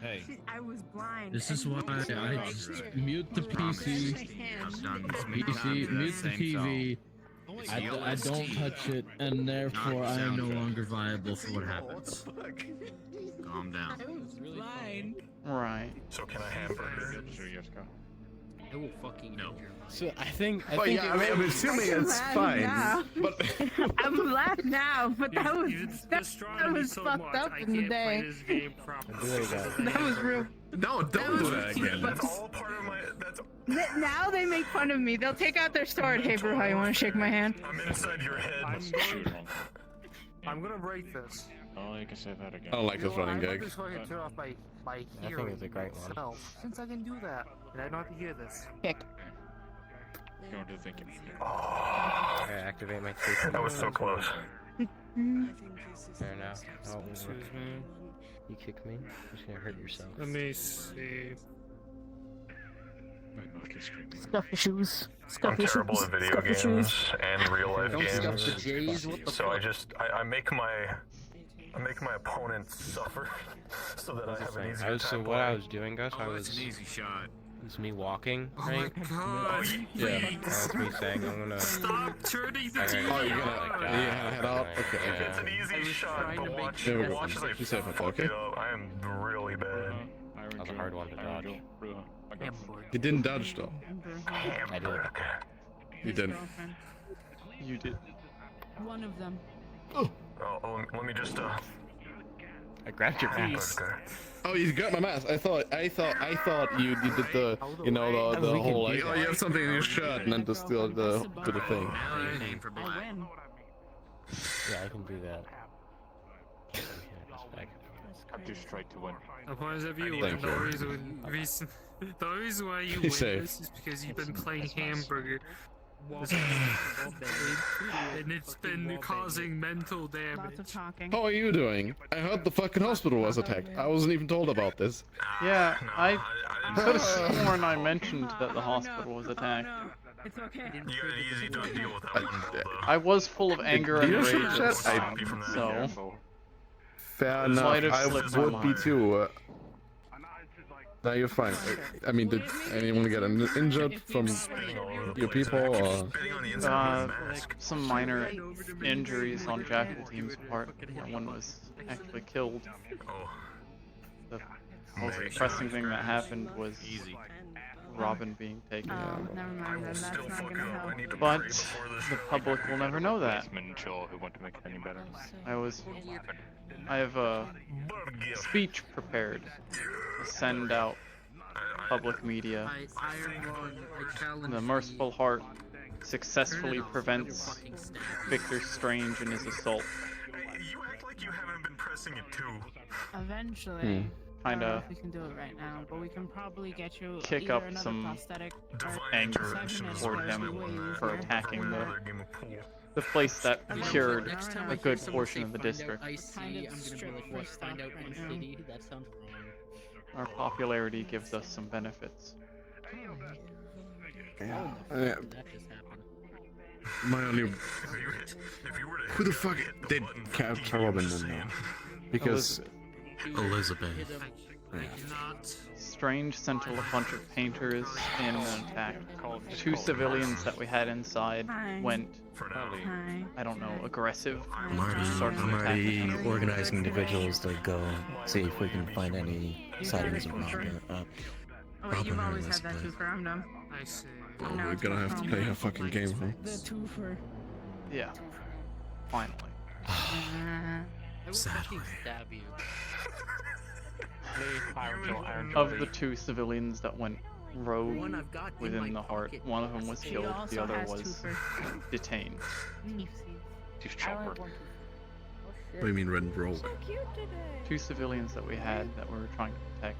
Hey, I was blind. this is why I just mute the PC. I've done this PC, mute the TV. I don't touch it, and therefore I am no longer viable for what happens. Go Calm down. Fine. Right. So can I hamburger? I will fucking no. So I think. Well, yeah, I'm assuming it's fine. But I'm laughing now, but that was fucked up in the day. That was real. no, don't do that again. That's all part of my. That's. Now they make fun of me. They'll take out their sword. Hey, bro, how you want to shake my hand? I'm inside your head. I'm gonna break this. Oh, you can say that again. I don't like this running I'm gag. just going to turn off my I hearing think it's a great one. itself, since I can do that, and I don't have to hear this. Kick. You don't do thinking. I activate my safety. That was so close. There now. Oh, Excuse me. you kick me. You're just gonna hurt yourself. Let me see. My mouth is screaming. Stuffy shoes. I'm Stuffy terrible shoes. at video Stuffy games shoes. and real life Don't stuff games. the J's. What the So fuck? I make my opponents suffer so that I have an easier So time what I playing. was doing, Gus, I Oh, was that's an easy shot. it's me walking, Oh my right? god. Yeah, that's me saying I'm gonna. Stop turning the TV Oh, you're on. gonna head out? Okay, okay. It's an easy shot, but watch, Yeah, we're watch as I good. Safe, fuck okay? it up. I am really bad. That was a hard one to dodge. You didn't dodge though. I did. You didn't. You did. One of them. Oh, let me just I grabbed your piece. Oh, you got my mask. I thought you did the the whole like, oh, you have something in your shirt, and then just do the thing. Now you're paying for I black. win. Yeah, I can do that. I just tried to win. Upon of you, Thank the you. reason why you Be win safe. this is because you've been playing hamburger. And it's been causing mental Lots damage. of talking. How are you doing? I heard the fucking hospital was attacked. I wasn't even told about this. Yeah, I could have sworn I mentioned that the hospital was attacked. It's okay. You got an easy to deal with that one ball, though. I was full of anger and you rage should at the said- time, so Fair Might enough. have I slipped my would be mind. too. No, you're fine. I mean, did anyone get injured from your people or? some minor injuries on Jackal Team's part. One was actually killed. The most depressing thing that happened was Robin being taken. Never mind, then that's not gonna help. But the public will never know that. Who want to make it any better? I have a speech prepared to send out public media. The Merciful Heart successfully prevents Victor Strange in his assault. You act like you haven't been pressing it too. Eventually. I don't know Kinda if we can do it right now, but we can probably get you kick either up another some prosthetic or anger segment toward or them ways for or attacking whatever. the place that cured a good portion of the Find out district. IC, Kind of I'm gonna be strict like, for what? stuff Find out right my now. city? That sounds wrong. Our popularity gives us some benefits. Yeah. That just happened. My only. Who the fuck did capture Robin then now? Because Elizabeth. Strange sent a bunch of painters in an attack. Two civilians that we had inside went, I don't know, aggressive. I'm Started already attacking. organizing individuals to go see if we can find any sightings of Robin. Oh wait, you've always had that too for Umdum. I see. oh, we're gonna have to play her fucking game, huh? The two for. Yeah. Finally. I will fucking stab you. Of the two civilians that went rogue One I've got in within my the heart, pocket. one of them was He killed, the also other has two was for- detained. Just I chopper. like one What do you mean red rogue? Two civilians that we had that we were trying to protect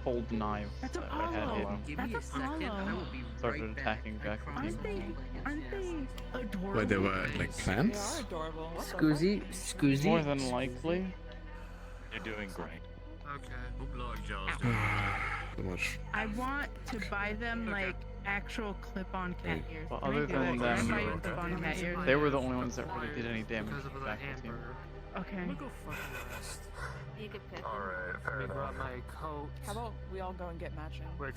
pulled knives That's that I had Apollo. hidden. Give me a That's second, Apollo. I will be Started right back. attacking Jackal Team. Aren't they adorable? Wait, they were like plants? adorable. Scoozy? More than likely. You're doing great. Okay. So much. I want to buy them like actual clip-on cat ears. Well, Can I other do than it? Can I them, buy you clip-on cat ears? they were the only ones that really did any damage Because to of the the Jackal Team. hamburger. Okay. Go fuck your ass. You could pick Alright, fair Let me enough. grab my coat. How about we all go and get matching? Which,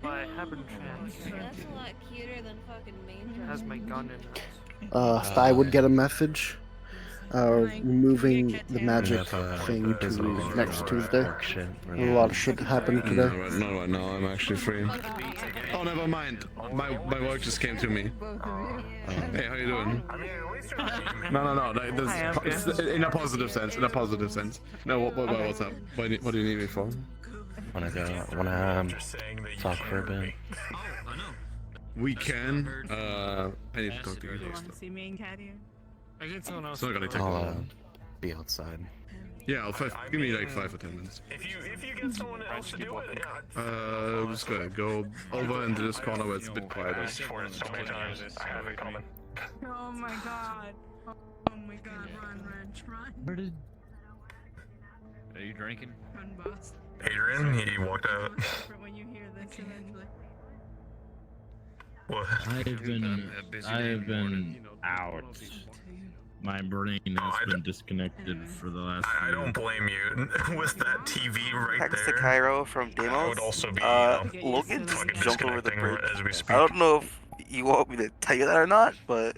by happen chance, That's a lot cuter than fucking main has my gun in it. Sty would get a message. removing the magic thing to physical next or Tuesday. work shit, A lot of shit happened today. No, right now I'm actually free. Oh, never mind. My work just came to me. Hey, how you doing? No. It's in a positive sense. In a positive sense. No, what's up? What do you need me for? Wanna talk for a bit? We can. I need to talk to you You first. want to see me and Caddy? I get someone else. It's not gonna take long. Be outside. Yeah, give me like 5 or 10 minutes. If you get someone else to do it, yeah. I'm just gonna go over into this corner where it's a bit quieter. I've sworn it so many times. I have it coming. Oh my god. Oh my god, run, Wrench, run. Where did... Are you drinking? Run, boss. Adrian, he walked out. For when you hear this eventually. What? I have been out. My brain has been disconnected for the last. I don't blame you. With that TV right Text to there. Cairo from I Demos. would also be, Logan fucking just jumped over the disconnecting bridge. as we speak. I don't know if you want me to tell you that or not, but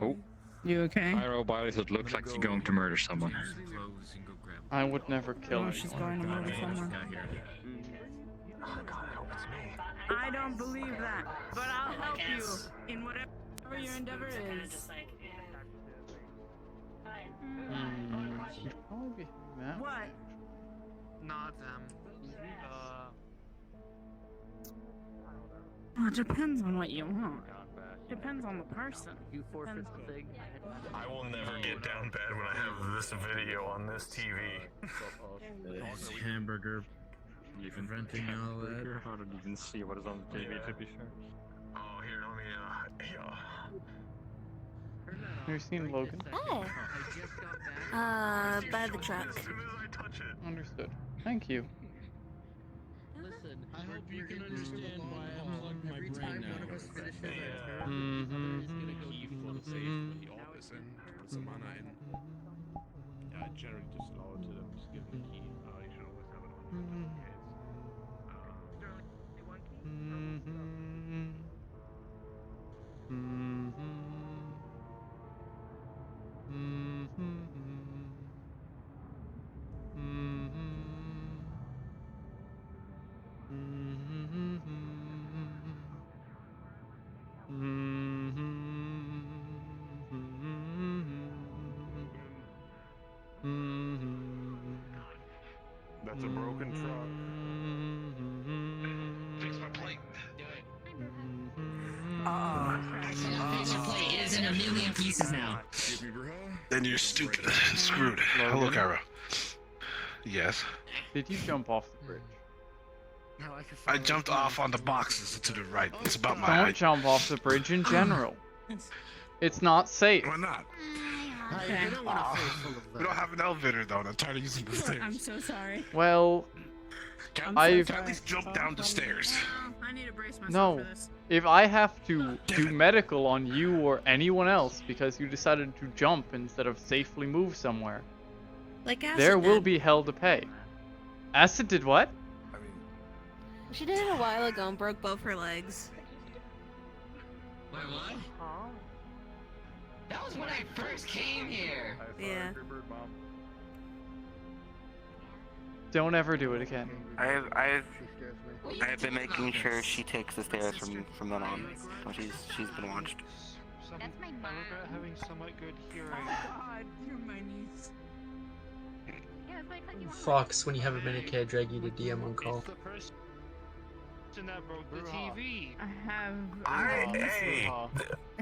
Oh. You okay? Cairo bodies, it looks like you're going to murder someone. I would never kill Oh, anyone. she's going to murder someone. I don't believe that, but I'll help you in whatever your endeavor is. What? Not them. Well, it depends on what you want. Depends on the person. You forfeit the thing. I will never get down bad when I have this video on this TV. This hamburger. You preventing all that? I don't even see what is on the TV, to be fair. Oh, here, let me, Have you seen Logan? Oh. By the truck. Understood. Thank you. Listen, I hope you can understand why I unplugged my brain now. one of us finishes that The office and put some on it. Yeah, I generally just allow it to them. Just give them the key. You should always have it on you. That's a broken truck. Fix my plate. Your plate is in a million pieces now. Then you're stupid. Screwed. Hello, Cairo. Yes. Did you jump off the bridge? I jumped off on the boxes to the right. It's about my Don't height. jump off the bridge in general. It's not safe. Why not? Okay. We don't have an elevator though, and I'm tired of using the stairs. I'm so sorry. Well, Can I've... at least jump down the stairs. I need to brace myself No. for this. If I have to do medical on you or anyone else because you decided to jump instead of safely move somewhere, Like Acid there will did. be hell to pay. Acid did what? She did it a while ago and broke both her legs. Wait, what? That was when I first came here. Yeah. Don't ever do it again. I've been making sure she takes the stairs from then on. So she's been watched. That's my mom. Having somewhat good hearing. God, you're my niece. Yeah, that's my cousin. Fox, when you have a minute, can I drag you to DM on call? The person that broke the TV. I have. Hey!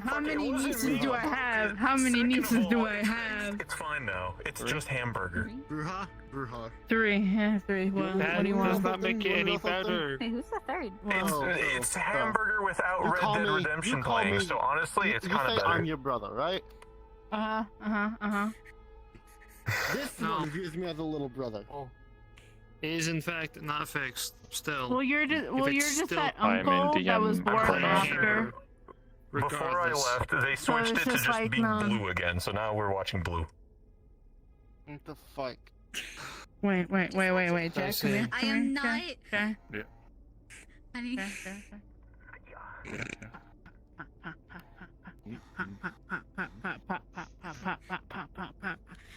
How many nieces do I have? How many nieces do I have? It's fine now. It's just hamburger. Bruja? Bruja. 3. Yeah, 3. Well, what do you want? Does not make it any better. Hey, who's the third? It's hamburger without You Red call Dead me- Redemption you call playing, me- so honestly, it's You kind of say better. I'm your brother, right? This No. one views me as a little brother. It is in fact not fixed. Still. Well, you're just still- that I'm in uncle that was DM. born I'm pretty after. sure before I Regardless. left, they switched it's it to just just like, be no. blue again, so now we're watching blue. What the fuck? Wait, Jack, come here. I am not. Jack. Yeah. Honey.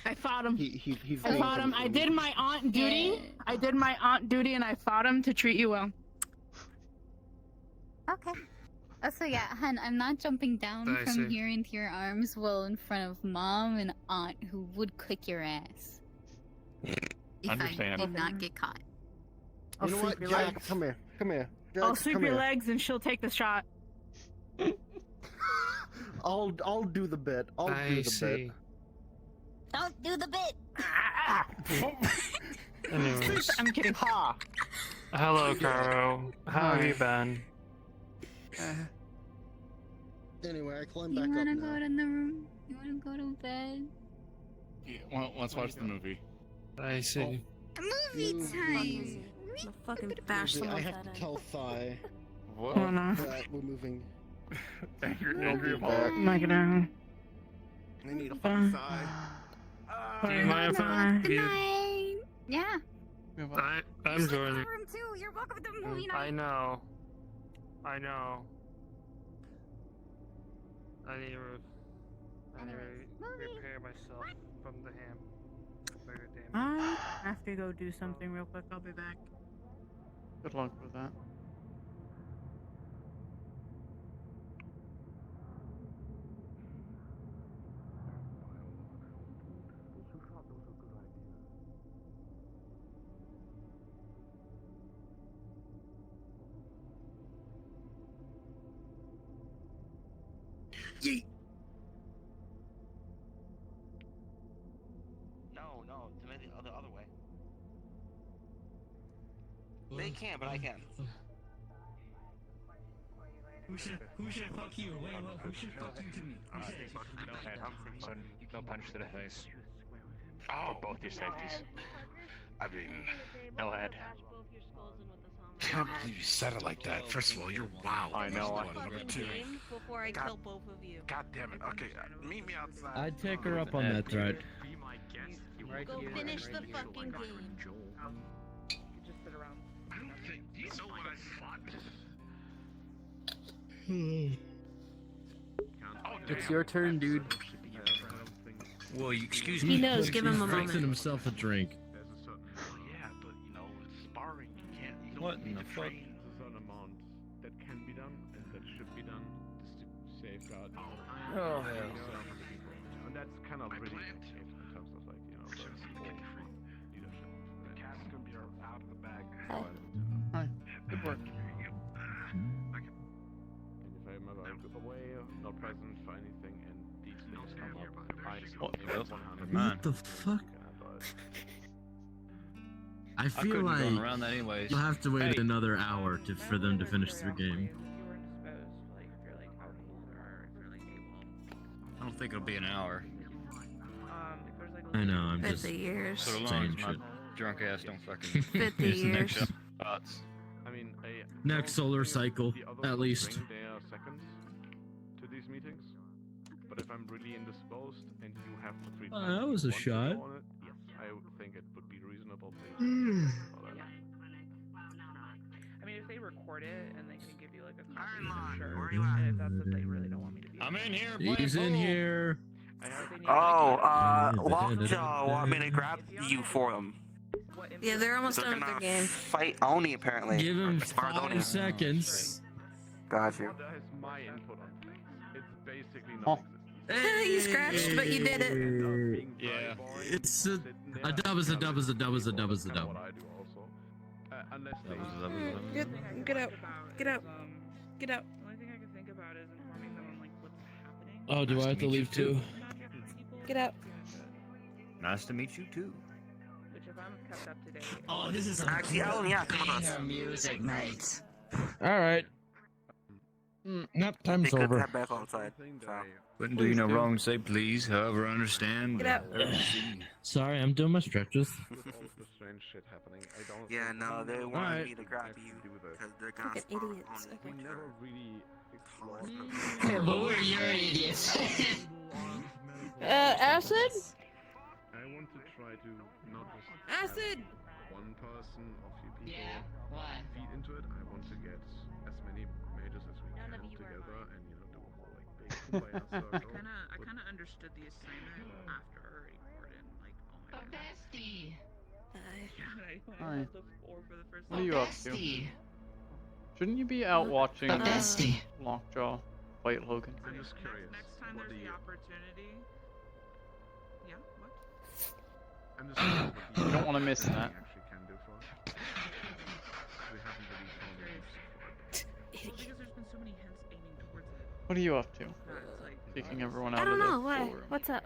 I fought him. He's I fought him. I did my aunt duty. I did my aunt duty, and I fought him to treat you well. Okay. So yeah, hun, I'm not jumping down I from see. here into your arms while in front of mom and aunt who would kick your ass. If Understand. I did not get caught. You know what, Jack? Come here. Come here. Jack, I'll sweep come your here. legs, and she'll take the shot. I'll do the bit. I'll do I the see. Don't do the bit. Anyways. I'm kidding. Ha! Hello, Cairo. How have you been? Anyway, I climb You back up wanna now. go to the room? You wanna go to bed? Well, let's watch the movie. I see. Movie time. I'm fucking bash Movie, I someone's have head to in. tell Sai What? Oh no. that we're moving. Angry back. Knock it down. I need a fucking Sai. Do you mind if I? Good night. Yeah. I'm joining. Room 2. You're welcome to movie night. I know. I know. I need to repair myself from the hamburger damage. I have to go do something real quick. I'll be back. Good luck with that. Yeet. No, to make the other way. They can, but I can. Who should fuck you? Wait, who should fuck you to me? No punch to the face. Oh, both your safeties. I mean, no head. Can't believe you said it like that. First of all, you're wild. I know. Number two. Before I God- kill both of you. God damn it. Okay, meet me outside. I'd take her up on that threat. Go finish the fucking game. Just sit around. I don't think you know what I fought. It's your turn, dude. Well, excuse He knows, give him a Fixing moment. himself a drink. Yeah, but you know, it's sparring. You don't What need in the to fuck? train. There's a certain amount that can be done and that should be done just to safeguard. Oh, And that's kind of really in terms of like, you know, the whole leadership. The cat's gonna be out of the bag. Hi. Good work. And if I remember, I'm away, not present for anything, and these things come up, I What score the 100. 100. Man. the fuck? I I feel couldn't have gone like around that anyways. you'll have to wait Hey. another hour for them to finish their game. I don't think it'll be an hour. I know, I'm just 50 years. So long saying as my shit. drunk ass don't fucking 50 miss the next years. shots. I mean, Next solar cycle, the others at will least. bring their seconds to these meetings. But if I'm really indisposed and you have the free Oh, time that and was a want to shot. go on it, yes, I would think it would be reasonable. I mean, if they record it and they can give you like a copy, then sure. And if that's what they really don't want me to be. I'm in here. He's in here. Lockjaw want me to grab you for them. Yeah, they're almost They're done with their gonna game. fight Oni apparently. Give him As far as Oni. 5 seconds. Got you. That is my input on things. It's basically Oh. non-existent. You scratched, but you did it. Yeah. It's a dub is a dub is a dub is a dub is a dub. What I do also. Unless they Get out. Get out. Get out. The only thing I can think about is informing them on like what's happening. Oh, do I have to leave too? Get out. Nice to meet you too. Which if I'm kept up to date. Oh, this is Actually, Alan, yeah, come with us. banger music, mate. All right. Nap time's They could over. head back outside. So. Wouldn't do you no wrong to say please, however, I understand. Get out. Sorry, I'm doing my stretches. with all the strange shit happening, I don't. Yeah, no, they wanted Alright. me to grab you because they're gonna Fucking spawn idiots. Oni. We never really explored Yeah, but we're your idiots. Acid? I want to try to not just Acid! have one person or few people Yeah, what? feed into it. I want to get as many mages as we can together and, you know, do a whole like big I kind of understood the assignment after I already recorded. Like, oh my god. Bestie. Hi. I the floor for the first What are you up to? Bestie. Shouldn't you be out watching Bestie. Lockjaw fight Logan? I'm just curious. Next time what there's do the you? opportunity. Yeah. What? I'm just curious what You don't want to miss that. actually can do for us. We haven't really done it before. Well, because there's been so many hints aiming towards it. What are you up to? It's like, Kicking everyone out I of don't the know. What? pool room. What's up?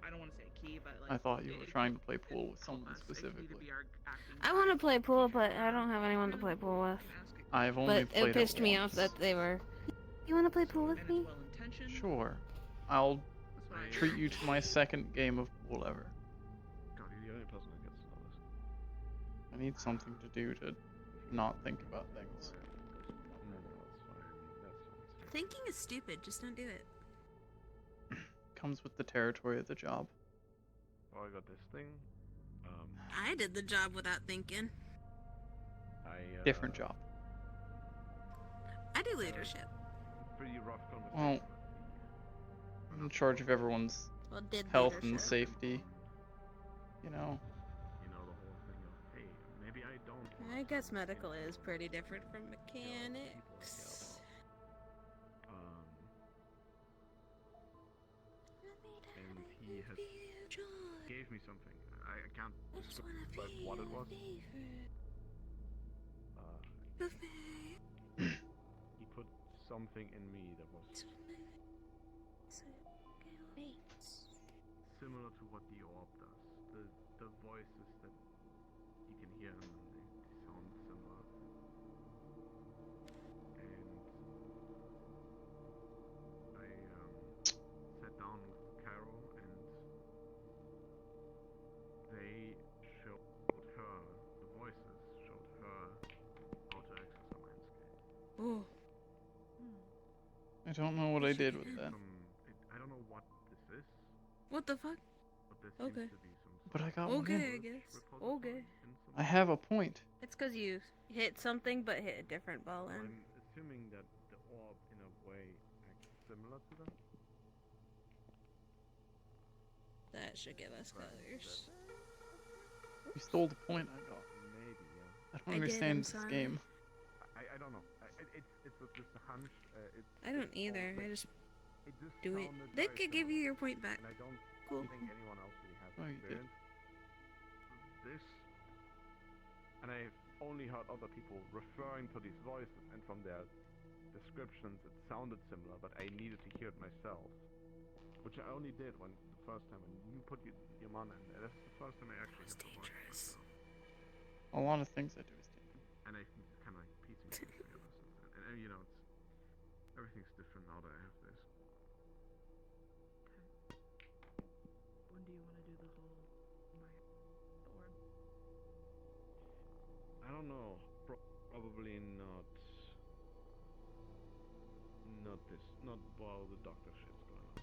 I don't want to say key, but like. I thought you were trying to play pool with someone specifically. I want to play pool, but I don't have anyone to play pool with. I've only But played it pissed me once. off that they were. You want to play pool with me? Sure. I'll treat you to my second game of pool ever. God, you're the only person that gets to know this. I need something to do to not think about things. No, that's fine. Thinking is stupid. Just don't do it. Comes with the territory of the job. Oh, I got this thing. I did the job without thinking. Different job. I do leadership. Pretty rough conversation. Well, I'm in charge of everyone's Well, did health and leadership. safety. You know. You know, the whole thing of, hey, maybe I don't. I guess medical is pretty different from mechanics. And he has gave me something. I can't describe what it was. He put something in me that was similar to what the orb does. The voices that you can hear them, they sound similar. And I sat down with Cairo, and they showed her, the voices showed her how to access the mindscape. Oh. I don't know what I did with that. I don't know what this is, What the fuck? but there seems Okay. to be some But I got one. Okay, I guess. Okay. I have a point. It's because you hit something but hit a different ball end. I'm assuming that the orb, in a way, acts similar to them. That should give us colors. You stole the point I got. Maybe, yeah. I don't understand this game. I don't know. It's just a hunch. I don't either. I just It just do it. sounded They very could give similar, you your point back. and I don't Cool. think anyone else really has Oh, you did. experience. This, and I've only heard other people referring to these voices, and from their descriptions, it sounded similar, but I needed to hear it myself, which I only did when the first time when you put your mana in there. That's the first time I actually heard the voice myself. A lot of things I do is taken. And I can kind of like piecing things together since then. And you know, everything's different now that I have this. When do you want to do the whole orb? I don't know. Probably not. Not this. Not while the doctor shit's going on.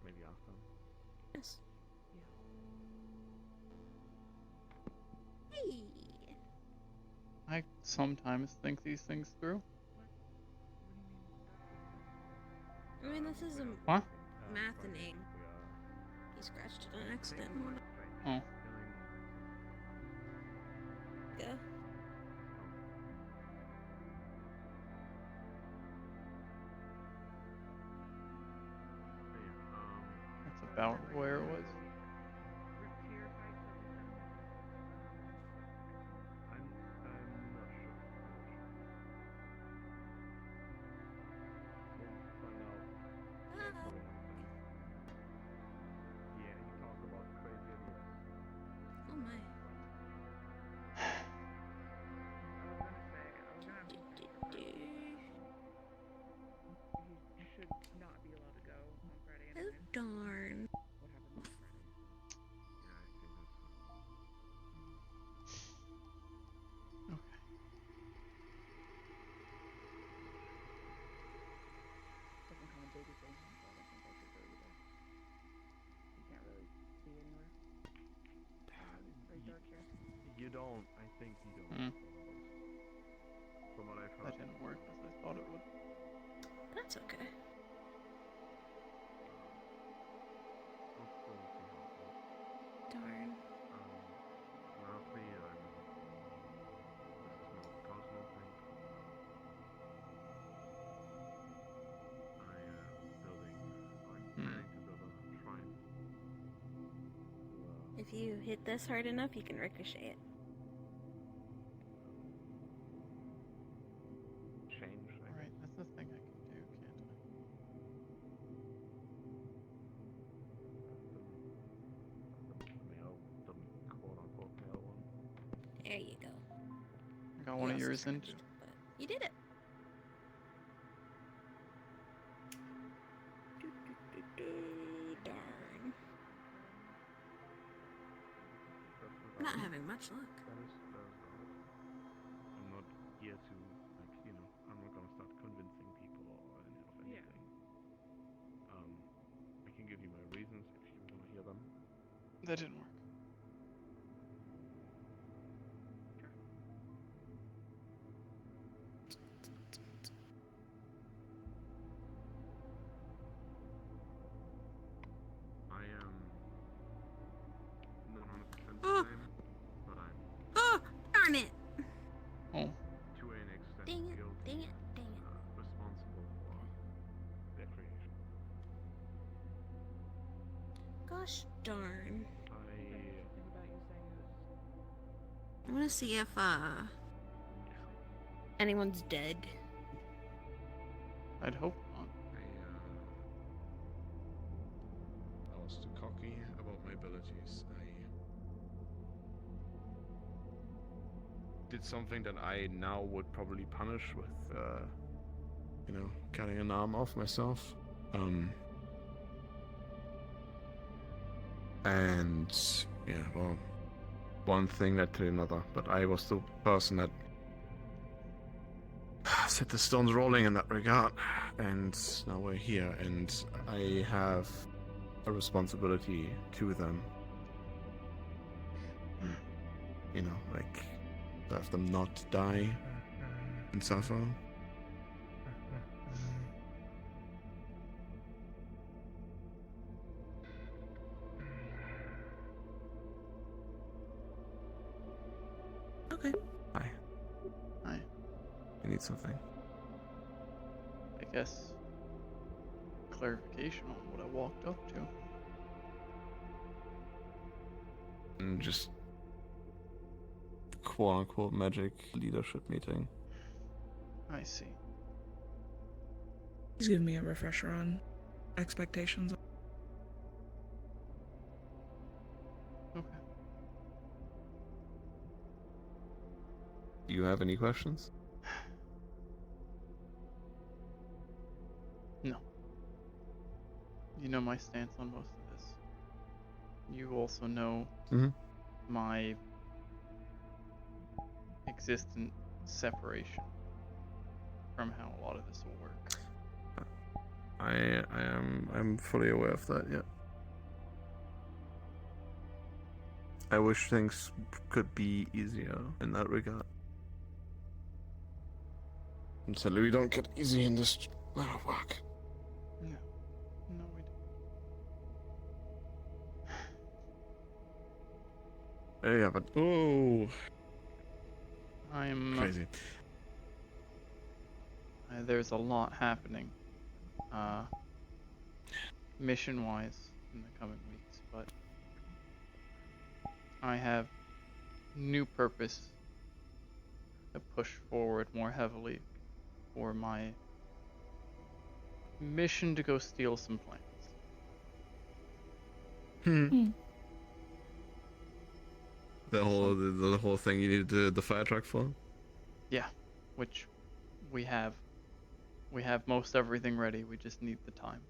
Maybe after. Yes. Hey. I sometimes think these things through. I mean, this is a What? mathing. He scratched it on accident. Oh. Yeah. That's about where it was. Oh my. You should not be allowed to go on Friday. Oh darn. What happened on Friday? Doesn't come with baby things, so I don't think I could go either. You can't really see anywhere. Very dark here. You don't. I think you don't. Hmm. From what I've That heard. didn't work as I thought it would. That's okay. If you hit this hard enough, you can ricochet it. Change. Alright, that's the thing I can do, can't I? The quote-unquote male one. There you go. I got one of yours in too. But you did it. Darn. I'm not having much luck. I'm not here to, like, you know, I'm not gonna start convincing people or anything. I can give you my reasons if you want to hear them. That didn't work. I am not 100% Oh. same, but I'm Oh, darn it! Oh. to an extent Dang it, guilty dang it, dang and it. responsible for their creation. Gosh darn. I I want to see if anyone's dead. I'd hope not. I was too cocky about my abilities. I did something that I now would probably punish with, you know, cutting an arm off myself. And yeah, well, one thing led to another, but I was the person that set the stones rolling in that regard, and now we're here, and I have a responsibility to them. You know, like, to have them not die and suffer. Okay. Hi. Hi. I need something. I guess clarification on what I walked up to. And just quote-unquote magic leadership meeting. I see. He's giving me a refresher on expectations. Okay. Do you have any questions? No. You know my stance on most of this. You also know my existent separation from how a lot of this will work. I'm fully aware of that, yeah. I wish things could be easier in that regard. And sadly, we don't get easy in this line of work. No. No, we don't. Yeah, but I'm crazy. There's a lot happening, mission-wise in the coming weeks, but I have new purpose to push forward more heavily for my mission to go steal some plants. The whole thing you needed the fire truck for? Yeah, which we have most everything ready. We just need the time.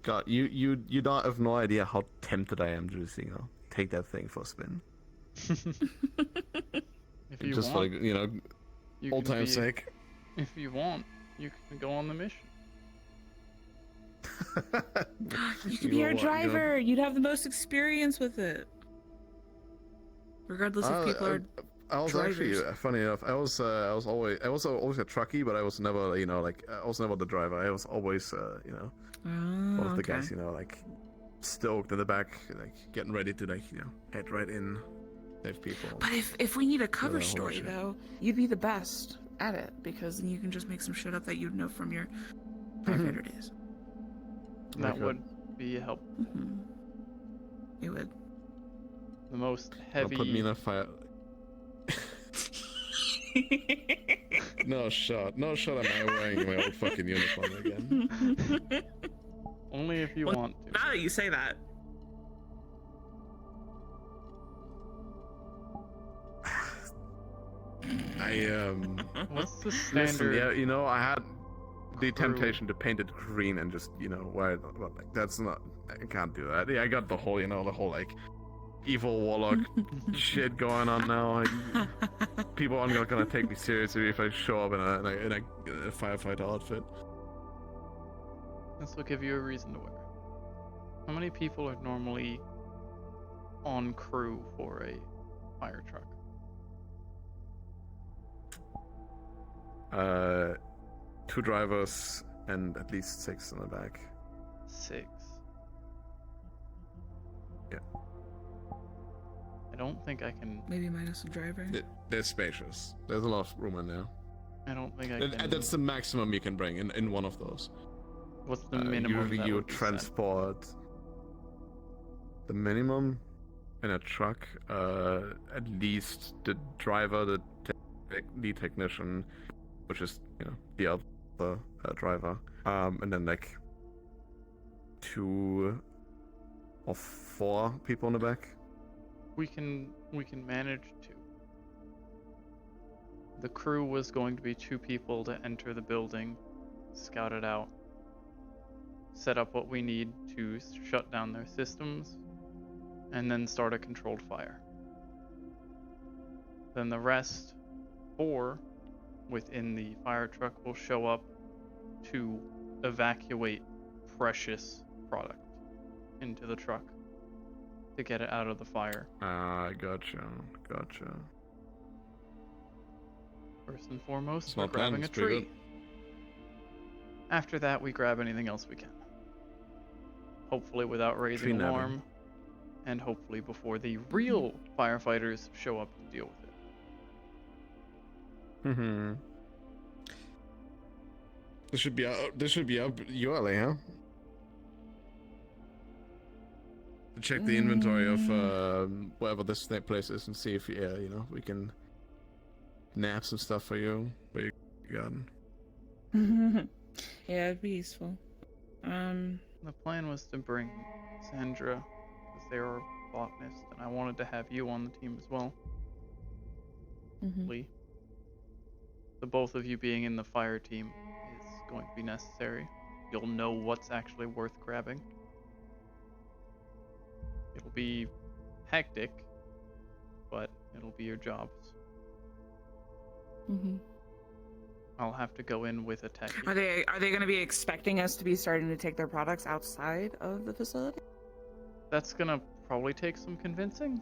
God, you don't have no idea how tempted I am to just, you know, take that thing for a spin. If you just want, for, you know, you old can time's be- sake. If you want, you can go on the mission. You could be our driver. You'd have the most experience with it. Regardless if people are I was drivers. actually funny enough. I was always a truckie, but I was never, you know, like I was never the driver. I was always you know, one of the guys, you know, like stoked in the back, like getting ready to, like, you know, head right in, save people. But if we need a cover Yeah, holy story shit. though, you'd be the best at it because then you can just make some shit up that you'd know from your firefighter days. That would be a help. He would. The most Don't heavy. put me in a fire. No shot. No shot am I wearing my old fucking uniform again. Only if you want to. Now that you say that. What's the Listen, standard? yeah, you know, I had the crew? temptation to paint it green and just, you know, wear it, but like that's not. I can't do that. Yeah, I got the whole, you know, the whole like evil warlock shit going on now. Like, people aren't gonna take me seriously if I show up in a firefighter outfit. This will give you a reason to wear. How many people are normally on crew for a fire truck? 2 drivers and at least 6 in the back. 6. Yeah. I don't think I can. Maybe minus the driver. They're spacious. There's a lot of room in there. I don't think I can. That's the maximum you can bring in one of those. What's the minimum? Usually that you would be set? transport the minimum in a truck. At least the driver, the lead technician, which is, you know, the other driver, and then like 2 or 4 people in the back. We can manage 2. The crew was going to be 2 people to enter the building, scout it out, set up what we need to shut down their systems, and then start a controlled fire. Then the rest 4 within the fire truck will show up to evacuate precious product into the truck to get it out of the fire. Gotcha. First and foremost, It's we're not planned, grabbing a it's pretty tree. After that, we grab anything else we can. Hopefully without raising Tree alarm, nabbing. and hopefully before the real firefighters show up to deal with it. Mm-hmm. This should be up your alley, huh? Check the inventory of whatever this place is and see if you know, we can nab some stuff for you. What you got? Yeah, it'd be useful. The plan was to bring Sandra, because they were a botanist, and I wanted to have you on the team as well. Lee. The both of you being in the fire team is going to be necessary. You'll know what's actually worth grabbing. It'll be hectic, but it'll be your jobs. I'll have to go in with a tech. Are they going to be expecting us to be starting to take their products outside of the facility? That's gonna probably take some convincing,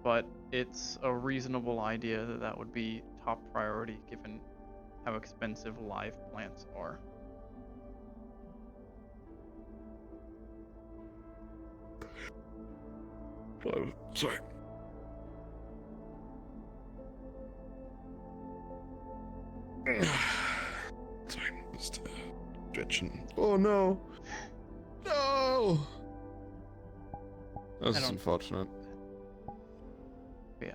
but it's a reasonable idea that that would be top priority given how expensive live plants are. Oh, sorry. Sorry, just stretching. Oh no! No! That's unfortunate. Yeah.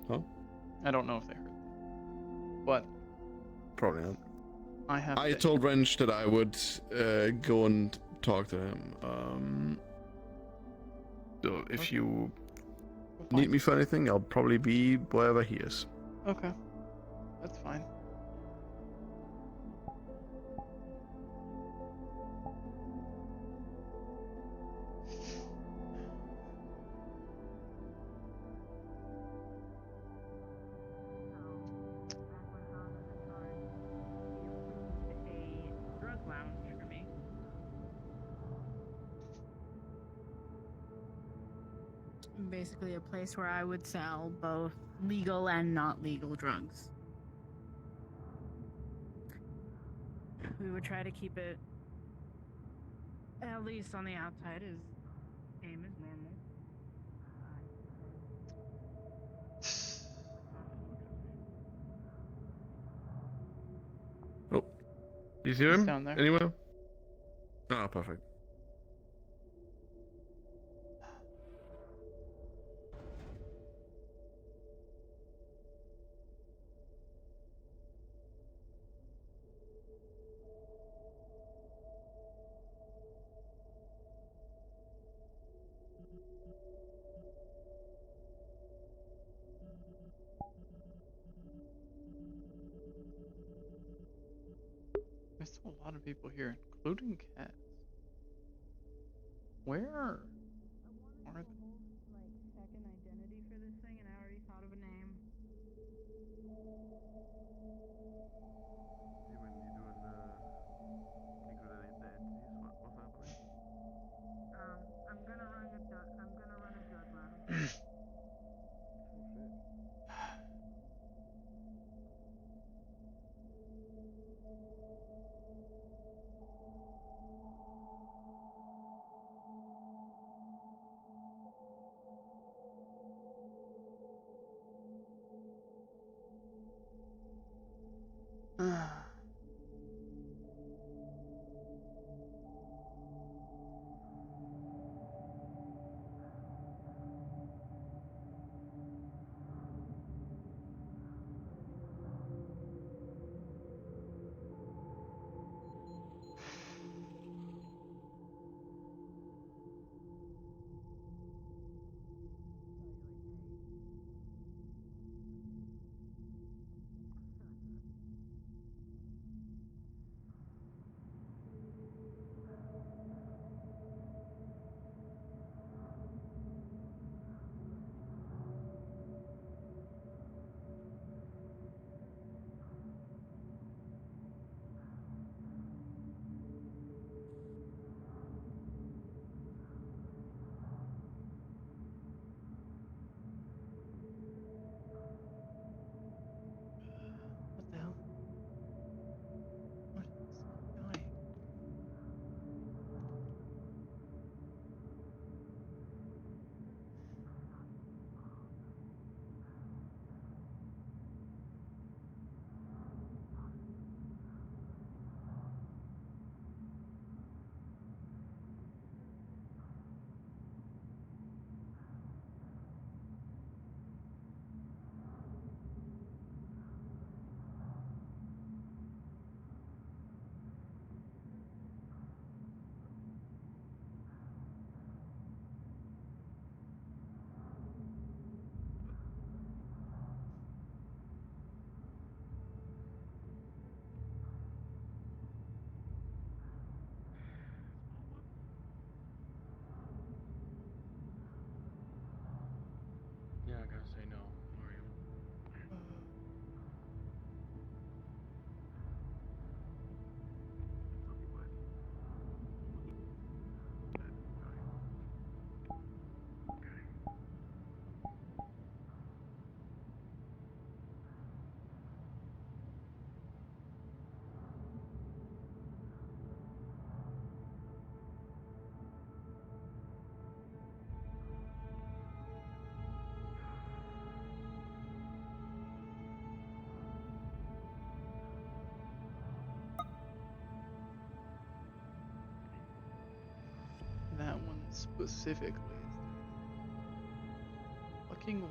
Huh? I don't know if they heard that. But Probably not. I told Wrench that I would go and talk to him. So if you need me for anything, I'll probably be wherever he is. Okay. That's fine. A drug lounge for me. Basically a place where I would sell both legal and not legal drugs. We would try to keep it, at least on the outside, as tame as normal. Oh, do you see him? down there. Anywhere? Oh, perfect. a lot of people here, including cats. Where are they? Second identity for this thing, and I already thought of a name. I'm gonna run a judge, madam. What the hell? What is he doing? Yeah, I gotta say no, Mario. That one specifically is fucking wall.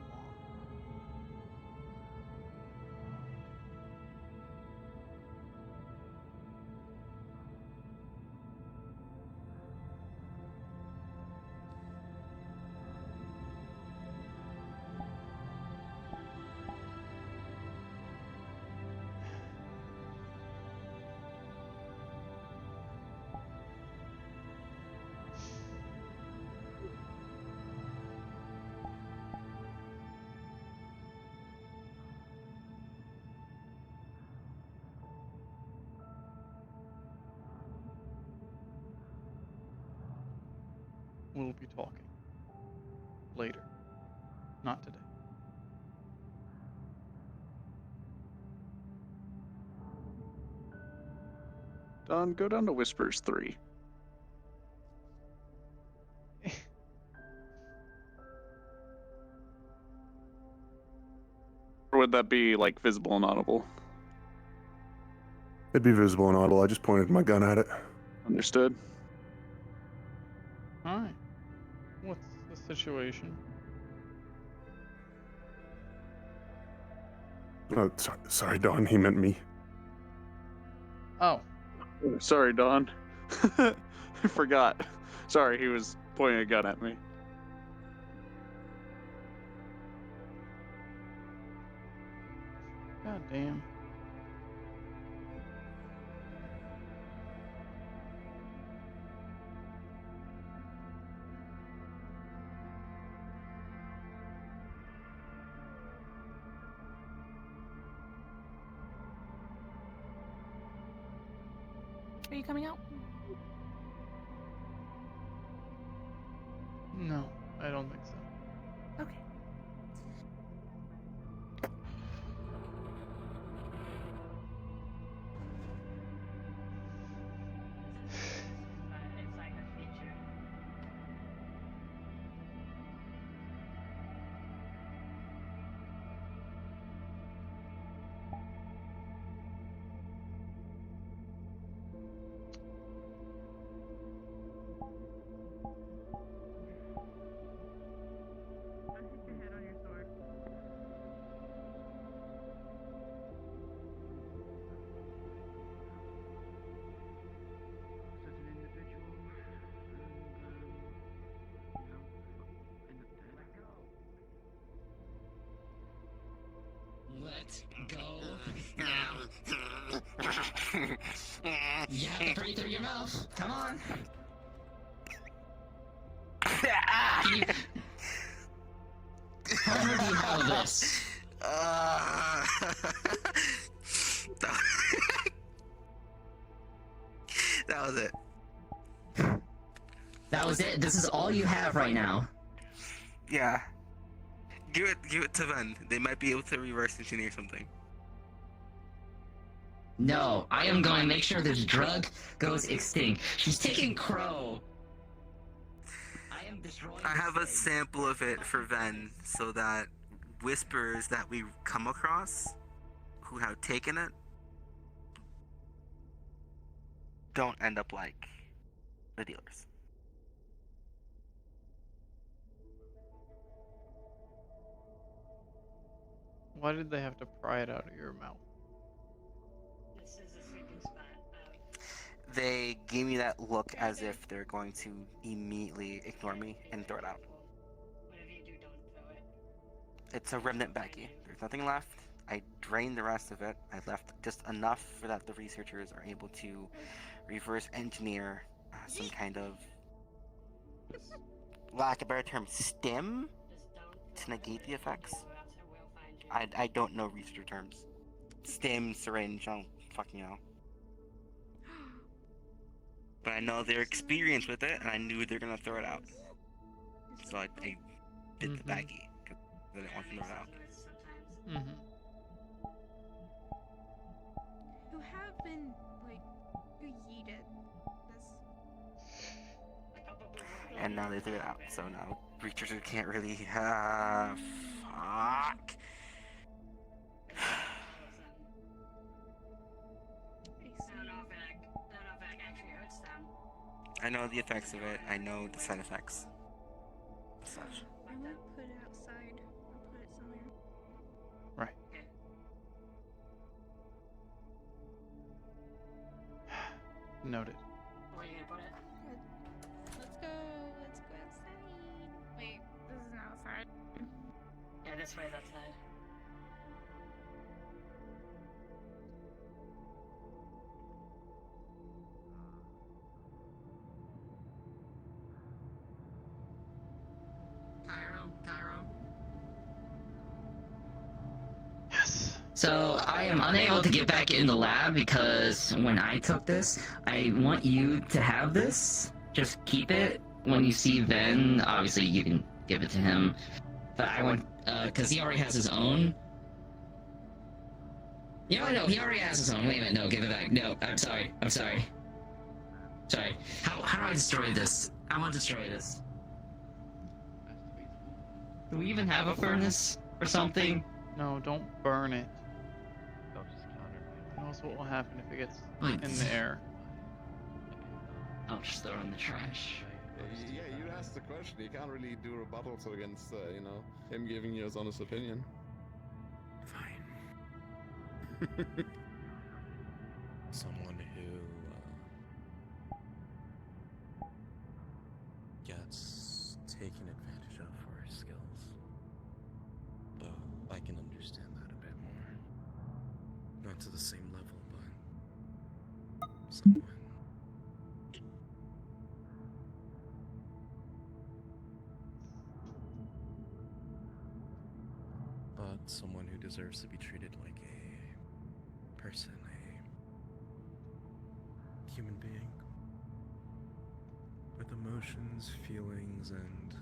We'll be talking later, not today. Don, go down to Whispers 3. Or would that be, like, visible and audible? It'd be visible and audible. I just pointed my gun at it. Understood. Hi. What's the situation? Oh, sorry, Don. He meant me. Oh. Sorry, Don. I forgot. Sorry, he was pointing a gun at me. God damn. Are you coming out? No, I don't think so. Okay. Let's go now. You have to breathe through your mouth. Come on. How do you handle this? That was it. That was it? This is all you have right now? Yeah. Give it to Ven. They might be able to reverse engineer something. No, I am going to make sure this drug goes extinct. She's taking Crow. I am destroying. I have a sample of it for Ven so that whispers that we come across who have taken it don't end up like the dealers. Why did they have to pry it out of your mouth? This is a sleeping spot. They gave me that look as if they're going to immediately ignore me and throw it out. Whatever you do, don't throw it. It's a remnant baggie. There's nothing left. I drained the rest of it. I left just enough for that the researchers are able to reverse engineer some kind of, lack of a better term, stim to negate the effects. I don't know researcher terms. Stim, syringe, I don't fucking know. But I know their experience with it, and I knew they're gonna throw it out. So I did the baggie, because I didn't want to throw it out. You have been, like, you yeeted this. And now they threw it out, so now researchers can't really, fuck. I know the effects of it. I know the side effects. Such. I won't put it outside. I'll put it somewhere. Right. Noted. Where are you gonna put it? Let's go outside. Wait, this is not outside. Yeah, this way is outside. Cairo. Yes. So I am unable to get back in the lab because when I took this, I want you to have this. Just keep it. When you see Ven, obviously you can give it to him. But I want, because he already has his own. You know, no, he already has his own. Wait a minute, no, give it back. No, I'm sorry. Sorry. How do I destroy this? I want to destroy this. Do we even have a furnace or something? No, don't burn it. Who knows what will happen if it gets in the air? I'll just throw it in the trash. Yeah, you asked the question. You can't really do rebuttals against, him giving you his honest opinion. Fine. Someone who gets taken advantage of for his skills. Though I can understand that a bit more. Not to the same level, but someone. But someone who deserves to be treated like a person, a human being with emotions, feelings, and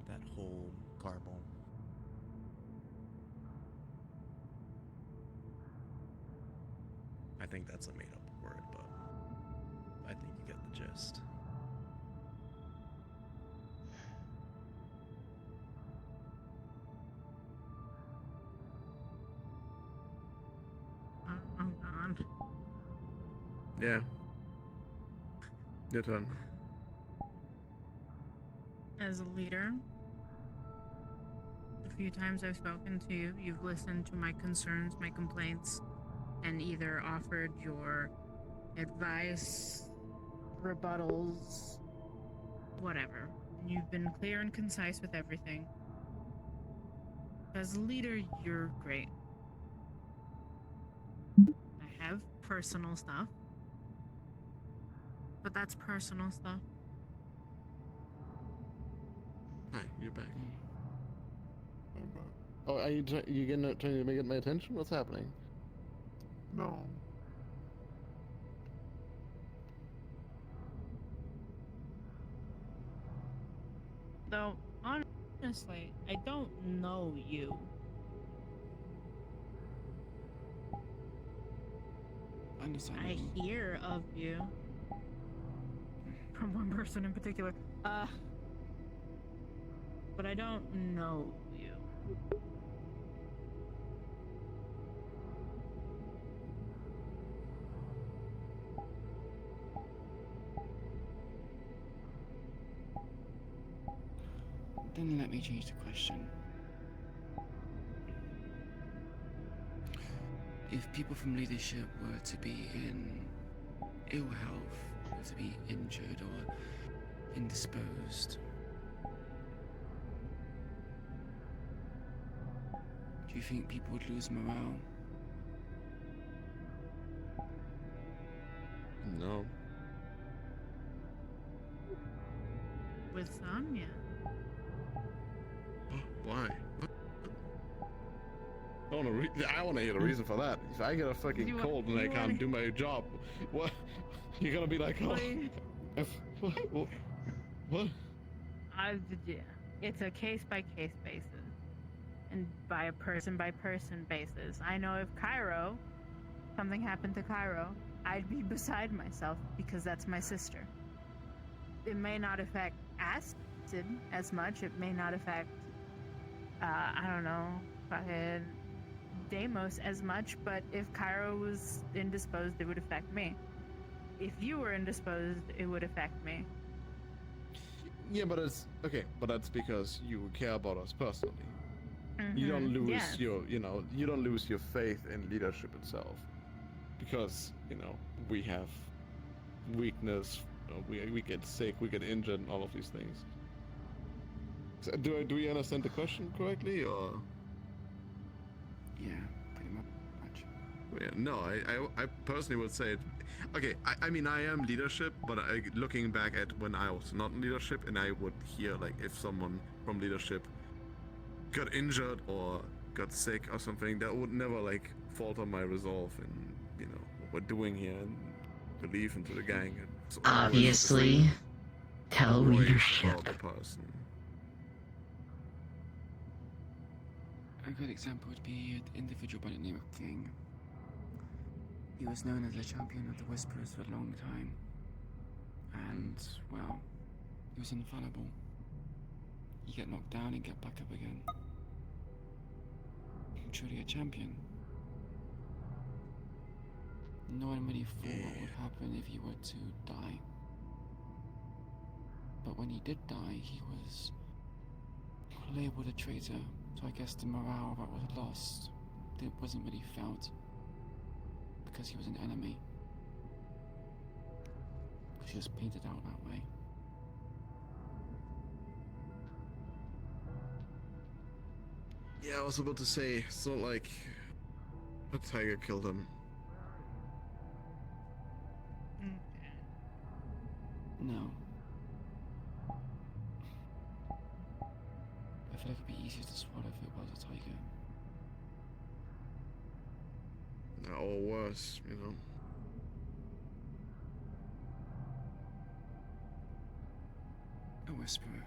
that whole garble. I think that's a made-up word, but I think you get the gist. I'm gone. Yeah. Your turn. As a leader, the few times I've spoken to you, you've listened to my concerns, my complaints, and either offered your advice, rebuttals, whatever. You've been clear and concise with everything. As a leader, you're great. I have personal stuff, but that's personal stuff. Hi, you're back. Oh, are you trying to get my attention? What's happening? No. Though, honestly, I don't know you. I hear of you. From one person in particular. But I don't know you. Then let me change the question. If people from leadership were to be in ill health, or to be injured or indisposed, do you think people would lose morale? No. With some, yeah. Why? I want to hear the reason for that. If I get a fucking cold and I can't do my job, what? You're gonna be like, oh, what? Yeah. It's a case-by-case basis. And by a person-by-person basis. I know if something happened to Cairo, I'd be beside myself because that's my sister. It may not affect Acid as much. It may not affect, I don't know, fucking Deimos as much, but if Cairo was indisposed, it would affect me. If you were indisposed, it would affect me. Yeah, but it's okay. But that's because you care about us personally. You don't lose you don't lose your faith in leadership itself, because we have weakness, we get sick, we get injured, and all of these things. So do we understand the question correctly, or? Yeah, pretty much. Yeah, no, I personally would say, okay, I mean, I am leadership, but looking back at when I was not in leadership, and I would hear, like, if someone from leadership got injured or got sick or something, that would never, like, falter my resolve in, what we're doing here and belief into the gang. And so Obviously, tell leadership. The person. A good example would be an individual by the name of King. He was known as the champion of the Whisperers for a long time. And, well, he was infallible. You get knocked down and get back up again. Truly a champion. No one really thought what would happen if he were to die. But when he did die, he was labeled a traitor. So I guess the morale that was lost, it wasn't really felt. Because he was an enemy. Because he was painted out that way. Yeah, I was about to say, it's not like a tiger killed him. No. I feel like it'd be easier to swallow if it was a tiger. Or worse, Whisperer.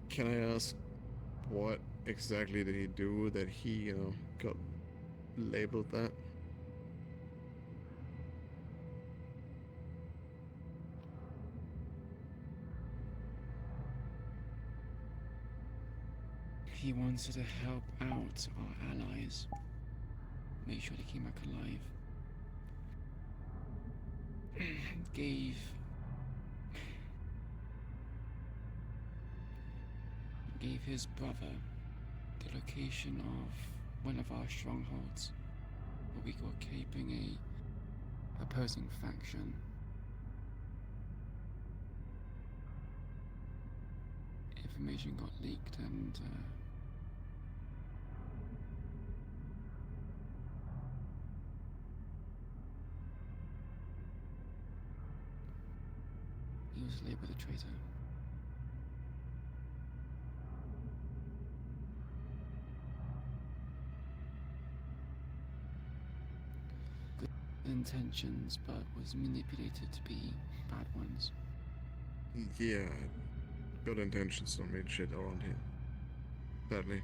Can I ask what exactly did he do that he, got labeled that? He wanted to help out our allies. Make sure they came back alive. Gave his brother the location of one of our strongholds, where we were caping a opposing faction. Information got leaked and he was labeled a traitor. Good intentions, but was manipulated to be bad ones. Yeah, good intentions don't mean shit around here. Sadly.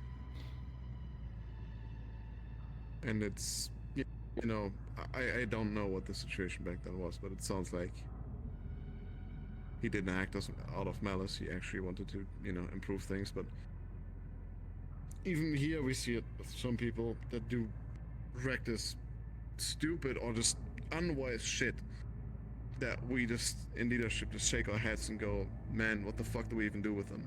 And it's, I don't know what the situation back then was, but it sounds like he didn't act out of malice. He actually wanted to, improve things. But even here, we see it with some people that do reckless, stupid, or just unwise shit that we just, in leadership, just shake our heads and go, man, what the fuck do we even do with them?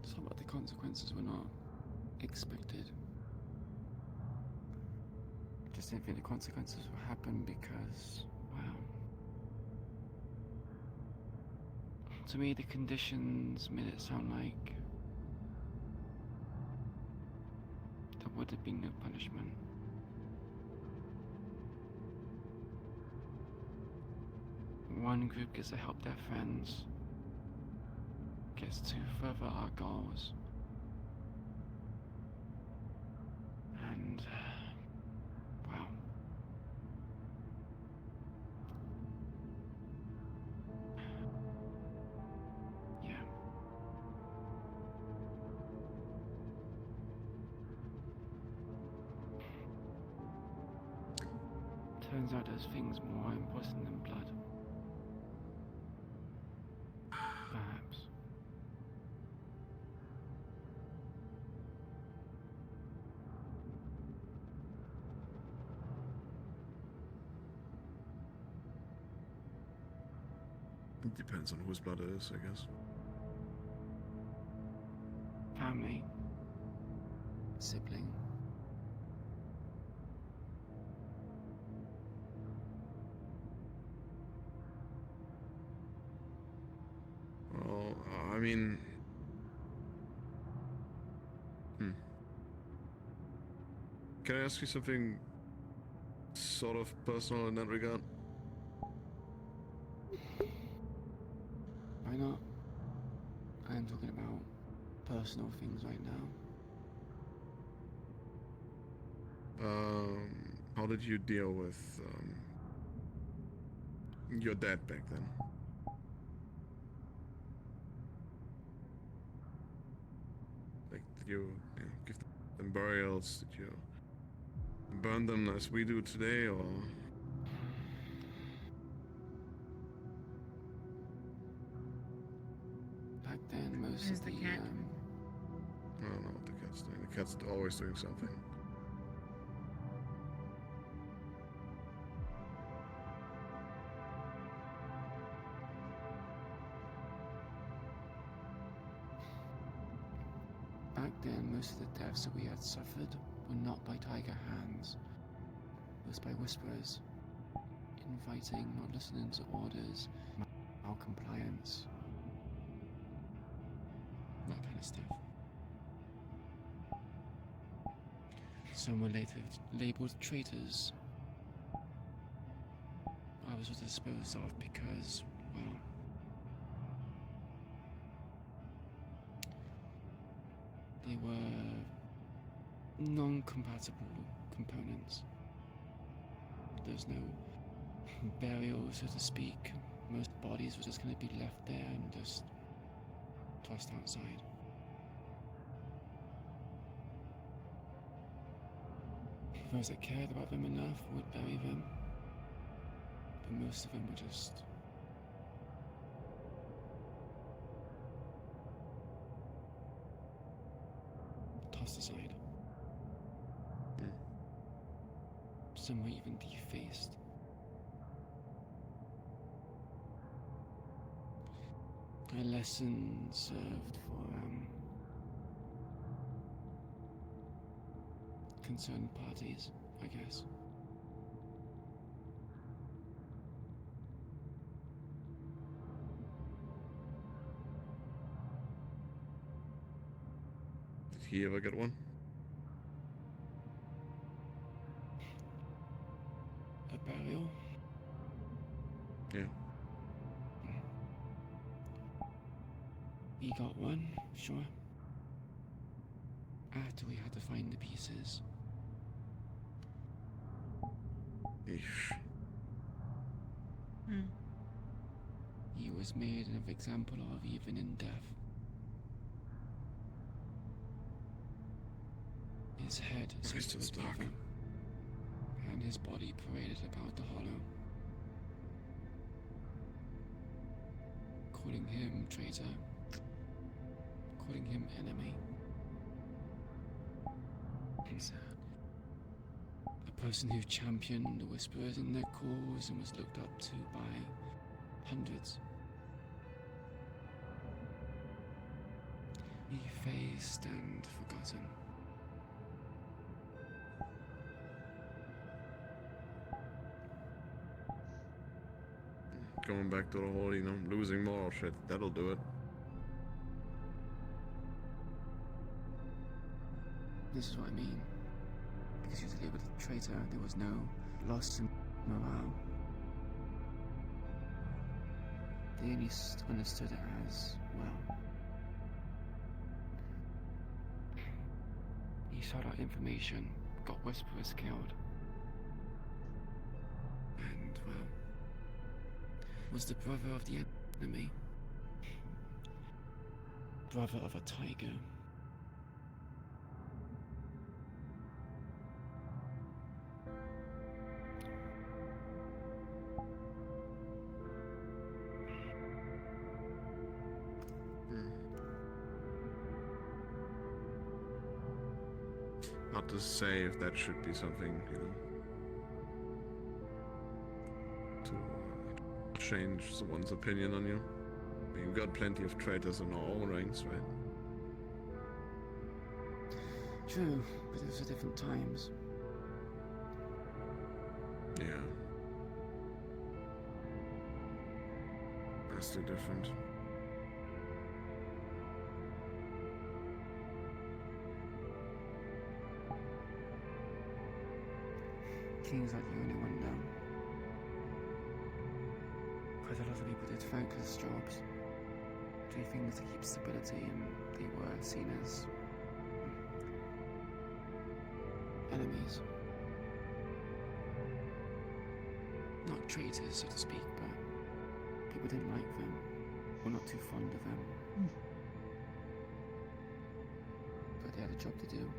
Some of the consequences were not expected. Just didn't think the consequences would happen because, well, to me the conditions made it sound like there would have been no punishment. One group gets to help their friends, gets to further our goals. And, well, yeah. Turns out there's things more important than blood. Perhaps. It depends on whose blood it is, I guess. Family. Sibling. Well, I mean... Can I ask you something sort of personal in that regard? Why not? I am talking about personal things right now. How did you deal with your dad back then? Like, did you give them burials? Did you burn them as we do today, or? Back then, most Where's of the the cat? I don't know what the cat's doing. The cat's always doing something. Back then, most of the deaths that we had suffered were not by tiger hands. It was by whisperers, infighting, not listening to orders, malcompliance, that kind of stuff. Some were later labeled traitors, whispers were disposed of because, well, they were non-compatible components. There's no burial, so to speak. Most bodies were just going to be left there and just tossed outside. Those that cared about them enough would bury them, but most of them were just tossed aside. Some were even defaced. A lesson served for concerned parties, I guess. Did he ever get one? A burial? Yeah. He got one, sure. After we had to find the pieces. Eesh. He was made an example of even in death. His head Nice to slipped over, and his body paraded about the hollow. Calling him traitor, calling him enemy. A person who championed the Whisperers in their cause and was looked up to by hundreds. Effaced and forgotten. Going back to the whole, losing moral shit, that'll do it. This is what I mean. Because usually with a traitor, there was no loss in morale. They only understood it as, well, he sought out information, got Whisperers killed, and, well, was the brother of the enemy. Brother of a tiger. Not to say if that should be something, to change someone's opinion on you. I mean, you've got plenty of traitors in all ranks, right? True, but those are different times. Yeah. Vastly different. Kings are the only one down. Quite a lot of people did thankless jobs, doing things to keep stability, and they were seen as enemies. Not traitors, so to speak, but people didn't like them, or not too fond of them. But they had a job to do,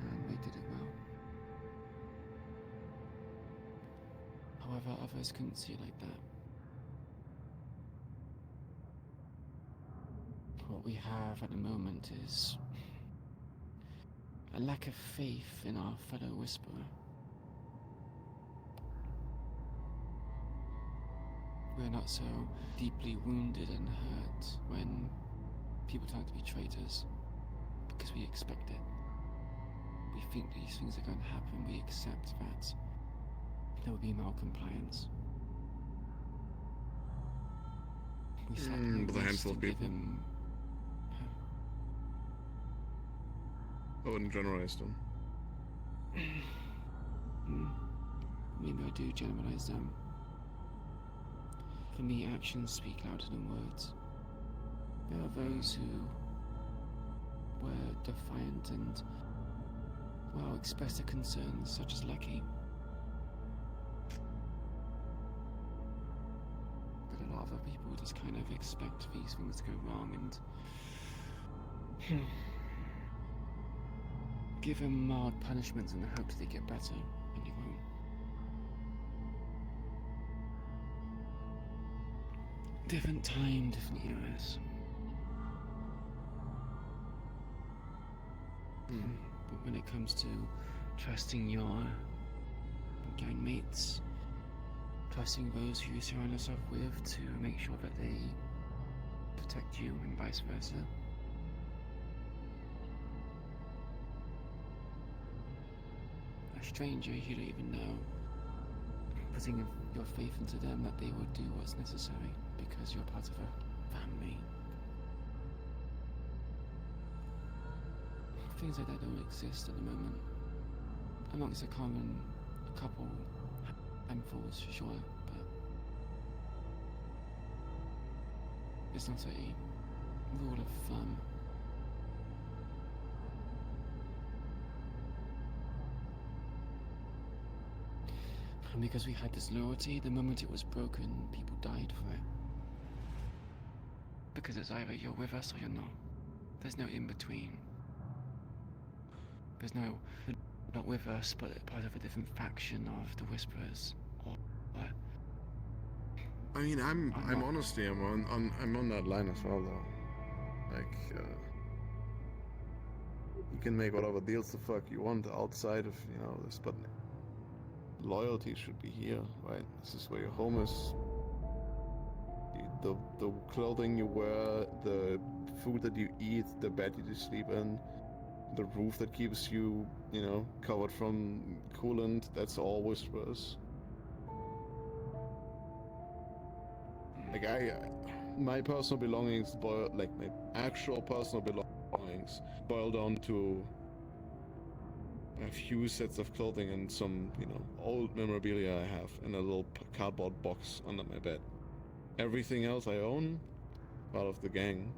and they did it well. However, others couldn't see it like that. What we have at the moment is a lack of faith in our fellow Whisperer. We're not so deeply wounded and hurt when people turn out to be traitors, because we expect it. We think these things are going to happen, we accept that there will be malcompliance. We sat With a handful of people. him. I wouldn't generalize them. Maybe I do generalize them. For me, actions speak louder than words. There are those who were defiant and, well, expressed their concerns, such as Lucky. But a lot of other people just kind of expect these things to go wrong and give them mild punishments in the hopes they get better, and they won't. Different time, different eras. But when it comes to trusting your gang mates, trusting those who you surround yourself with to make sure that they protect you and vice versa. A stranger you don't even know, putting your faith into them that they will do what's necessary because you're part of a family. Things like that don't exist at the moment. Amongst a couple handfuls, sure, but it's not a rule of thumb. And because we had this loyalty, the moment it was broken, people died for it. Because it's either you're with us or you're not. There's no in between. There's no, not with us, but part of a different faction of the Whisperers, or I mean, I'm honestly, I'm on that line as well, though. Like, you can make whatever deals the fuck you want outside of, you know, this, but loyalty should be here, right? This is where your home is. The clothing you wear, the food that you eat, the bed you sleep in, the roof that keeps you, you know, covered from coolant, that's all Whisperers. Like, my personal belongings boil, like, my actual personal belongings boil down to a few sets of clothing and some, you know, old memorabilia I have in a little cardboard box under my bed. Everything else I own, part of the gang.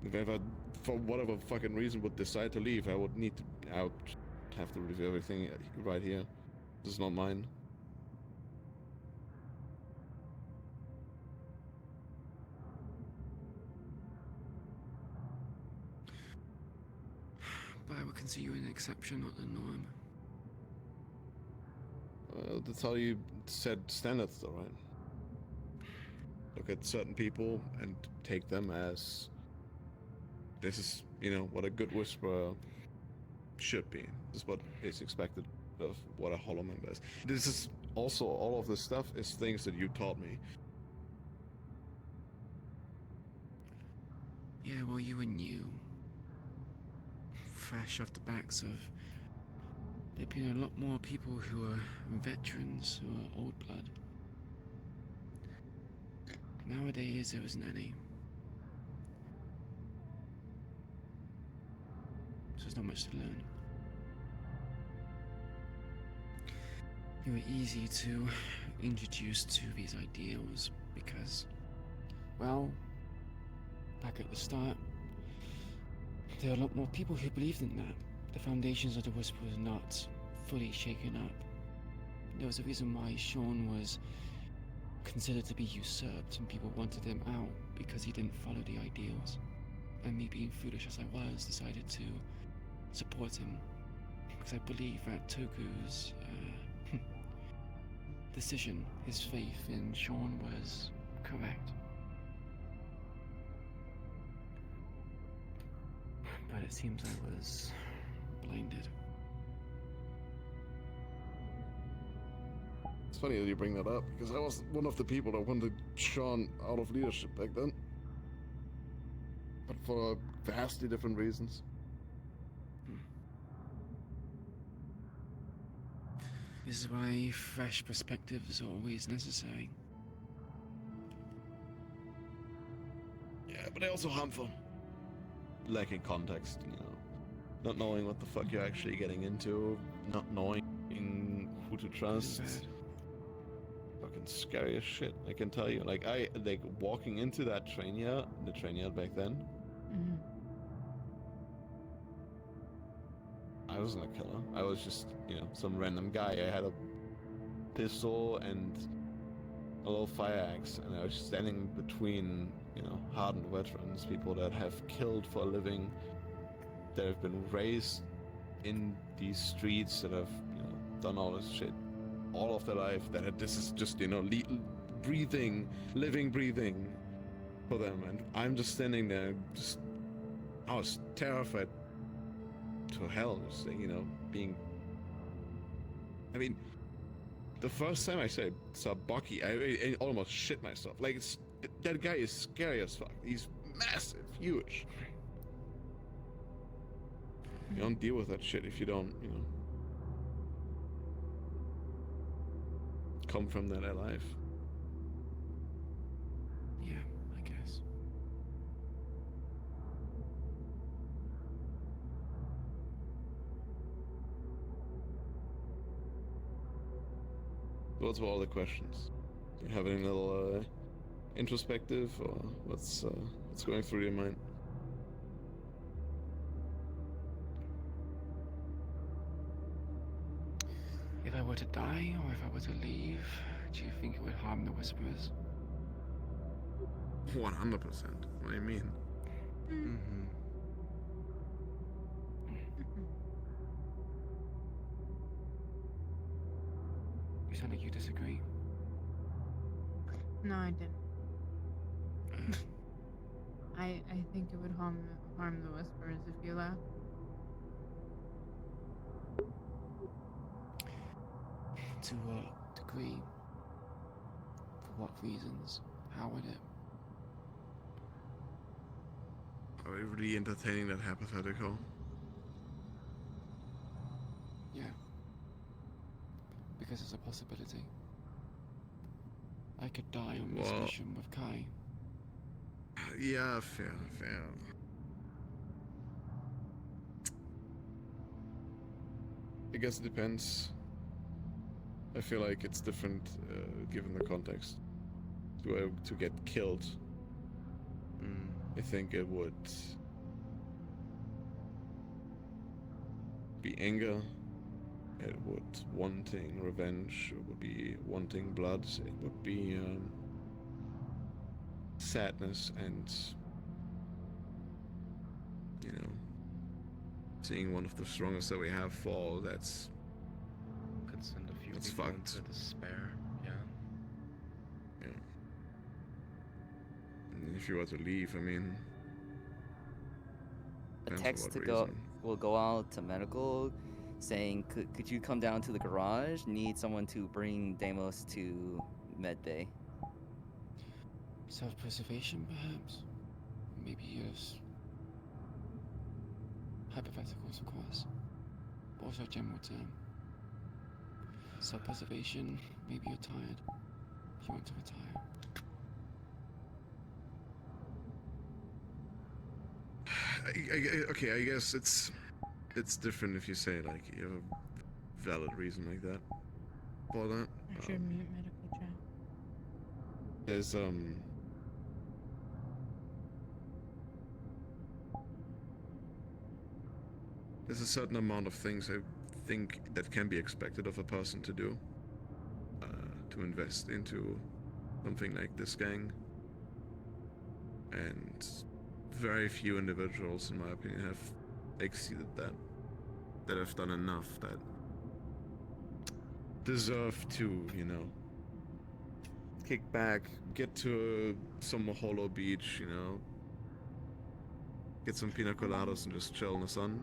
If I ever, for whatever fucking reason, would decide to leave, I would have to leave everything right here. This is not mine. But I would consider you an exception, not the norm. That's how you set standards, though, right? Look at certain people and take them as, this is, you know, what a good Whisperer should be. This is what is expected of what a Hollow member is. This is also, all of this stuff is things that you taught me. Yeah, well, you were new. Fresh off the backs of... There've been a lot more people who are veterans, who are old blood. Nowadays, there isn't any. So there's not much to learn. You were easy to introduce to these ideals because, well, back at the start, there are a lot more people who believed in that. The foundations of the Whisper was not fully shaken up. There was a reason why Sean was considered to be usurped and people wanted him out because he didn't follow the ideals. And me, being foolish as I was, decided to support him because I believe that Toku's decision, his faith in Sean was correct. But it seems I was blinded. It's funny that you bring that up, because I was one of the people that wanted Sean out of leadership back then. But for vastly different reasons. This is why fresh perspectives are always necessary. Yeah, but they're also harmful. Lacking context, you know. Not knowing what the fuck you're actually getting into, not knowing who to trust. fucking scary as shit. I can tell you. Like walking into that train yard, the train yard back then. Mhm. I wasn't a killer. I was just, some random guy. I had a pistol and a little fire axe, and I was standing between, hardened veterans, people that have killed for a living, that have been raised in these streets, that have, done all this shit all of their life, this is just, living, breathing for them, and I'm just standing there, I was terrified to hell, just, being... I mean, the first time I saw Bucky, I almost shit myself. Like, that guy is scary as fuck. He's massive, huge. You don't deal with that shit if you don't, come from that alive. Yeah, I guess. Those were all the questions. Do you have any little introspective, or what's going through your mind? If I were to die, or if I were to leave, do you think it would harm the Whisperers? 100%. What do you mean? Mm-hmm. You sound like you disagree. No, I didn't. I think it would harm the Whisperers if you left. To what degree? For what reasons? How would it? Are we really entertaining that hypothetical? Yeah. Because it's a possibility. I could die on this mission with Kai. Yeah, fair. I guess it depends. I feel like it's different given the context. To get killed, I think it would be anger, it would wanting revenge, it would be wanting blood, it would be sadness and, seeing one of the strongest that we have fall, that's... Could send a few that's people fucked. into despair, yeah. And if you were to leave, I mean... A depends text for to what go reason. will go out to medical saying, could you come down to the garage? Need someone to bring Deimos to medbay. Self-preservation, perhaps? Maybe yes. Hypotheticals, of course. Also a general term. Self-preservation, maybe you're tired. You want to retire. Okay, I guess it's different if you say, like, you have a valid reason like that for that. I should mute medical chat. There's a certain amount of things I think that can be expected of a person to do, to invest into something like this gang, and very few individuals, in my opinion, have exceeded that have done enough, that deserve to, kick back, get to some Hollow Beach, get some pina coladas and just chill in the sun.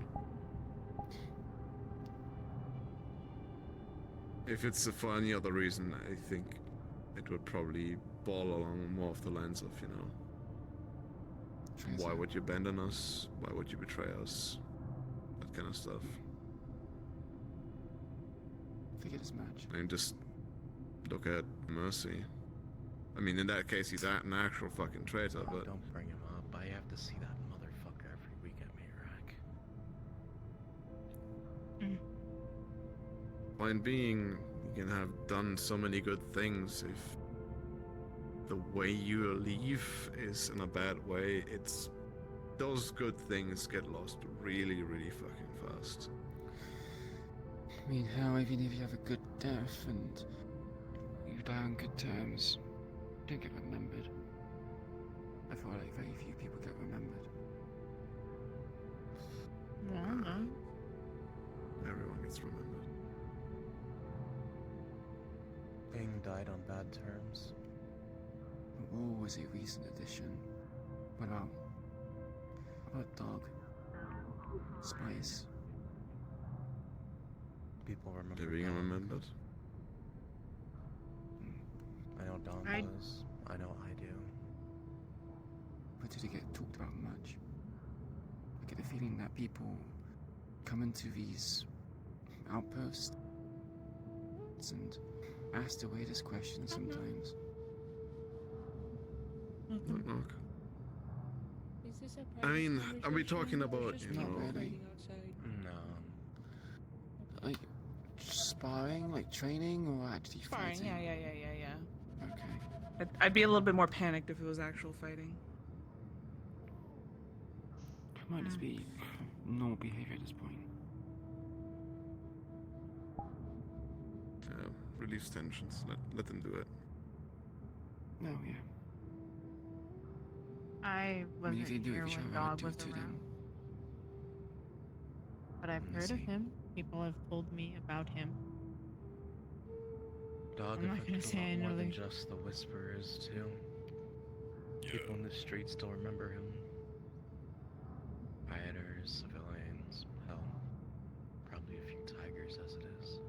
If it's for any other reason, I think it would probably ball along more of the lines of, why would you abandon us? Why would you betray us? That kind of stuff. I think it is match. And just look at Mercy. I mean, in that case, he's an actual fucking traitor, but... Don't bring him up. I have to see that motherfucker every week at Mayrac. Point being, You can have done so many good things if the way you leave is in a bad way. It's those good things get lost really, really fucking fast. I mean, how even if you have a good death and you die on good terms, you don't get remembered. I feel like very few people get remembered. No. Everyone gets remembered. Bing died on bad terms. War was a recent addition. What about Dog? Spice? People remember. They're being remembered. I know Don does. I know I do. But did it get talked about much? I get the feeling that people come into these outposts and ask the weirdest questions sometimes. Knock. I mean, are we talking about, you Not know... really. No. Like, sparring, like training, or actually Sparring, fighting? yeah. Okay. I'd be a little bit more panicked if it was actual fighting. It might just be normal behavior at this point. Release tensions. Let them do it. No, yeah. I wasn't if they do it, here you should when rather Dog do was it to around. them. But I've heard of him. People have told me about him. Dog I'm not gonna affected a say lot I more know than the- just the Whisperers, too. People in the streets still remember him. Rioters, civilians, hell, probably a few tigers as it is.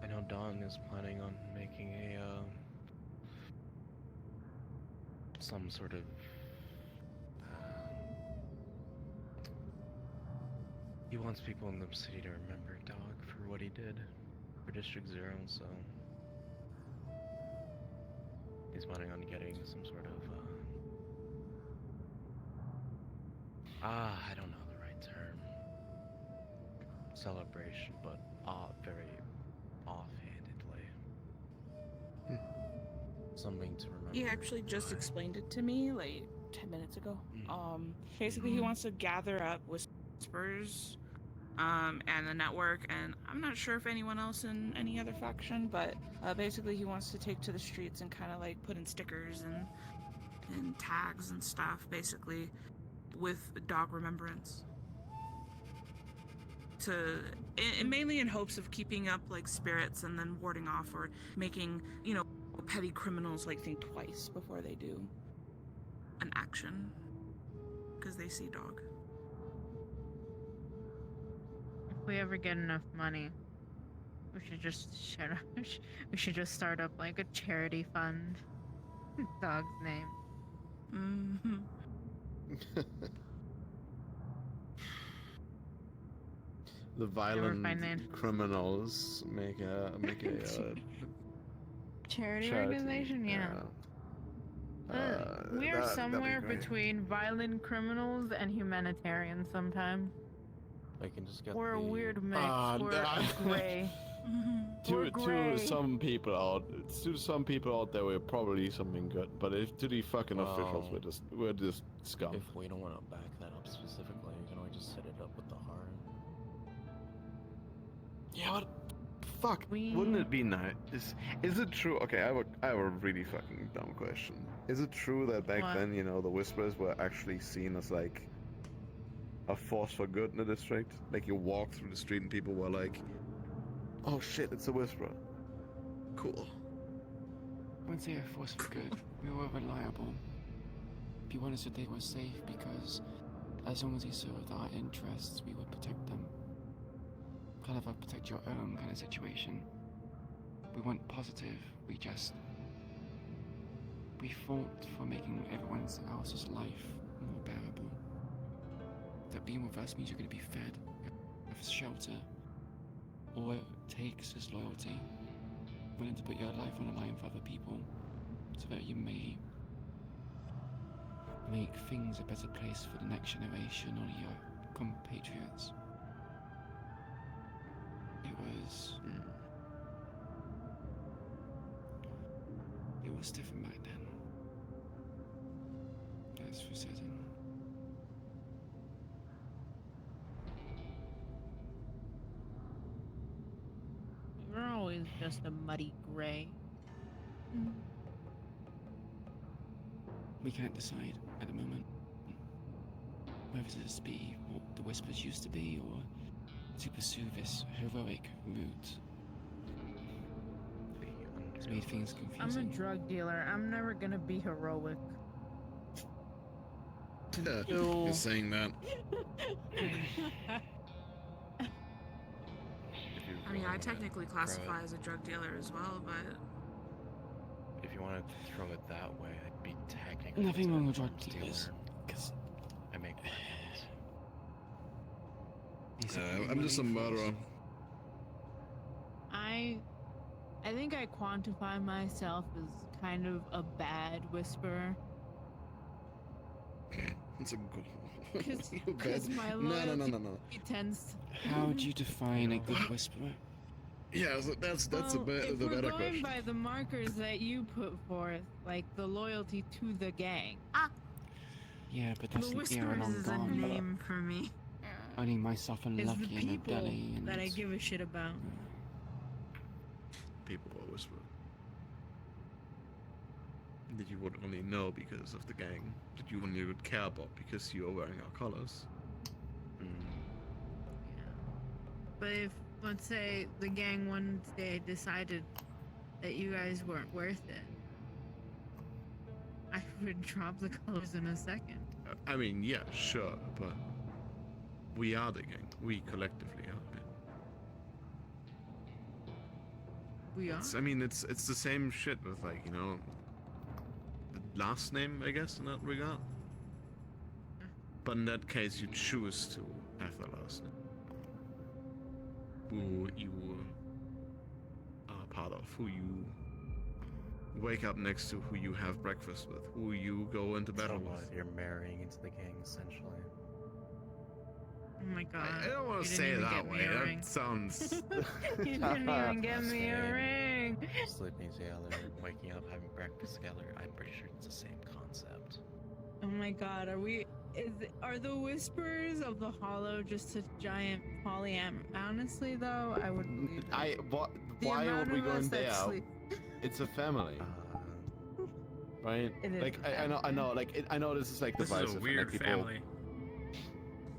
I know Dong is planning on making a, some sort of, he wants people in the city to remember Dog for what he did for District 0, so he's planning on getting some sort of, I don't know the right term. Celebration, but, very offhandedly. Something to remember. He actually just explained it to me like 10 minutes ago. Basically he wants to gather up Whispers and the network, and I'm not sure if anyone else in any other faction, but basically he wants to take to the streets and kind of like put in stickers and tags and stuff, basically with Dog remembrance. Mainly in hopes of keeping up like spirits and then warding off or making, petty criminals like think twice before they do an action because they see Dog. If we ever get enough money, we should just we should just start up like a charity fund. Dog's name. The violent financial criminals make a charity organization, yeah. We are that'd be somewhere great. between violent criminals and humanitarians sometimes. I can just get We're a the- weird mix. Ah, We're nah. gray. We're To gray. some people out there, we're probably something good, but if to the fucking officials, we're just scum. If we don't want to back that up specifically, can we just set it up with the heart? Yeah, but fuck, wouldn't it be nice? Is it true? Okay, I have a really fucking dumb question. Is it true that back What? then, the Whisperers were actually seen as like a force for good in the district? Like you walk through the street and people were like, "Oh shit, it's a Whisperer." Cool. I wouldn't say a force for good. We were reliable. People understood they were safe because as long as they served our interests, we would protect them. Kind of a protect your own kind of situation. We weren't positive, we fought for making everyone else's life more bearable. That being with us means you're going to be fed, with shelter. All it takes is loyalty. Willing to put your life on the line for other people, so that you may make things a better place for the next generation or your compatriots. It was different back then. That's for certain. You're always just a muddy gray. We can't decide at the moment whether this be what the Whispers used to be or to pursue this heroic route. It's made things confusing. I'm a drug dealer. I'm never gonna be heroic. You're saying that. I mean, I technically classify as a drug dealer as well, but If you want to throw it that way, I'd be technically Nothing wrong with drug dealer, dealers. because I make I'm just a murderer. I think I quantify myself as kind of a bad whisperer. It's a Because my loyalty No. tends to... How do you define a good whisperer? Yeah, so that's Well, the if better we're going question. by the markers that you put forth, like the loyalty to the gang. Yeah, but that's The an era Whisperers long is a gone. name for me. Only myself and It's Lucky the in a people deli and that I give a shit about. People are whispering. That you would only know because of the gang. That you only would care about because you are wearing our colors. But if, let's say, the gang one day decided that you guys weren't worth it, I would drop the colors in a second. I mean, yeah, sure, but we are the gang. We collectively are. We are? I mean, it's the same shit with, like, you know, the last name, I guess, in that regard. But in that case, you choose to have the last name. Who you are part of, who you wake up next to, who you have breakfast with, who you go into battle with. You're marrying into the gang, essentially. Oh my god. I don't want You to didn't say it even that get me way. a ring. That sounds. You didn't even get me a ring. Sleeping together, waking up, having breakfast together. I'm pretty sure it's the same concept. Oh my god, are the Whisperers of the Hollow just a giant polyam? Honestly though, I would believe it. The Why amount would we of go us in that there? sleep- It's a family, right? It is Like a I know, I know this is like This is a divisive. and, weird like, people, family.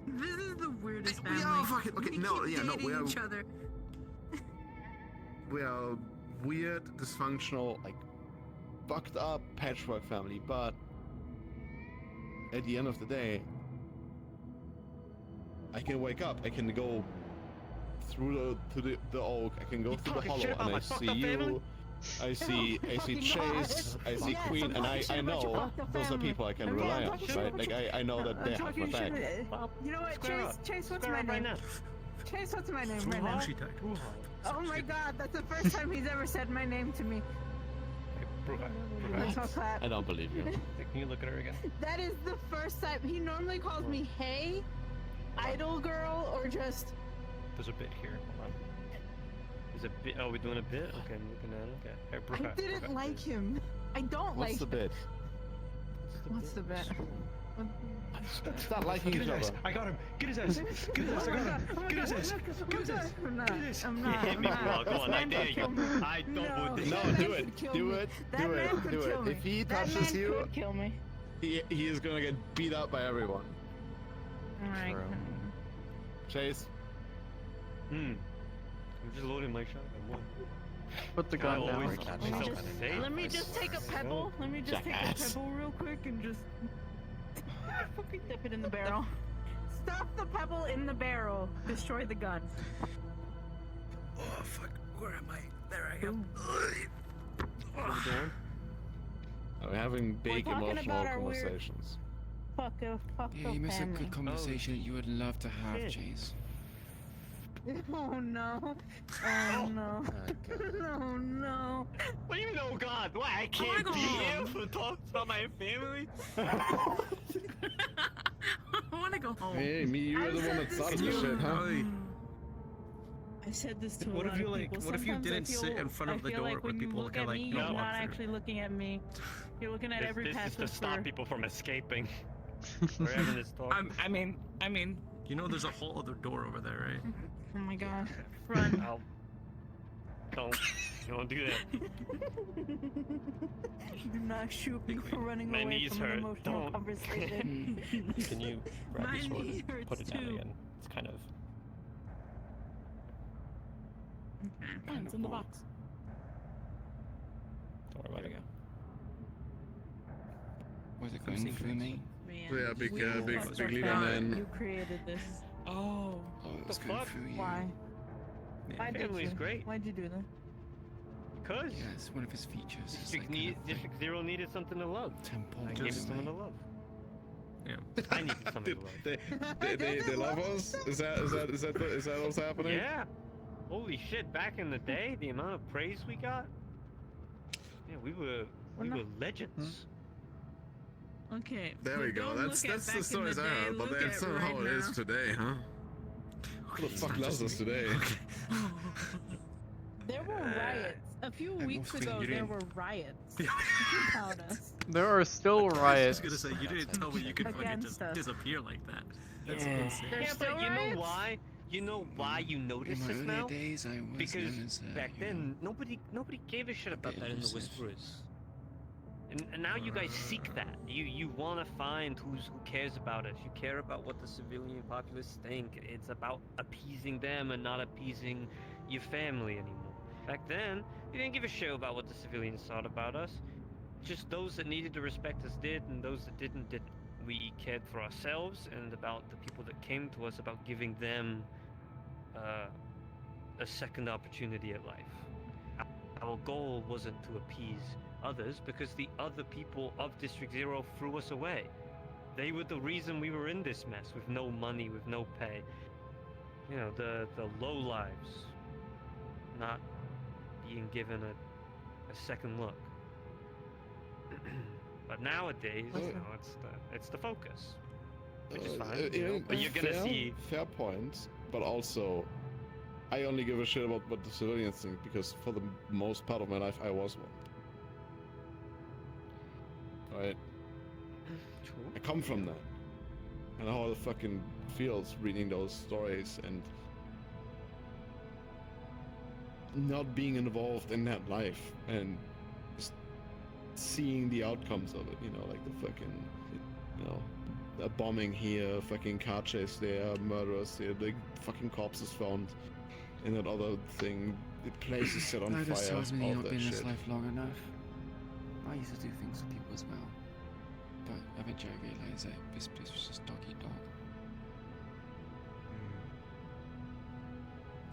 This is the weirdest family. We are fucking okay. We No, keep yeah, no, dating we are. each other. We are weird, dysfunctional, like fucked up patchwork family, but at the end of the day, I can wake up. I can go through the oak. I can go through the talking hollow, shit about and my I fucked see up family? you. I see fucking Chase. God. I see Yes, Queen, I'm and talking shit I about your know fucked up those are family. people I can Okay, rely I'm on, talking right? shit Like about I know that I'm they have my talking back. shit. You know what, Square Chase? up. Chase, what's Square my up right name? now. Chase, what's my name right now? Too Oh my god, that's the first time he's ever said my name to me. Let's not clap. I don't believe you. Can you look at her again? That is the first time. He normally calls me hey, idol girl, or just. There's a bit here. Hold on. There's a bit. Oh, we're doing a bit? Okay, I'm looking at it. Okay. Hey, I didn't like him. I don't What's like the bit? What's the bet? Stop liking Get each his ass. other. I got him. Get his ass. Get his ass. I got him. Get his ass. Get his ass. I'm not. Get his ass. I'm not. Hit me, I'm bro. not. Go on. I That dare man you. could kill me. I don't believe No, that do man it. could kill Do me. it. That Do man it. could Do kill it. me. If he That touches man you, could kill me. he is gonna get beat up by everyone. Alright. Chase. I'm just loading my shotgun. One. Put the gun down. Let me just take a pebble. Let me just take a Jackass. pebble real quick and just fucking dip it in the barrel. Stuff the pebble in the barrel. Destroy the gun. Oh fuck! Where am I? There I am. What are we doing? I'm having big talking emotional about our weird- conversations. Fuck Yeah, you miss a family. good conversation you would love to have, shit. Chase. Oh no. Oh no. Oh no. What do you know, God? Why I can't go be here home. to talk about my family? I want to go home. Hey, me, you were the one that started the shit, huh? I said this to What a if lot you, of like, people. what if you Sometimes I didn't sit feel- in front of I the feel door like where when you people look can, at like, me, go you're walk not through? actually looking at me. You're looking at every This is past to stop whisper. people from escaping. We're having this talk. I mean. You know, there's a whole other door over there, right? Oh my god. Run. Don't do that. Do not shoot me for running My away knees from an hurt. emotional Don't. conversation. Can you grab My your sword knee and hurts put it down too. again? It's kind of. Yeah, it's in the box. Don't worry about it. Was it going through me? So yeah, big We leader found man. You created this. Oh. It was The going fuck? through you. Why? Why did Family's you? great. Why'd you do that? Because Yeah, it's one of his features. It's like District Zero needed something to love. temple. I gave it someone to love. Yeah. I needed something to love. They love us? Is that what's happening? Yeah. Holy shit! Back in the day, the amount of praise we got. Yeah, we were legends. Okay. There we go. That's the stories I heard, but that's not how it is today, huh? Who the fuck loves us today? There were riots. A few weeks mostly ago, you there didn't- were riots. You tell us. There are still I riots. was gonna say, you didn't tell me you could fucking Against just us. disappear like that. That's Yeah. insane. There's Yeah, still but you riots? know why? You know why you notice In my this early now? days, I was Because known as, back then, nobody gave a shit about bit that in the elusive. Whisperers. And now you guys seek that. You want to find who cares about us. You care about what the civilian populace think. It's about appeasing them and not appeasing your family anymore. Back then, you didn't give a shit about what the civilians thought about us. Just those that needed to respect us did, and those that didn't. We cared for ourselves and about the people that came to us, about giving them a second opportunity at life. Our goal wasn't to appease others, because the other people of District Zero threw us away. They were the reason we were in this mess, with no money, with no pay. You know, the low lives, not being given a second look. But nowadays, you know, it's the focus, which is fine. You know, but you're gonna see. Fair point, but also, I only give a shit about what the civilians think because for the most part of my life, I was one. Right? True. I come from that. And how it fucking feels reading those stories and not being involved in that life and just seeing the outcomes of it, you know, like the fucking, you know, a bombing here, fucking car chase there, murderers there, the fucking corpses found in that other thing, the place is set on That just fire, tells me all you've not that been in this shit. life long enough. I used to do things for people as well. But eventually I realized that this place was just dog eat dog.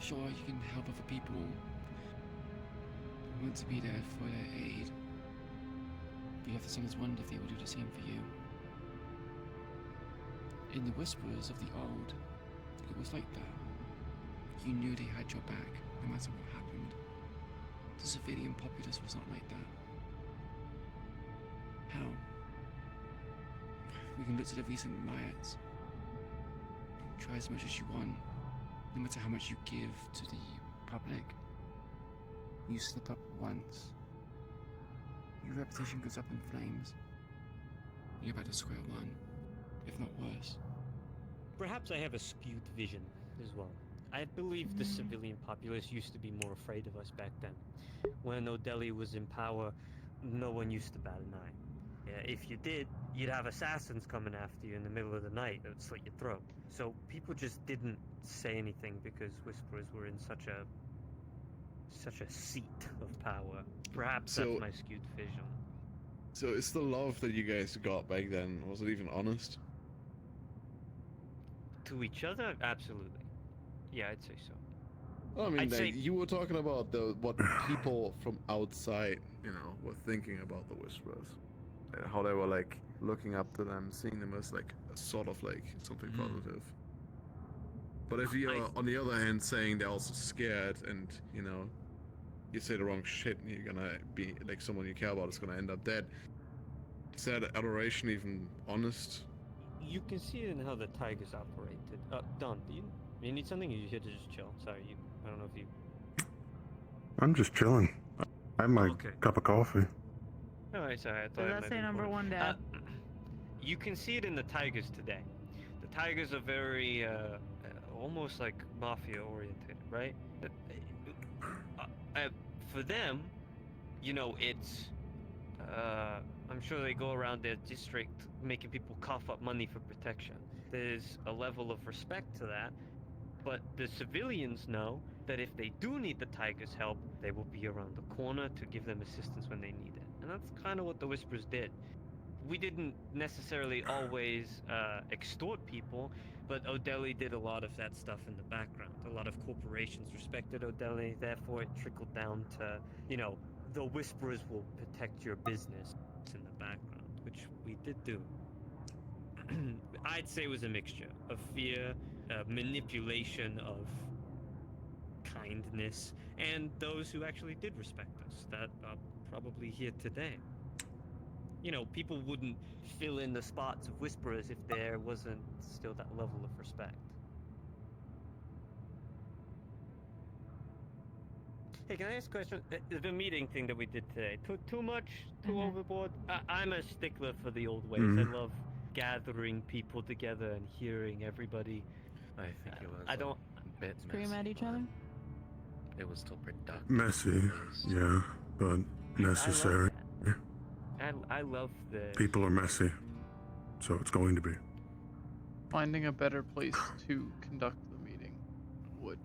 Sure, you can help other people. You want to be there for their aid. But you have to sing as one if they will do the same for you. In the Whisperers of the old, it was like that. You knew they had your back, no matter what happened. The civilian populace was not like that. How? We can look to the recent riots. Try as much as you want, no matter how much you give to the public. You slip up once, your reputation goes up in flames. You're back to square one, if not worse. Perhaps I have a skewed vision as well. I believe the civilian populace used to be more afraid of us back then. When O'Delhi was in power, no one used to bat an eye. Yeah, if you did, you'd have assassins coming after you in the middle of the night that would slit your throat. So people just didn't say anything because Whisperers were in such a seat of power. Perhaps that's my skewed vision. So is the love that you guys got back then, was it even honest? To each other, absolutely. Yeah, I'd say so. Well, I mean, I'd like, say- you were talking about what people from outside, you know, were thinking about the Whisperers. How they were, like, looking up to them, seeing them as, like, sort of, like, something positive. But if you're on the other hand saying they're also scared, and you know, you say the wrong shit, and you're gonna be like someone you care about is gonna end up dead. Is that adoration even honest? You can see it in how the Tigers operated. Don, do you need something? Or you here to just chill? Sorry, I don't know if you. I'm just chilling. I have my cup of coffee. Alright, sorry. I thought Does I that might say be number bored. one, Dad? You can see it in the Tigers today. The Tigers are very, almost like mafia oriented, right? For them, you know, it's, I'm sure they go around their district making people cough up money for protection. There's a level of respect to that, but the civilians know that if they do need the Tigers' help, they will be around the corner to give them assistance when they need it. And that's kind of what the Whispers did. We didn't necessarily always extort people, but O'Delly did a lot of that stuff in the background. A lot of corporations respected O'Delly, therefore it trickled down to, you know, the Whisperers will protect your business in the background, which we did do. I'd say it was a mixture of fear, manipulation of kindness, and those who actually did respect us that are probably here today. You know, people wouldn't fill in the spots of Whisperers if there wasn't still that level of respect. Hey, can I ask a question? The meeting thing that we did today, too much, too overboard? I'm a stickler for the old ways. I love gathering people together and hearing everybody. I think it was I don't a bit Scream messy, at each but other? It was still productive. Messy, yeah, but necessary. I love the... People are messy, so it's going to be. Finding a better place to conduct the meeting would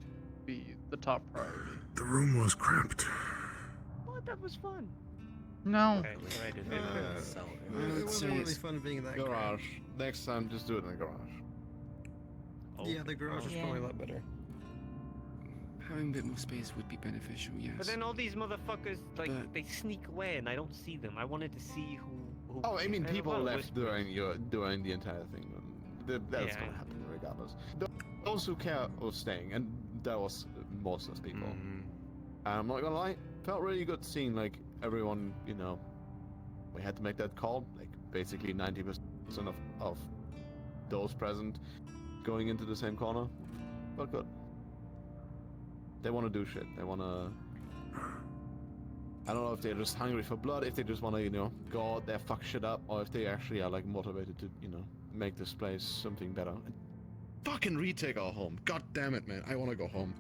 be the top priority. The room was cramped. What? That was fun. No. It wasn't really fun being that garage. Next time, just do it in the garage. Yeah, the garage is probably a lot better. Having a bit more space would be beneficial, yes. But then all these motherfuckers, like, they sneak away and I don't see them. I wanted to see who Oh, I mean, and a people lot of left during the entire thing. That's gonna happen regardless. Those who care are staying, and that was most of those people. I'm not gonna lie, felt really good seeing like everyone. You know, we had to make that call. Like basically 90% of those present going into the same corner. Felt good. They want to do shit. They want to. I don't know if they're just hungry for blood, if they just want to, you know, go out there, fuck shit up, or if they actually are like motivated to, you know, make this place something better. Fucking retake our home. God damn it, man. I want to go home.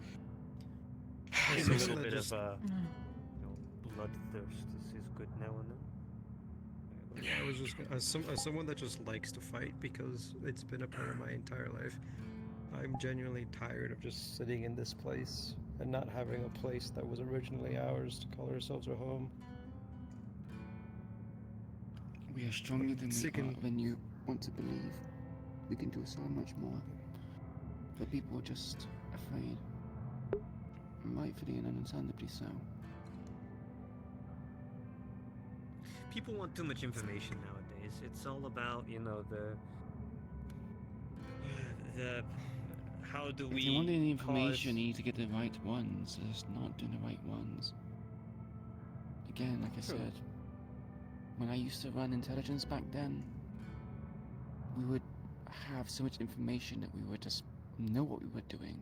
There's a little bit of bloodthirst is good now and then. Yeah, I was just as someone that just likes to fight because it's been a part of my entire life. I'm genuinely tired of just sitting in this place and not having a place that was originally ours to call ourselves our home. We are stronger than you want to believe. We can do so much more. But people are just afraid. Rightfully and understandably so. People want too much information nowadays. It's all about, you know, the how do we... If you want any information, you need to get the right ones. Just not doing the right ones. Again, like I said, when I used to run intelligence back then, we would have so much information that we would just know what we were doing.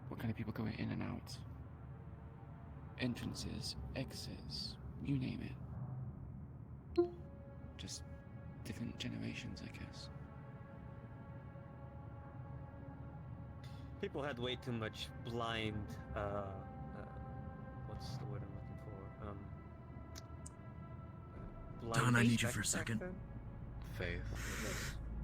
What kind of people going in and out. Entrances, exits, you name it. Just different generations, I guess. People had way too much blind, what's the word I'm looking for? Blind Don, I need you respect for a back second. then? Faith.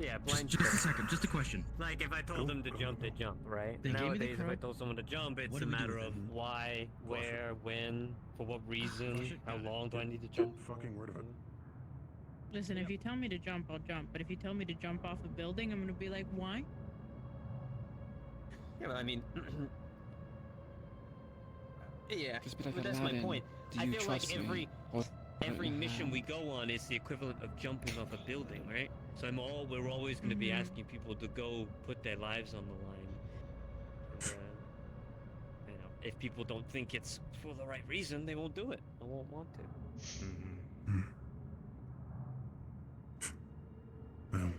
Yeah, blind Just a respect. second, just a question. Like, if I told them to jump, they jump, right? They gave me the Nowadays, if I code. told someone to jump, it's What a do we do matter with of it? why, where, when, for what reason, how long do I need to jump? Fucking word of it. Listen, if you tell me to jump, I'll jump. But if you tell me to jump off a building, I'm gonna be like, why? Yeah, but I mean... yeah, Just be like but that's my Aladdin. point. Do I you feel like trust every... me? Or every mission we go on is the equivalent of jumping off a building, right? So we're always going to be asking people to go put their lives on the line. And, you know, if people don't think it's for the right reason, they won't do it. They won't want to. Well,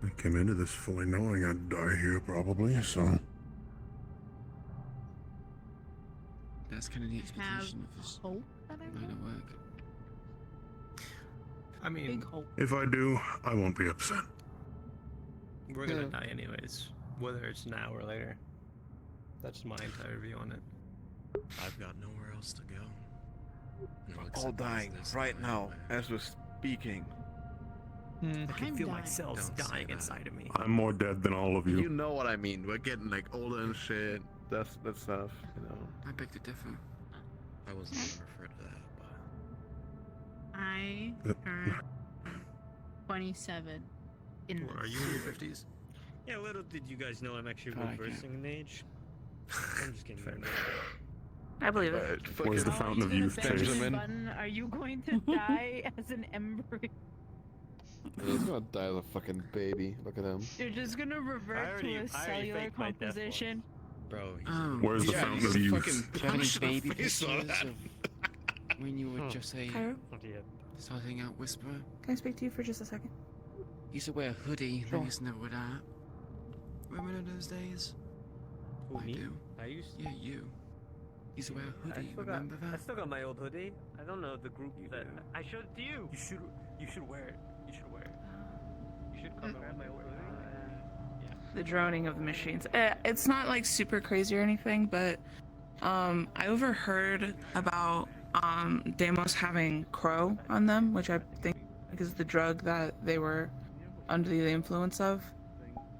I came into this fully knowing I'd die here probably, so That's kind of the expectation of this hope line of work. I mean, if I do, I won't be upset. we're gonna die anyways, whether it's now or later. That's my entire view on it. I've got nowhere else to go. All dying right now as we're speaking. I can feel my cells dying inside of me. I'm more dead than all of you. You know what I mean. We're getting like older and shit. That stuff, you know. I beg to differ. I wasn't gonna refer to that, but I turn 27 in Are you in your 50s? Yeah, little did you guys know I'm actually reversing in age. I'm just kidding. I believe it. Where's the fountain of youth, Benjamin? Button, are you going to die as an embryo? He's gonna die as a fucking baby. Look at him. You're just gonna revert to a cellular composition. Bro, Where's the fountain of youth? Do you have any baby pictures of when you were just a Cairo? starting out whisperer? Can I speak to you for just a second? Used to wear a hoodie. Sure. I used to never wear that. Remember those days? Who, I me? do. I used to. Yeah, you. Used to wear a hoodie. Remember I that? still got my old hoodie. I don't know the group that I showed it to you. You should wear it. You should wear it. You should come and wear my old hoodie. The droning of the machines. It's not like super crazy or anything, but I overheard about Deimos having crow on them, which I think is the drug that they were under the influence of.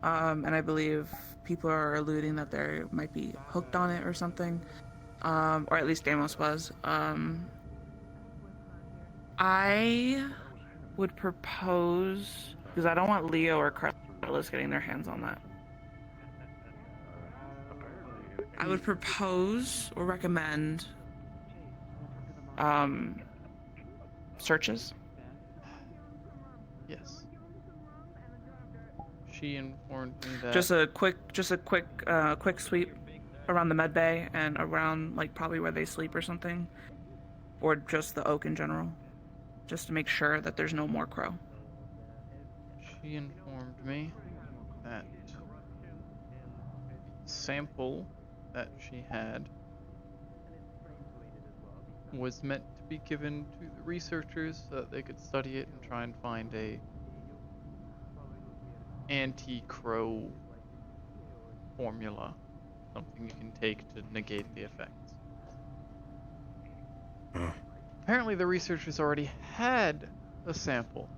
And I believe people are alluding that they might be hooked on it or something. Or at least Deimos was. I would propose, because I don't want Leo or Carlos getting their hands on that. I would propose or recommend searches. Yes. She informed me that Just a quick sweep around the med bay and around like probably where they sleep or something, or just the oak in general, just to make sure that there's no more crow. she informed me that sample that she had was meant to be given to the researchers so that they could study it and try and find a anti-crow formula, something you can take to negate the effects. Apparently the researchers already had a sample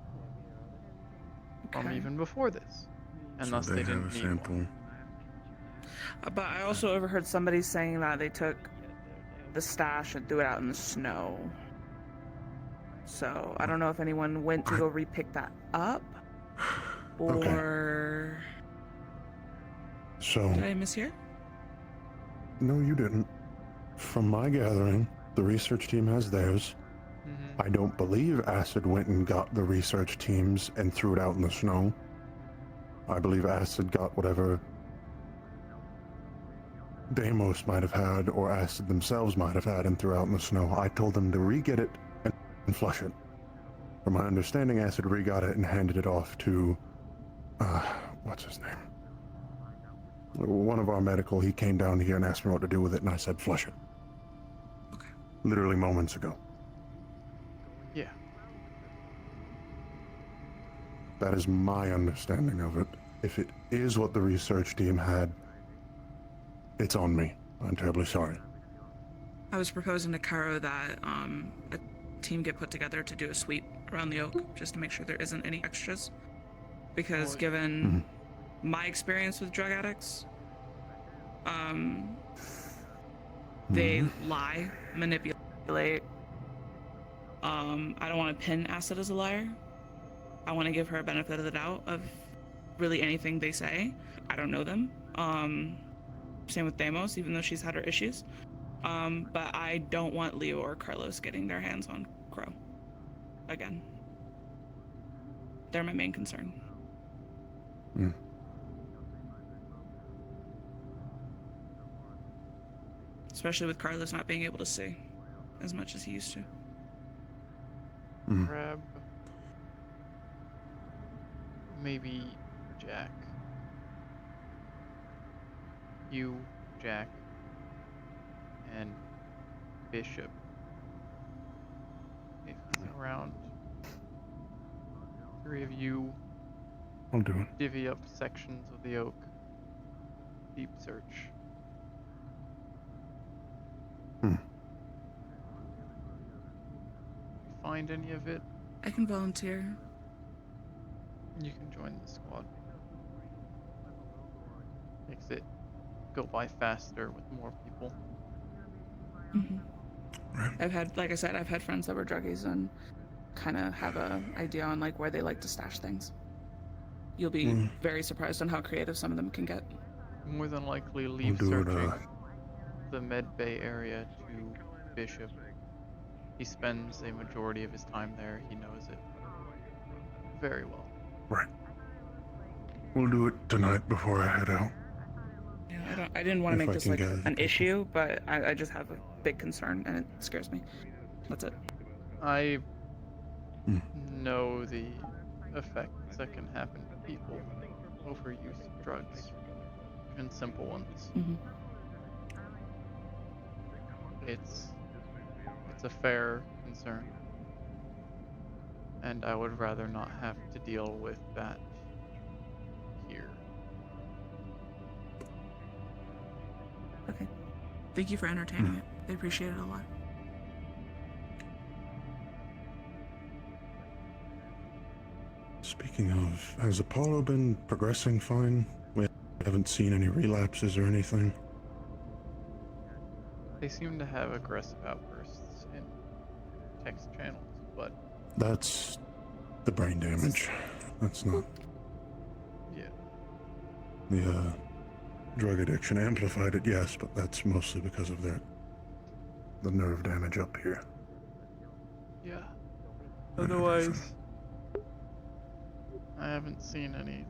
from even before this, and So thus they they have didn't a need sample. one. But I also overheard somebody saying that they took the stash and threw it out in the snow. So I don't know if anyone went to go repick that up, or So did I mishear? no, you didn't. From my gathering, the research team has theirs. I don't believe Acid went and got the research teams and threw it out in the snow. I believe Acid got whatever Deimos might have had, or Acid themselves might have had, and threw out in the snow. I told them to re-get it and flush it. From my understanding, Acid re-got it and handed it off to, what's his name? One of our medical. He came down here and asked me what to do with it, and I said flush it. Okay. Literally moments ago. Yeah. That is my understanding of it. If it is what the research team had, it's on me. I'm terribly sorry. I was proposing to Cairo that a team get put together to do a sweep around the oak, just to make sure there isn't any extras. Because given my experience with drug addicts, they lie, manipulate. I don't want to pin Acid as a liar. I want to give her a benefit of the doubt of really anything they say. I don't know them. Same with Deimos, even though she's had her issues. But I don't want Leo or Carlos getting their hands on Crow again. They're my main concern. Mm. Especially with Carlos not being able to see as much as he used to. Mm. Grab maybe Jack. You, Jack, and Bishop. If he's around. 3 of you I'll do it. divvy up sections of the oak. Deep search. Hmm. Find any of it, I can volunteer. you can join the squad. Makes it go by faster with more people. Mm-hmm. I've had, like I said, I've had friends that were druggies and kind of have a idea on like where they like to stash things. You'll be very surprised on how creative some of them can get. More than likely leave do it, searching the Med Bay area to Bishop. He spends a majority of his time there. He knows it very well. Right. We'll do it tonight before I head out. Yeah, I didn't want to If make I this can like gather an people. issue, but I just have a big concern and it scares me. That's it. I know the effects that can happen to people over use of drugs, even simple ones. Mm-hmm. It's a fair concern, and I would rather not have to deal with that here. Okay. Thank you for entertaining it. I appreciate it a lot. Speaking of, has Apollo been progressing fine? We haven't seen any relapses or anything. They seem to have aggressive outbursts in text channels, but That's the brain damage. That's not yeah. the drug addiction amplified it, yes, but that's mostly because of the nerve damage up here. Yeah. Otherwise, I haven't seen any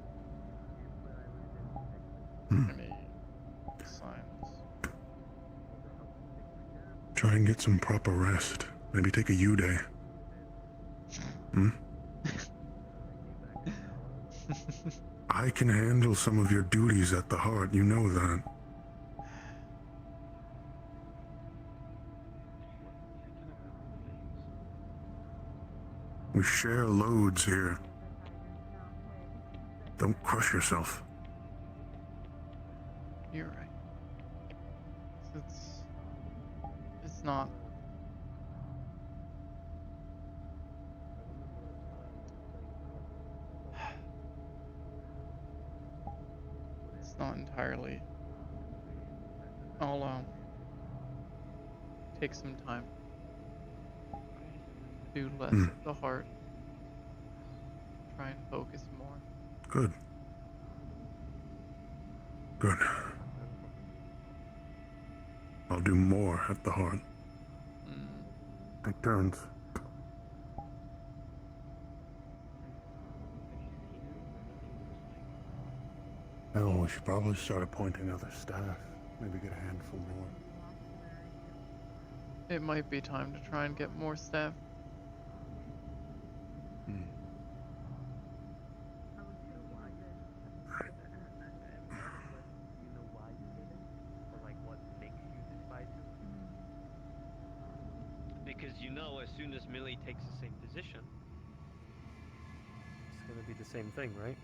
signs. Try and get some proper rest. Maybe take a U day. I can handle some of your duties at the heart, you know that. We share loads here. Don't crush yourself. You're right. It's not. It's not entirely. I'll take some time. Do less of the heart. Try and focus more. Good. Good. I'll do more at the heart. Take turns. Oh, we should probably start appointing other staff. Maybe get a handful more. It might be time to try and get more staff. Because you know, as soon as Millie takes the same position, it's gonna be the same thing, right?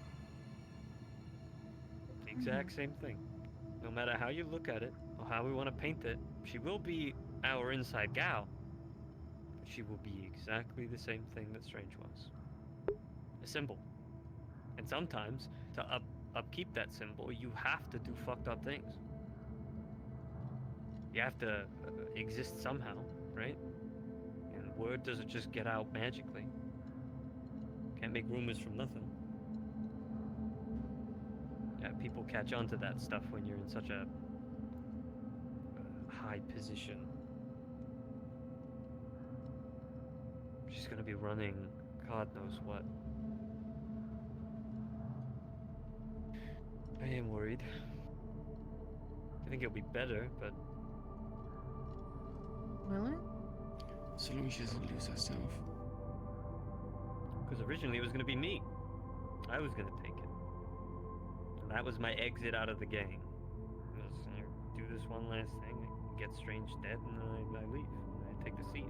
The exact same thing. No matter how you look at it, or how we want to paint it, she will be our inside gal. But she will be exactly the same thing that Strange was. A symbol. And sometimes, to upkeep that symbol, you have to do fucked up things. You have to exist somehow, right? And word doesn't just get out magically. Can't make rumors from nothing. Yeah, people catch on to that stuff when you're in such a high position. She's gonna be running God knows what. I am worried. I think it'll be better, but Will it? So long as she doesn't lose herself. because originally it was gonna be me. I was gonna take it. And that was my exit out of the gang. Was, do this one last thing, get Strange dead, and then I leave. And I take the seat.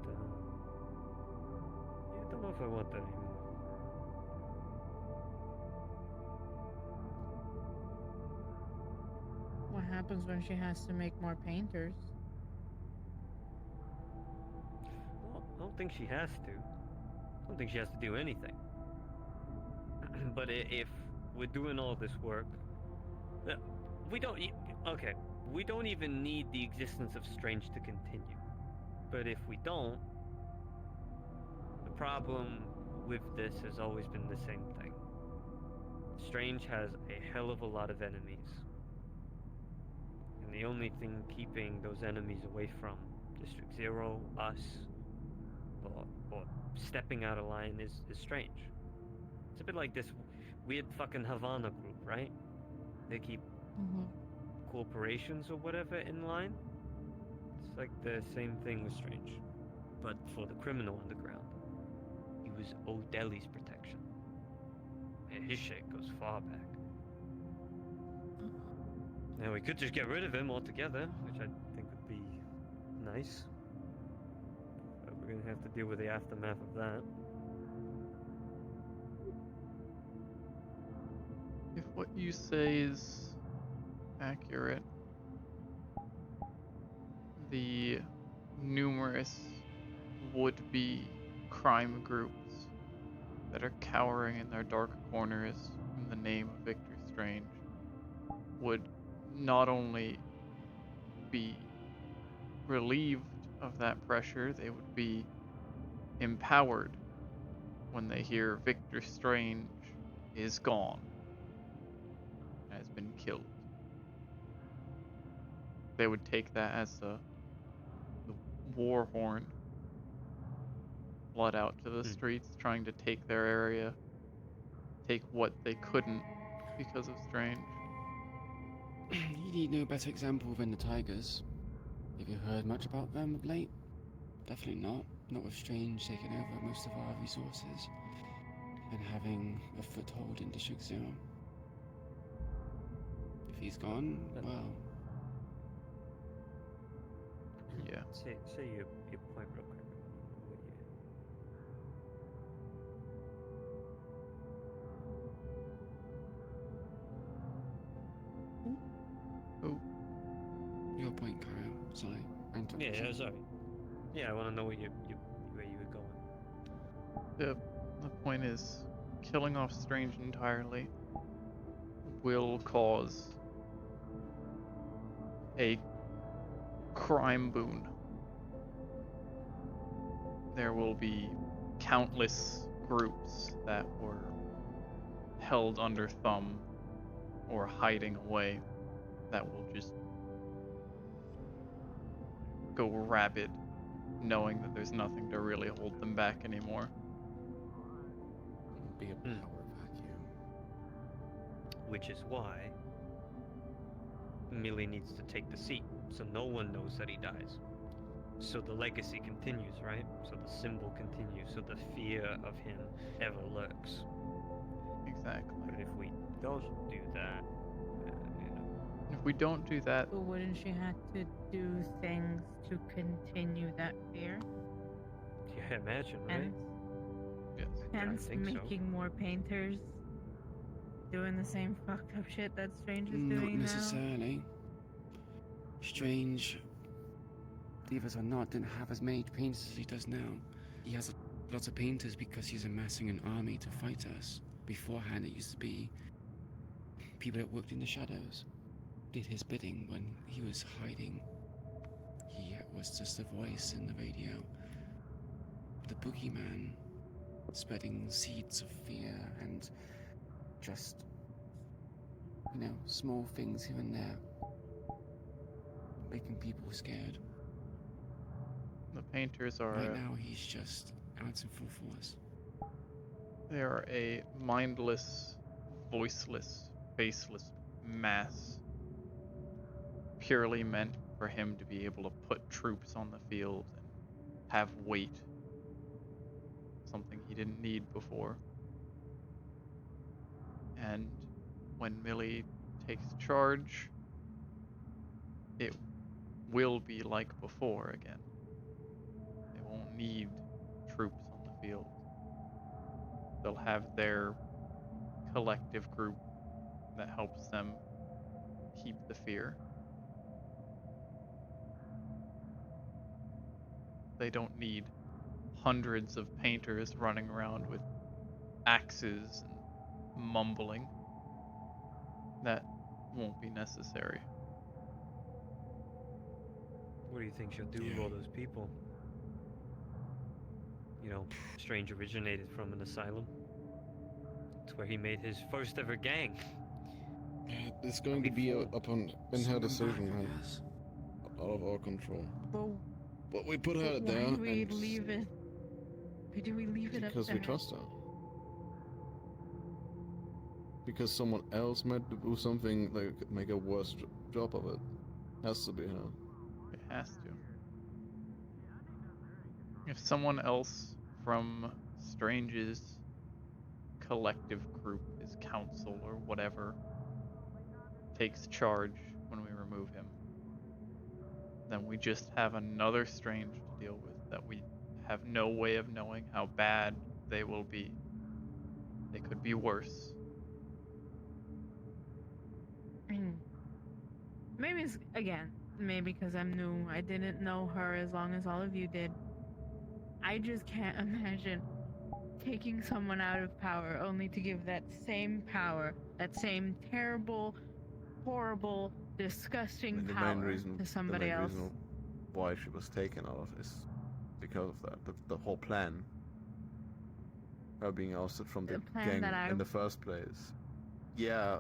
But I don't know if I want that anymore. What happens when she has to make more painters? Well, I don't think she has to. I don't think she has to do anything. But if we're doing all this work, we don't. Okay, we don't even need the existence of Strange to continue. But if we don't, the problem with this has always been the same thing. Strange has a hell of a lot of enemies. And the only thing keeping those enemies away from District Zero, us, or stepping out of line is Strange. It's a bit like this weird fucking Havana group, right? They keep corporations or whatever in line. It's like the same thing with Strange, but for the criminal underground. He was O'Delly's protection. And his shit goes far back. Now we could just get rid of him altogether, which I think would be nice. But we're gonna have to deal with the aftermath of that. If what you say is accurate, the numerous would-be crime groups that are cowering in their dark corners in the name of Victor Strange would not only be relieved of that pressure, they would be empowered when they hear Victor Strange is gone, has been killed. They would take that as the war horn, flood out to the streets, trying to take their area, take what they couldn't because of Strange. You need no better example than the Tigers. Have you heard much about them of late? Definitely not. Not with Strange taking over most of our resources and having a foothold in District Zero. If he's gone, well... Yeah. Say your point real quick. Oh. Your point, Cairo. Sorry. Yeah, sorry. Yeah, I want to know where you were going. The point is, killing off Strange entirely will cause a crime boon. There will be countless groups that were held under thumb or hiding away that will just go rabid, knowing that there's nothing to really hold them back anymore. Be a power vacuum. Which is why Millie needs to take the seat, so no one knows that he dies. So the legacy continues, right? So the symbol continues, so the fear of him ever lurks. Exactly. But if we don't do that, If we don't do that, But wouldn't she have to do things to continue that fear? yeah, imagine, right? Yes. Hence, think so. making more painters, doing the same fucked up shit that Strange is Not doing now. necessarily. Strange, believe it or not, didn't have as many painters as he does now. He has lots of painters because he's amassing an army to fight us. Beforehand, it used to be people that worked in the shadows, did his bidding when he was hiding. He was just a voice in the radio. The boogeyman, spreading seeds of fear and just You know, small things here and there. Making people scared. The painters are Right now, he's just out in full force. they are a mindless, voiceless, faceless mass purely meant for him to be able to put troops on the field and have weight. Something he didn't need before. And when Millie takes charge, it will be like before again. They won't need troops on the field. They'll have their collective group that helps them keep the fear. They don't need hundreds of painters running around with axes and mumbling. That won't be necessary. What do you think she'll do with all those people? You know, Strange originated from an asylum. It's where he made his first ever gang. It's going to be in her decision, man. Out of our control. But we put her there. Why do we leave it? Why do we leave it up Because there? we trust her. Because someone else might do something, like make a worse job of it. Has to be her. It has to. If someone else from Strange's collective group, his council or whatever, takes charge when we remove him, then we just have another Strange to deal with that we have no way of knowing how bad they will be. They could be worse. Maybe it's, again, maybe because I'm new. I didn't know her as long as all of you did. I just can't imagine taking someone out of power only to give that same power, that same terrible, horrible, disgusting The power main reason, to somebody the main else. reason why she was taken out of is because of that. The whole plan. Her being ousted from the plan gang that in the first place. Yeah,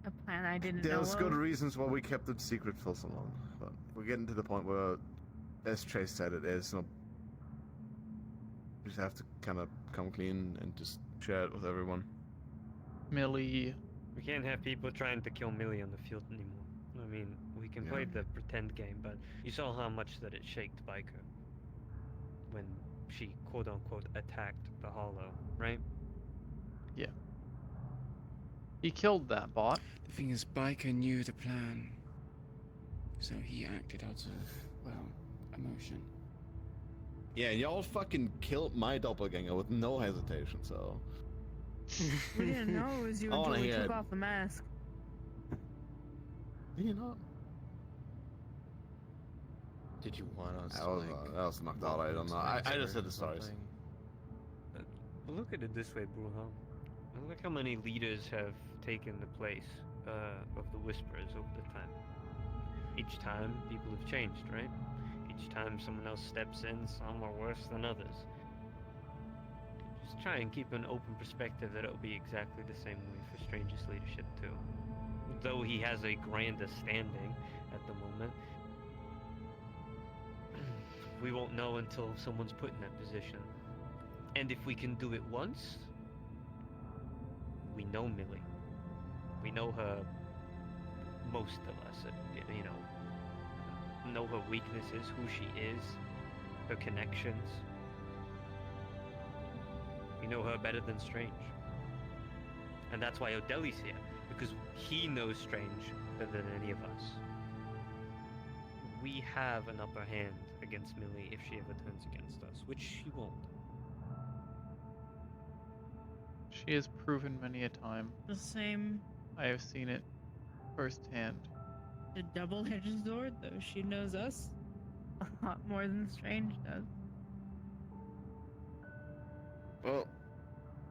A plan I didn't know there's good of. reasons why we kept it secret for so long. But we're getting to the point where, as Chase said, it is not. We just have to kind of come clean and just share it with everyone. Millie. We can't have people trying to kill Millie on the field anymore. I mean, we can play the pretend game, but you saw how much that it shaked Biker when she quote-unquote attacked the Hollow, right? Yeah. He killed that bot. The thing is, Biker knew the plan. So he acted out of, well, emotion. Yeah, y'all fucking killed my doppelganger with no hesitation, so. We didn't know it was you I wanna until we hear took it. off the mask. Did you not? Did you want us That to, was, like, that was knocked out. I don't know. I just said the stories. But look at it this way, Bruham. Look how many leaders have taken the place of the Whisperers over the time. Each time, people have changed, right? Each time someone else steps in, some are worse than others. Just try and keep an open perspective that it'll be exactly the same way for Strange's leadership too. Though he has a grander standing at the moment, we won't know until someone's put in that position. And if we can do it once, we know Millie. We know her, most of us, you know her weaknesses, who she is, her connections. We know her better than Strange. And that's why Odeli's here, because he knows Strange better than any of us. We have an upper hand against Millie if she ever turns against us, which she won't. She has proven many a time. The same. I have seen it firsthand. The double-edged sword, though. She knows us a lot more than Strange does. Well,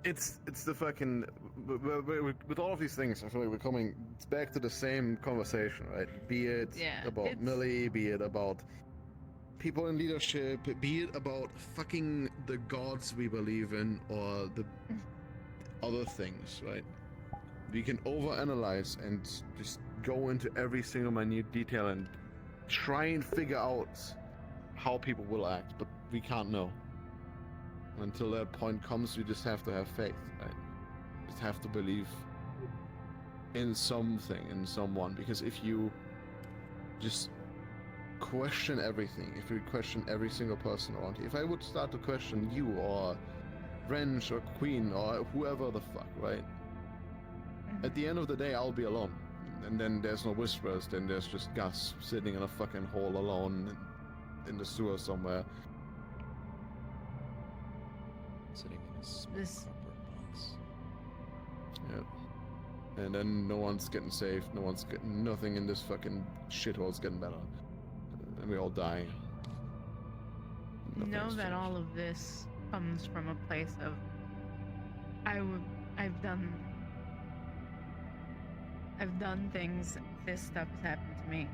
it's the fucking with all of these things. I feel like we're coming back to the same conversation, right? Be it about Millie, be it about people in leadership, be it about fucking the gods we believe in, or the other things, right? We can overanalyze and just go into every single minute detail and try and figure out how people will act, but we can't know. Until that point comes, we just have to have faith, right? Just have to believe in something, in someone, because if you just question everything, if you question every single person around here, if I would start to question you or Wrench or Queen or whoever the fuck, right? At the end of the day, I'll be alone. And then there's no whispers, then there's just Gus sitting in a fucking hole alone in the sewer somewhere. Sitting in a small This- cardboard box. Yeah. And then no one's getting saved, nothing in this fucking shithole's getting better. And we all die. Know Nothing's that changed. all of this comes from a place of I've done things. This stuff has happened to me.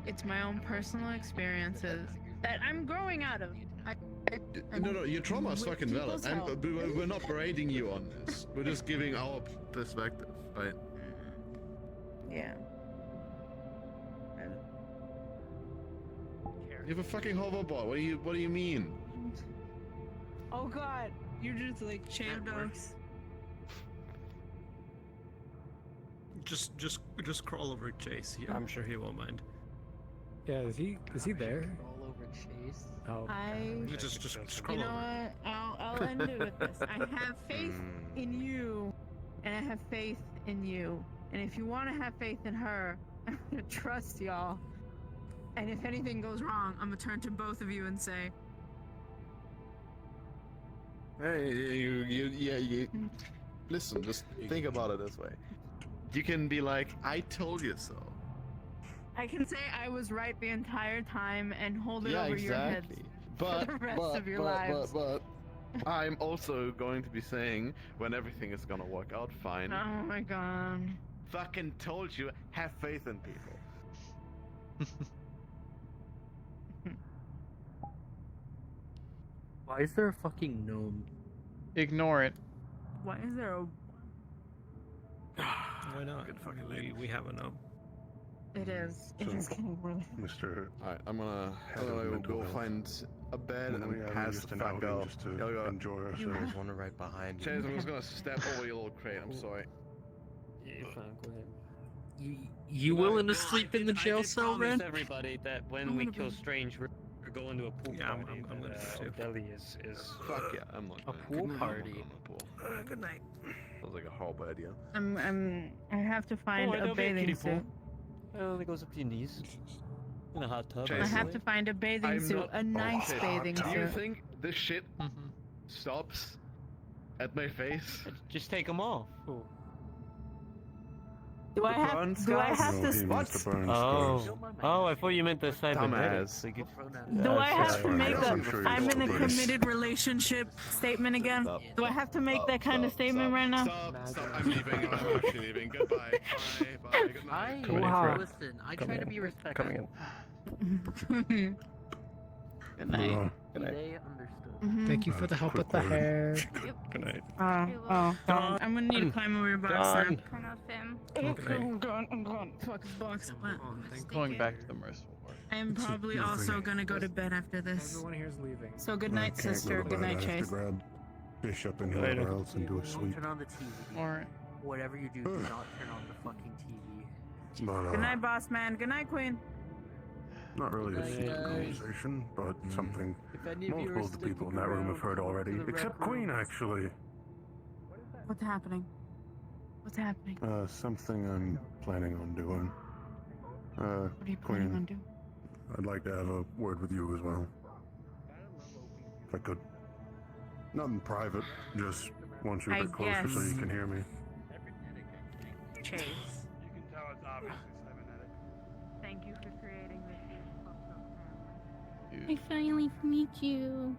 It's my own personal experiences that I'm growing out of. No, your trauma is with fucking valid. people's help. We're not berating you on this. We're just giving our perspective, right? Yeah. You have a fucking hoverboard. What do you mean? Oh God, you're just like shaved off. Just crawl over Chase. I'm sure he won't mind. Yeah, is he there? All over Chase. Oh. Just crawl You know over. what? I'll end it with this. I have faith in you, and I have faith in you. And if you want to have faith in her, I'm gonna trust y'all. And if anything goes wrong, I'm gonna turn to both of you and say, Hey, you. Listen, just think about it this way. You can be like, I told you so. I can say I was right the entire time and hold it Yeah, over your heads exactly. for the rest of your lives. But I'm also going to be saying when everything is gonna work out fine. Oh my God. Fucking told you, have faith in people. Why is there a fucking gnome? Ignore it. Why is there a... Why not? We have a no. It is. It is getting really... Mr. Alright, I'm gonna Head of mental go health. find a bed When we and have pass just the an fuck outing out. just to Yo, yo. enjoy There's ourselves. one right behind Chase, you. I'm just gonna step over your little crate. I'm sorry. Yeah, fine, go ahead. You willing to sleep in the jail cell, Ren? Ren? everybody that when we kill Strange, we're going to a pool Yeah, I'm party. gonna do that too. Deli is Fuck yeah, I'm not a going. pool I'm not party. going to a pool. Good night. Sounds like a horrible idea. I have to find a bathing suit. It only goes up to your knees. In a hot tub. Chase, I have to find a bathing I'm suit, not- a nice shit. bathing Do you suit. think this shit stops at my face? Just take them off. Do I have? burn Do I scars? have No, to? he means the burn Oh, scars. oh! I thought you meant the cybernetics. Dumbass. Like Do I have to make I'm sure a? I'm you're in a all right. committed relationship statement again. Do I have to make that kind of statement right now? Stop, I'm leaving. I'm actually leaving. Goodbye. Bye. Good night. Listen, I try to be respectful. Good night. They understood. Thank you for the help with the hair. Good night. I'm gonna need to climb over your box now. Turn off him. I'm gone. Fuck his box. Going back to the merciful word. I'm probably also gonna go to bed after this. Everyone here's leaving. So good night, I can't sister. go to Good bed. night, I have Chase. to grab Bishop and whoever else and do a sweep. Turn on the TV. Alright. Whatever you do, do not turn on the fucking TV. But, Good night, boss man. Good night, Queen. not really a secret conversation, but something multiple of the people in that room have heard already, except Queen, actually. What's happening? What's happening? Something I'm planning on doing. What are you planning on doing? I'd like to have a word with you as well. If I could. Nothing private, just want you a I bit closer so you guess. can hear me. Chase. You can tell it's obviously cybernetic. Thank you for creating this. I finally meet you.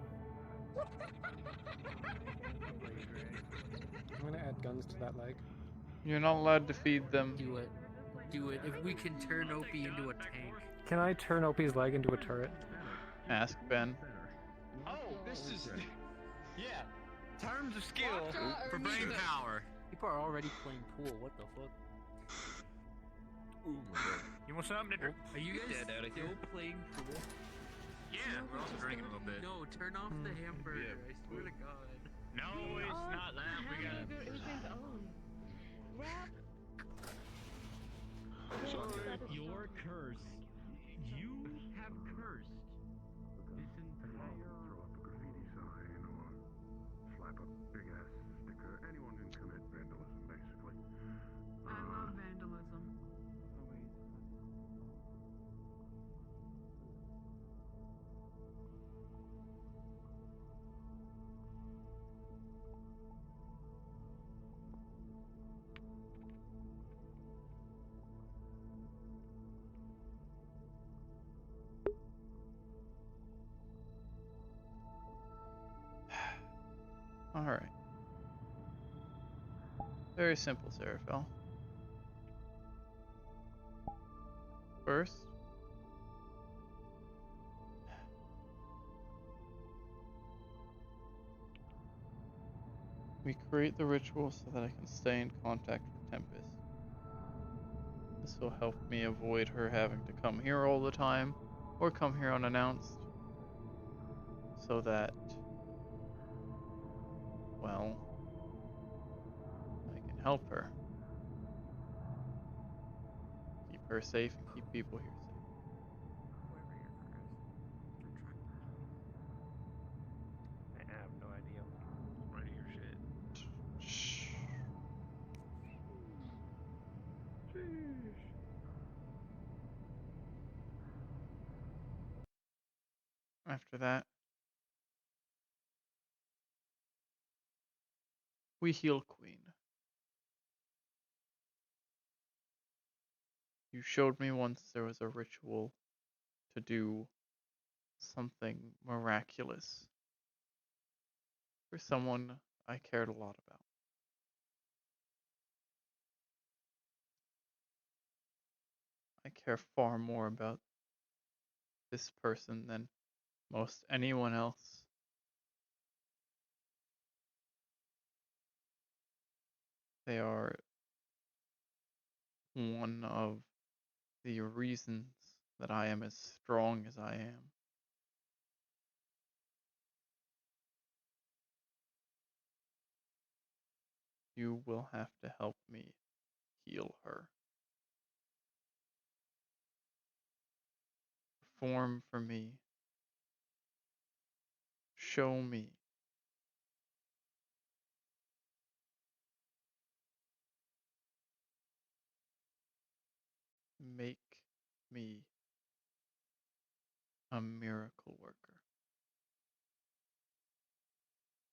I'm gonna add guns to that leg. You're not allowed to feed them. Do it. Do it. If we can turn Opie into a tank. Can I turn Opie's leg into a turret? Ask Ben. Oh, this is. Yeah. terms of skill for brain power. People are already playing pool. What the fuck? Ooh my god. You want something? Are you guys Dead out of still here. playing pool? Yeah, we're also drinking a little bit. No, turn off the hamburger. I swear to God. No, it's not that. We got Your curse. You have cursed this entire. Throw up a graffiti sign or slap a big ass sticker. Anyone can commit vandalism, basically. I love vandalism. Alright. Very simple, Seraphel. First, we create the ritual so that I can stay in contact with Tempest. This will help me avoid her having to come here all the time, or come here unannounced, so that, well, I can help her. Keep her safe and keep people here safe. I have no idea. Right your shit. Shh. After that, we heal Queen. You showed me once there was a ritual to do something miraculous for someone I cared a lot about. I care far more about this person than most anyone else. They are one of the reasons that I am as strong as I am. You will have to help me heal her. Perform for me. Show me. Make me a miracle worker.